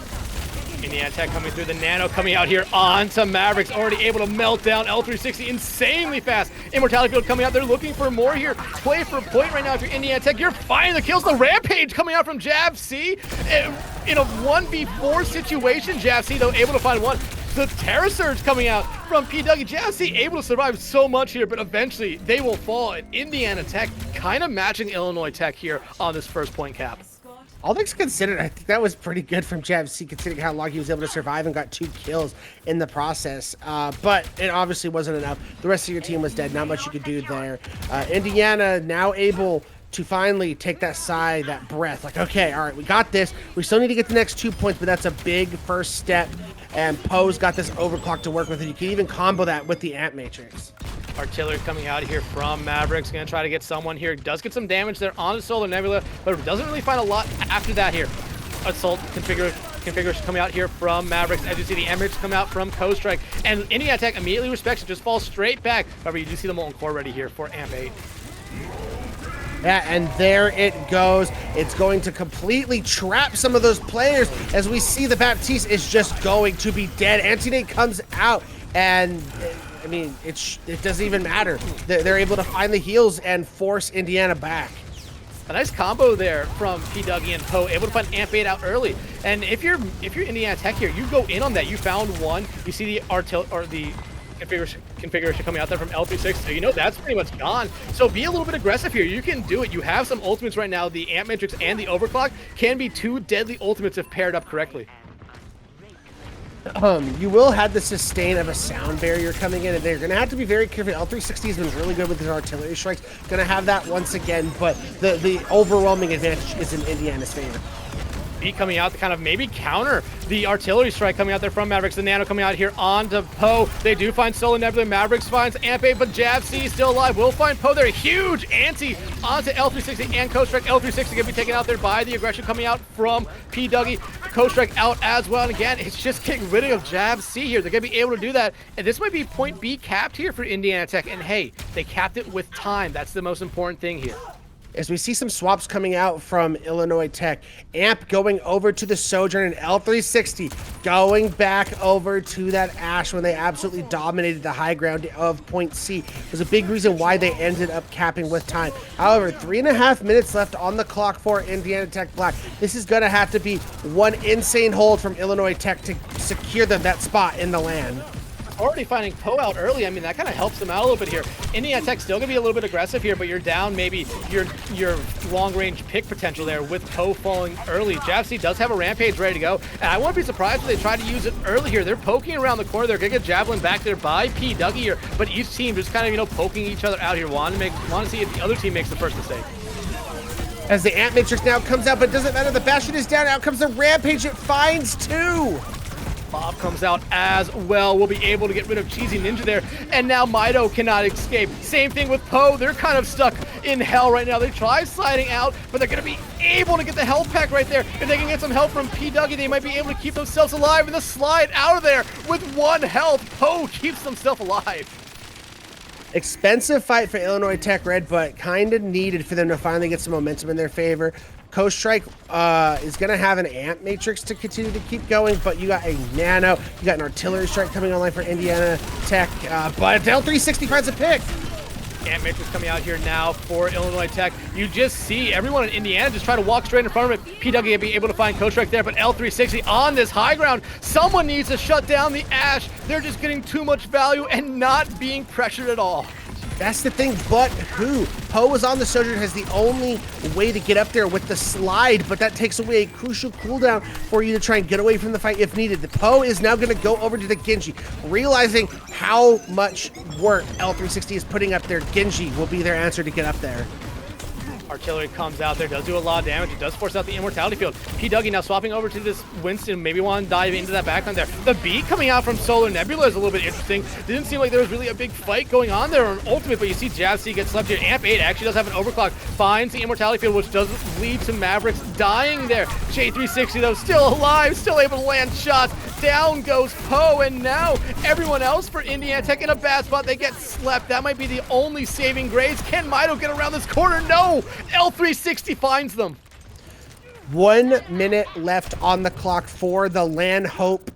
Indiana Tech coming through, the Nano coming out here onto Mavericks, already able to melt down L360 insanely fast. Immortality Field coming out, they're looking for more here. Play for point right now if you're Indiana Tech. You're finding the kills. The Rampage coming out from Jab C in a 1v4 situation. Jab C though able to find one. The Terra Surge coming out from PW. Jab C able to survive so much here, but eventually they will fall. And Indiana Tech kind of matching Illinois Tech here on this first point cap. All things considered, I think that was pretty good from Jav C, considering how long he was able to survive and got 2 kills in the process. But it obviously wasn't enough. The rest of your team was dead. Not much you could do there. Indiana now able to finally take that sigh, that breath. Like, okay, all right, we got this. We still need to get the next 2 points, but that's a big first step. And Poe's got this overclock to work with, and you can even combo that with the Amp Matrix. Artillery coming out here from Mavericks. Gonna try to get someone here. Does get some damage there on the Solar Nebula, but doesn't really find a lot after that here. Assault configuration coming out here from Mavericks. As you see, the Emirates come out from Coast Strike. And Indiana Tech immediately respects it, just falls straight back. However, you do see the Molten Core ready here for AMP8. Yeah, and there it goes. It's going to completely trap some of those players, as we see the Baptiste is just going to be dead. Antinate comes out, and I mean, it doesn't even matter. They're able to find the heals and force Indiana back. A nice combo there from P. Dougie and Poe, able to find AMP8 out early. And if you're Indiana Tech here, you go in on that. You found one. You see the configuration coming out there from L36, so you know that's pretty much gone. So be a little bit aggressive here. You can do it. You have some ultimates right now. The Amp Matrix and the Overclock can be 2 deadly ultimates if paired up correctly. You will have the sustain of a sound barrier coming in, and they're going to have to be very careful. L360 has been really good with his artillery strikes. Going to have that once again, but the overwhelming advantage is in Indiana's favor. B coming out to kind of maybe counter the artillery strike coming out there from Mavericks. The Nano coming out here onto Poe. They do find Solar Nebula. Mavericks finds AMP8, but Jab C still alive. Will find Poe there. Huge anti onto L360 and Coast Strike. L360 gonna be taken out there by the aggression coming out from P. Dougie. Coast Strike out as well. And again, it's just getting rid of Jab C here. They're gonna be able to do that. And this might be point B capped here for Indiana Tech. And hey, they capped it with time. That's the most important thing here. As we see some swaps coming out from Illinois Tech. Amp going over to the Sojourn, and L360 going back over to that Ash when they absolutely dominated the high ground of point C. Was a big reason why they ended up capping with time. However, 3.5 minutes left on the clock for Indiana Tech Black. This is going to have to be one insane hold from Illinois Tech to secure them that spot in the LAN. Already finding Poe out early. I mean, that kind of helps them out a little bit here. Indiana Tech still gonna be a little bit aggressive here, but you're down maybe your long-range pick potential there with Poe falling early. Jab C does have a Rampage ready to go, and I won't be surprised if they try to use it early here. They're poking around the corner. They're gonna get Javelin back there by P. Dougie here, but each team just kind of, you know, poking each other out here. Want to see if the other team makes the first mistake. As the Amp Matrix now comes out, but it doesn't matter. The Bastion is down. Out comes the Rampage. It finds 2. Bob comes out as well. We'll be able to get rid of Cheesy Ninja there. And now Mido cannot escape. Same thing with Poe. They're kind of stuck in hell right now. They try sliding out, but they're going to be able to get the health pack right there. If they can get some help from P. Dougie, they might be able to keep themselves alive. And the slide out of there with 1 health. Poe keeps himself alive. Expensive fight for Illinois Tech Red, but kind of needed for them to finally get some momentum in their favor. Coast Strike is going to have an Amp Matrix to continue to keep going, but you got a Nano, you got an Artillery Strike coming online for Indiana Tech, but L360 finds a pick. Amp Matrix coming out here now for Illinois Tech. You just see everyone in Indiana just try to walk straight in front of it. P. Dougie will be able to find Coast Strike there, but L360 on this high ground. Someone needs to shut down the Ash. They're just getting too much value and not being pressured at all. That's the thing, but who? Poe was on the Sojourn, has the only way to get up there with the slide, but that takes away a crucial cooldown for you to try and get away from the fight if needed. The Poe is now going to go over to the Genji, realizing how much work L360 is putting up there. Genji will be their answer to get up there. Artillery comes out there, does do a lot of damage. It does force out the immortality field. P-Dougie now swapping over to this Winston. Maybe want to dive into that backline there. The beat coming out from Solar Nebula is a little bit interesting. Didn't seem like there was really a big fight going on there on Ultimate, but you see Jazzy get slept here. Amp 8 actually does have an overclock. Finds the immortality field, which does lead to Mavericks dying there. J360 though, still alive, still able to land shots. Down goes Poe, and now everyone else for Indiana Tech in a bad spot. They get slept. That might be the only saving grace. Can Mido get around this corner? No! L360 finds them. 1 minute left on the clock for the Land Hope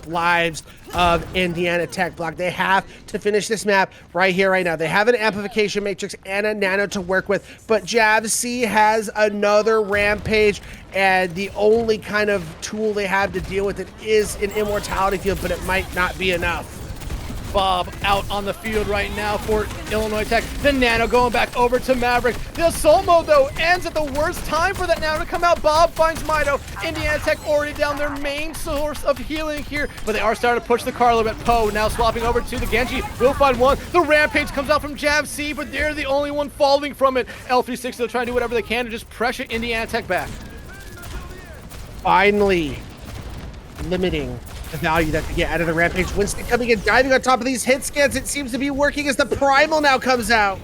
lives of Indiana Tech block. They have to finish this map right here, right now. They have an amplification matrix and a nano to work with, but JavC has another rampage, and the only kind of tool they have to deal with it is an immortality field, but it might not be enough. Bob out on the field right now for Illinois Tech. The Nano going back over to Maverick. The Assault Mode, though, ends at the worst time for that Nano to come out. Bob finds Mido. Indiana Tech already down their main source of healing here, but they are starting to push the car a little bit. Poe now swapping over to the Genji. Will find one. The Rampage comes out from JavC, but they're the only one falling from it. L360, they'll try and do whatever they can to just pressure Indiana Tech back. Finally limiting the value that they get out of the Rampage. Winston coming in, diving on top of these hit scans. It seems to be working as the Primal now comes out.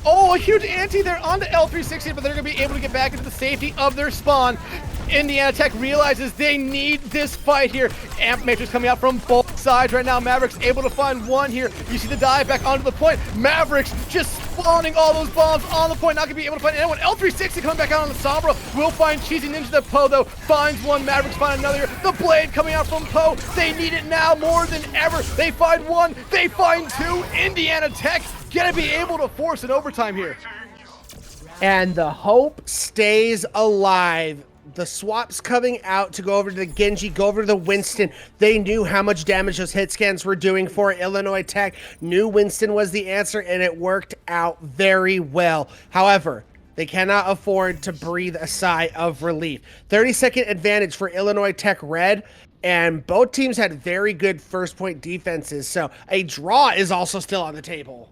Oh, a huge anti there on the L360, but they're going to be able to get back into the safety of their spawn. Indiana Tech realizes they need this fight here. Amp Matrix coming out from both sides right now. Mavericks able to find one here. You see the dive back onto the point. Mavericks just spawning all those bombs on the point. Not going to be able to find anyone. L360 coming back out on the Sombra. Will find Cheesy Ninja. The Poe, though, finds one. Mavericks find another. The Blade coming out from Poe. They need it now more than ever. They find one. They find two. Indiana Tech gonna be able to force an overtime here. And the hope stays alive. The swaps coming out to go over to the Genji, go over to the Winston. They knew how much damage those hit scans were doing for Illinois Tech. Knew Winston was the answer, and it worked out very well. However, they cannot afford to breathe a sigh of relief. 30-second advantage for Illinois Tech Red, and both teams had very good first point defenses, so a draw is also still on the table.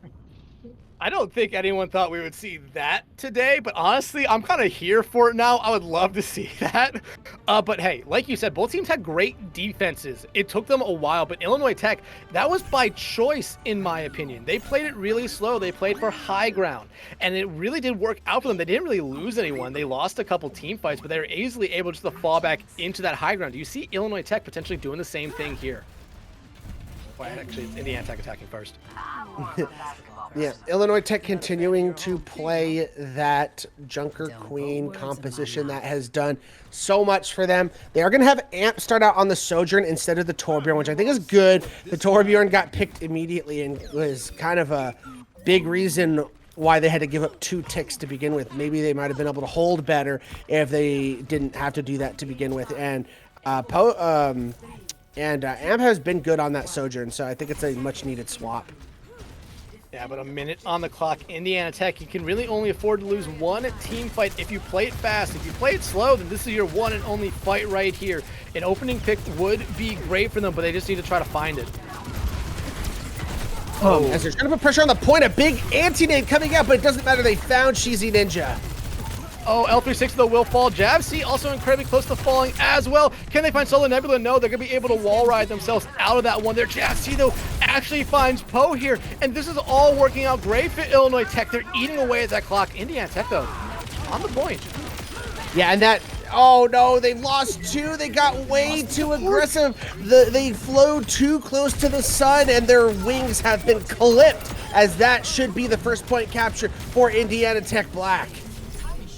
I don't think anyone thought we would see that today, but honestly, I'm kind of here for it now. I would love to see that. But hey, like you said, both teams had great defenses. It took them a while, but Illinois Tech, that was by choice, in my opinion. They played it really slow. They played for high ground, and it really did work out for them. They didn't really lose anyone. They lost a couple team fights, but they were easily able just to fall back into that high ground. Do you see Illinois Tech potentially doing the same thing here? Well, actually, it's Indiana Tech attacking first. Yeah, Illinois Tech continuing to play that Junker Queen composition that has done so much for them. They are going to have Amp start out on the Sojourn instead of the Torbjorn, which I think is good. The Torbjorn got picked immediately and was kind of a big reason why they had to give up 2 ticks to begin with. Maybe they might have been able to hold better if they didn't have to do that to begin with. And Amp has been good on that Sojourn, so I think it's a much-needed swap. Yeah, but a minute on the clock. Indiana Tech, you can really only afford to lose one team fight if you play it fast. If you play it slow, then this is your one and only fight right here. An opening pick would be great for them, but they just need to try to find it. Oh, as they're trying to put pressure on the point, a big anti-nade coming out, but it doesn't matter. They found Cheesy Ninja. Oh, L360 though will fall. JavC also incredibly close to falling as well. Can they find Solar Nebula? No, they're going to be able to wall ride themselves out of that one there. JavC though actually finds Poe here, and this is all working out great for Illinois Tech. They're eating away at that clock. Indiana Tech though, on the point. Yeah, and that, oh no, they lost 2. They got way too aggressive. They flew too close to the sun, and their wings have been clipped, as that should be the first point capture for Indiana Tech Black.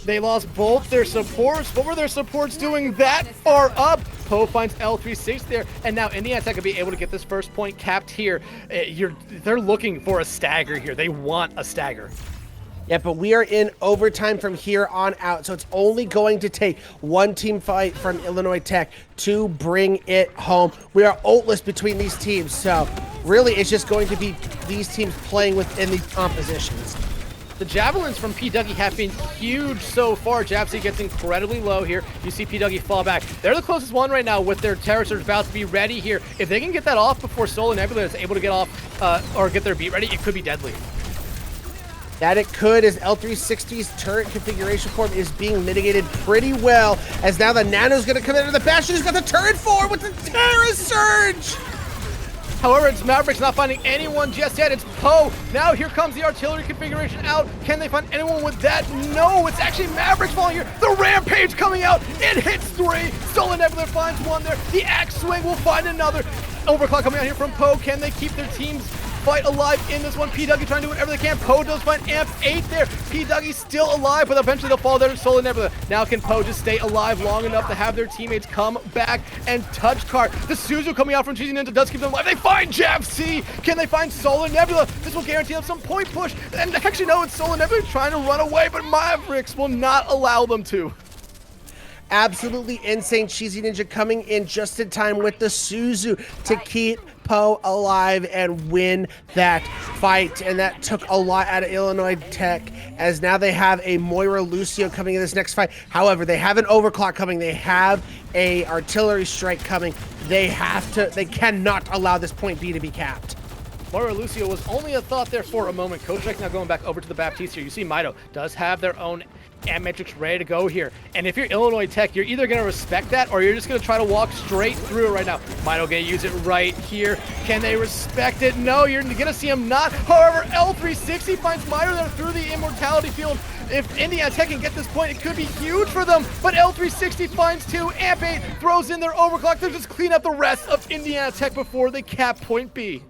They lost both their supports. What were their supports doing that far up? Poe finds L360 there, and now Indiana Tech will be able to get this first point capped here. They're looking for a stagger here. They want a stagger. Yeah, but we are in overtime from here on out, so it's only going to take one team fight from Illinois Tech to bring it home. We are ultless between these teams, so really it's just going to be these teams playing within the compositions. The javelins from P. Dougie have been huge so far. Jabsy gets incredibly low here. You see P. Dougie fall back. They're the closest one right now with their Terror Surge about to be ready here. If they can get that off before Soul and Nebula is able to get off or get their beat ready, it could be deadly. That it could, as L360's turret configuration form is being mitigated pretty well, as now the Nano's going to come into the Bastion. He's got the turret form with the Terror Surge! However, it's Mavericks not finding anyone just yet. It's Poe. Now here comes the artillery configuration out. Can they find anyone with that? No, it's actually Mavericks falling here. The Rampage coming out. It hits 3. Stolen Nebula finds 1 there. The Axe Swing will find another. Overclock coming out here from Poe. Can they keep their teams fight alive in this one? P. Dougie trying to do whatever they can. Poe does find Amp 8 there. P. Dougie's still alive, but eventually they'll fall there to Solar Nebula. Now can Poe just stay alive long enough to have their teammates come back and touch card? The Suzu coming out from Cheesy Ninja does keep them alive. They find Jab C. Can they find Solar Nebula? This will guarantee them some point push. And actually, no, it's Solar Nebula trying to run away, but Mavericks will not allow them to. Absolutely insane. Cheesy Ninja coming in just in time with the Suzu to keep Poe alive and win that fight. And that took a lot out of Illinois Tech, as now they have a Moira Lucio coming in this next fight. However, they have an overclock coming. They have a artillery strike coming. They cannot allow this point B to be capped. Moira Lucio was only a thought there for a moment. Kojak now going back over to the Baptiste here. You see Mido does have their own Matrix ready to go here. And if you're Illinois Tech, you're either going to respect that or you're just going to try to walk straight through it right now. Mido going to use it right here. Can they respect it? No, you're going to see him not. However, L360 finds Mido there through the Immortality Field. If Indiana Tech can get this point, it could be huge for them. But L360 finds 2. Amp 8 throws in their overclock. They'll just clean up the rest of Indiana Tech before they cap point B.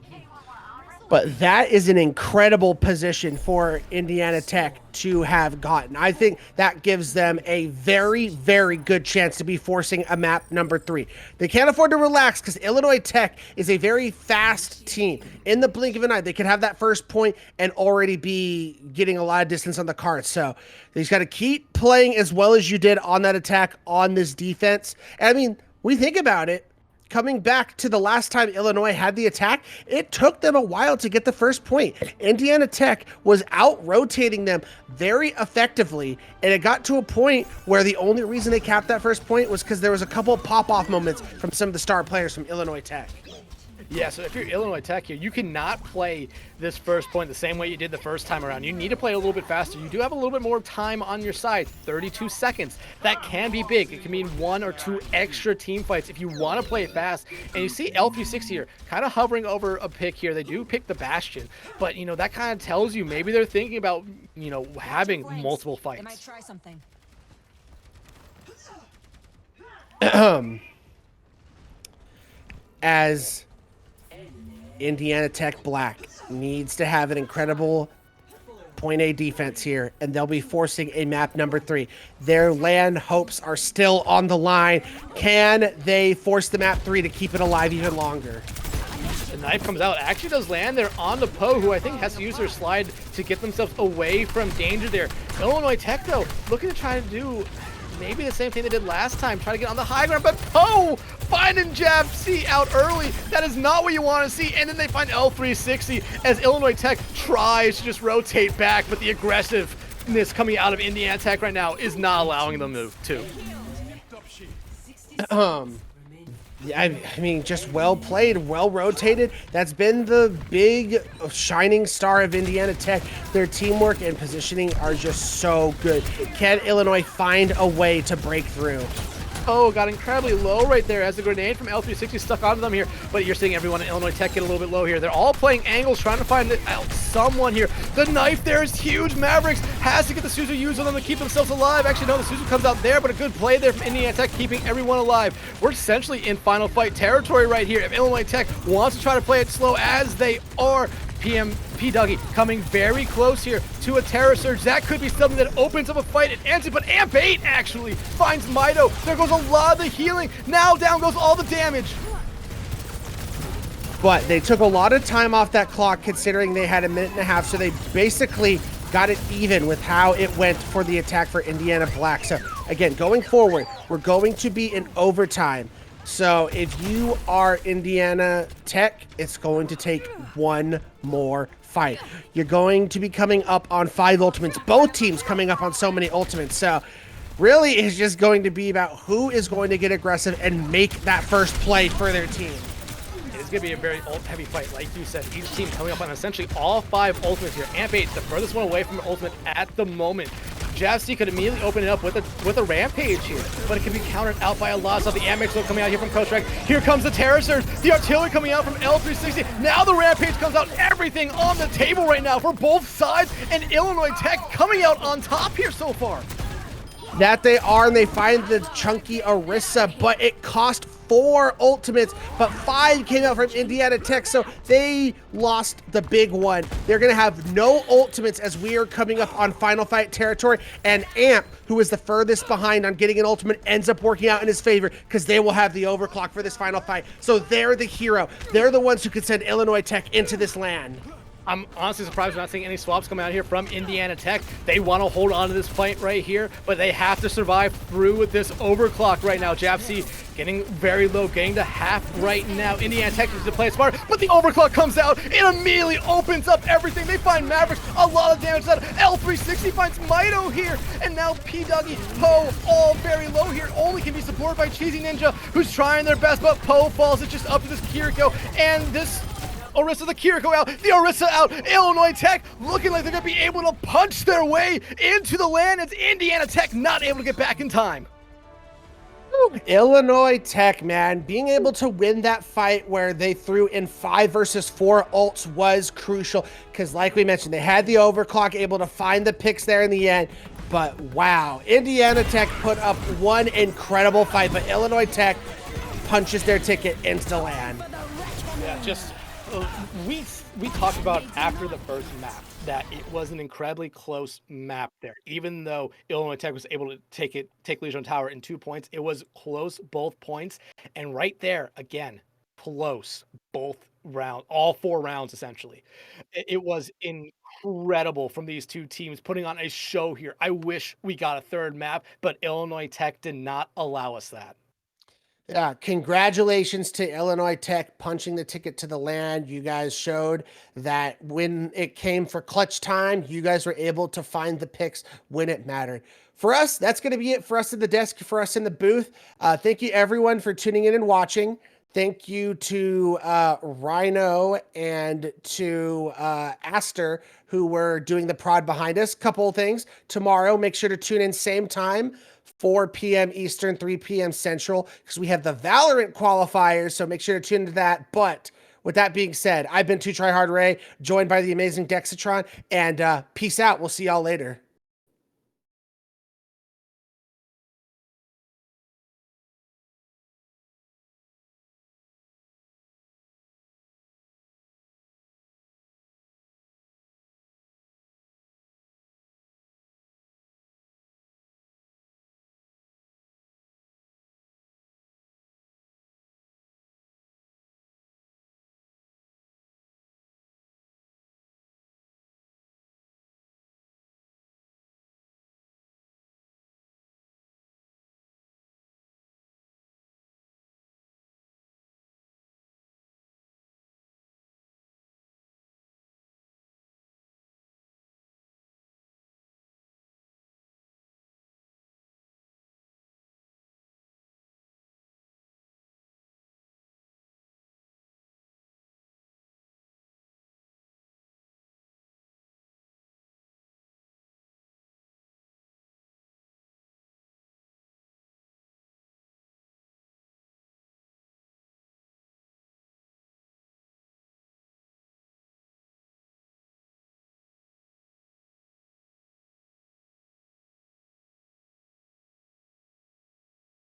But that is an incredible position for Indiana Tech to have gotten. I think that gives them a very, very good chance to be forcing a map number 3. They can't afford to relax because Illinois Tech is a very fast team. In the blink of an eye, they could have that first point and already be getting a lot of distance on the card. So they just got to keep playing as well as you did on that attack on this defense. I mean, we think about it. Coming back to the last time Illinois had the attack, it took them a while to get the first point. Indiana Tech was out-rotating them very effectively, and it got to a point where the only reason they capped that first point was because there was a couple pop-off moments from some of the star players from Illinois Tech. Yeah, so if you're Illinois Tech here, you cannot play this first point the same way you did the first time around. You need to play a little bit faster. You do have a little bit more time on your side, 32 seconds. That can be big. It can mean 1 or 2 extra team fights if you want to play it fast. And you see L360 here kind of hovering over a pick here. They do pick the Bastion, but, you know, that kind of tells you maybe they're thinking about, you know, having multiple fights. They might try something. As Indiana Tech Black needs to have an incredible point A defense here, and they'll be forcing a map number 3. Their land hopes are still on the line. Can they force the map 3 to keep it alive even longer? The knife comes out, actually does land there on the Poe, who I think has to use their slide to get themselves away from danger there. Illinois Tech, though, looking to try to do maybe the same thing they did last time, try to get on the high ground, but Poe finding Jab C out early. That is not what you want to see. And then they find L360 as Illinois Tech tries to just rotate back, but the aggressiveness coming out of Indiana Tech right now is not allowing them to. I mean, just well played, well rotated. That's been the big shining star of Indiana Tech. Their teamwork and positioning are just so good. Can Illinois find a way to break through? Oh, got incredibly low right there as the grenade from L360 stuck onto them here. But you're seeing everyone in Illinois Tech get a little bit low here. They're all playing angles, trying to find out someone here. The knife there is huge. Mavericks has to get the Suzu used on them to keep themselves alive. Actually, no, the Suzu comes out there, but a good play there from Indiana Tech, keeping everyone alive. We're essentially in final fight territory right here. If Illinois Tech wants to try to play it slow, as they are, P. Dougie coming very close here to a Terror Surge. That could be something that opens up a fight and ends it, but Amp 8 actually finds Mido. There goes a lot of the healing. Now down goes all the damage. But they took a lot of time off that clock considering they had a minute and a half, so they basically got it even with how it went for the attack for Indiana Black. So again, going forward, we're going to be in overtime. So if you are Indiana Tech, it's going to take one more fight. You're going to be coming up on 5 ultimates. Both teams coming up on so many ultimates. So really it's just going to be about who is going to get aggressive and make that first play for their team. It's going to be a very ult-heavy fight. Like you said, each team coming up on essentially all 5 ultimates here. Amp8, the furthest one away from an ultimate at the moment. Javsy could immediately open it up with a Rampage here, but it can be countered out by a lot of the Amix coming out here from Coach Rec. Here comes the Terror Surge, the artillery coming out from L360. Now the Rampage comes out, everything on the table right now for both sides, and Illinois Tech coming out on top here so far. That they are, and they find the chunky Orisa, but it cost 4 ultimates, but 5 came out from Indiana Tech, so they lost the big one. They're gonna have no ultimates as we are coming up on final fight territory, and Amp, who is the furthest behind on getting an ultimate, ends up working out in his favor because they will have the overclock for this final fight. So they're the hero. They're the ones who could send Illinois Tech into this land. I'm honestly surprised we're not seeing any swaps come out here from Indiana Tech. They want to hold on to this fight right here, but they have to survive through with this overclock right now. Javsy getting very low, getting to half right now. Indiana Tech needs to play it smart, but the overclock comes out. It immediately opens up everything. They find Mavericks, a lot of damage done. L360 finds Mito here, and now P-Duggy, Poe, all very low here. Only can be supported by Cheesy Ninja, who's trying their best, but Poe falls. It's just up to this Kiriko, and this Orisa, the Kiriko out, the Orisa out. Illinois Tech looking like they're going to be able to punch their way into the land. It's Indiana Tech not able to get back in time. Illinois Tech, man, being able to win that fight where they threw in 5 versus 4 ults was crucial because, like we mentioned, they had the overclock, able to find the picks there in the end. But wow, Indiana Tech put up one incredible fight, but Illinois Tech punches their ticket into the land. Yeah, just we talked about after the first map that it was an incredibly close map there. Even though Illinois Tech was able to take Legion Tower in 2 points, it was close both points. And right there, again, close both rounds, all 4 rounds essentially. It was incredible from these 2 teams putting on a show here. I wish we got a 3rd map, but Illinois Tech did not allow us that. Yeah, congratulations to Illinois Tech punching the ticket to the land. You guys showed that when it came for clutch time, you guys were able to find the picks when it mattered. For us, that's going to be it for us at the desk, for us in the booth. Thank you, everyone, for tuning in and watching. Thank you to Rhino and to Aster, who were doing the prod behind us. Couple of things. Tomorrow, make sure to tune in same time, 4 p.m. Eastern, 3 p.m. Central, because we have the Valorant qualifiers, so make sure to tune into that. But with that being said, I've been 2 Tryhard Ray, joined by the amazing Dexatron, and peace out. We'll see y'all later.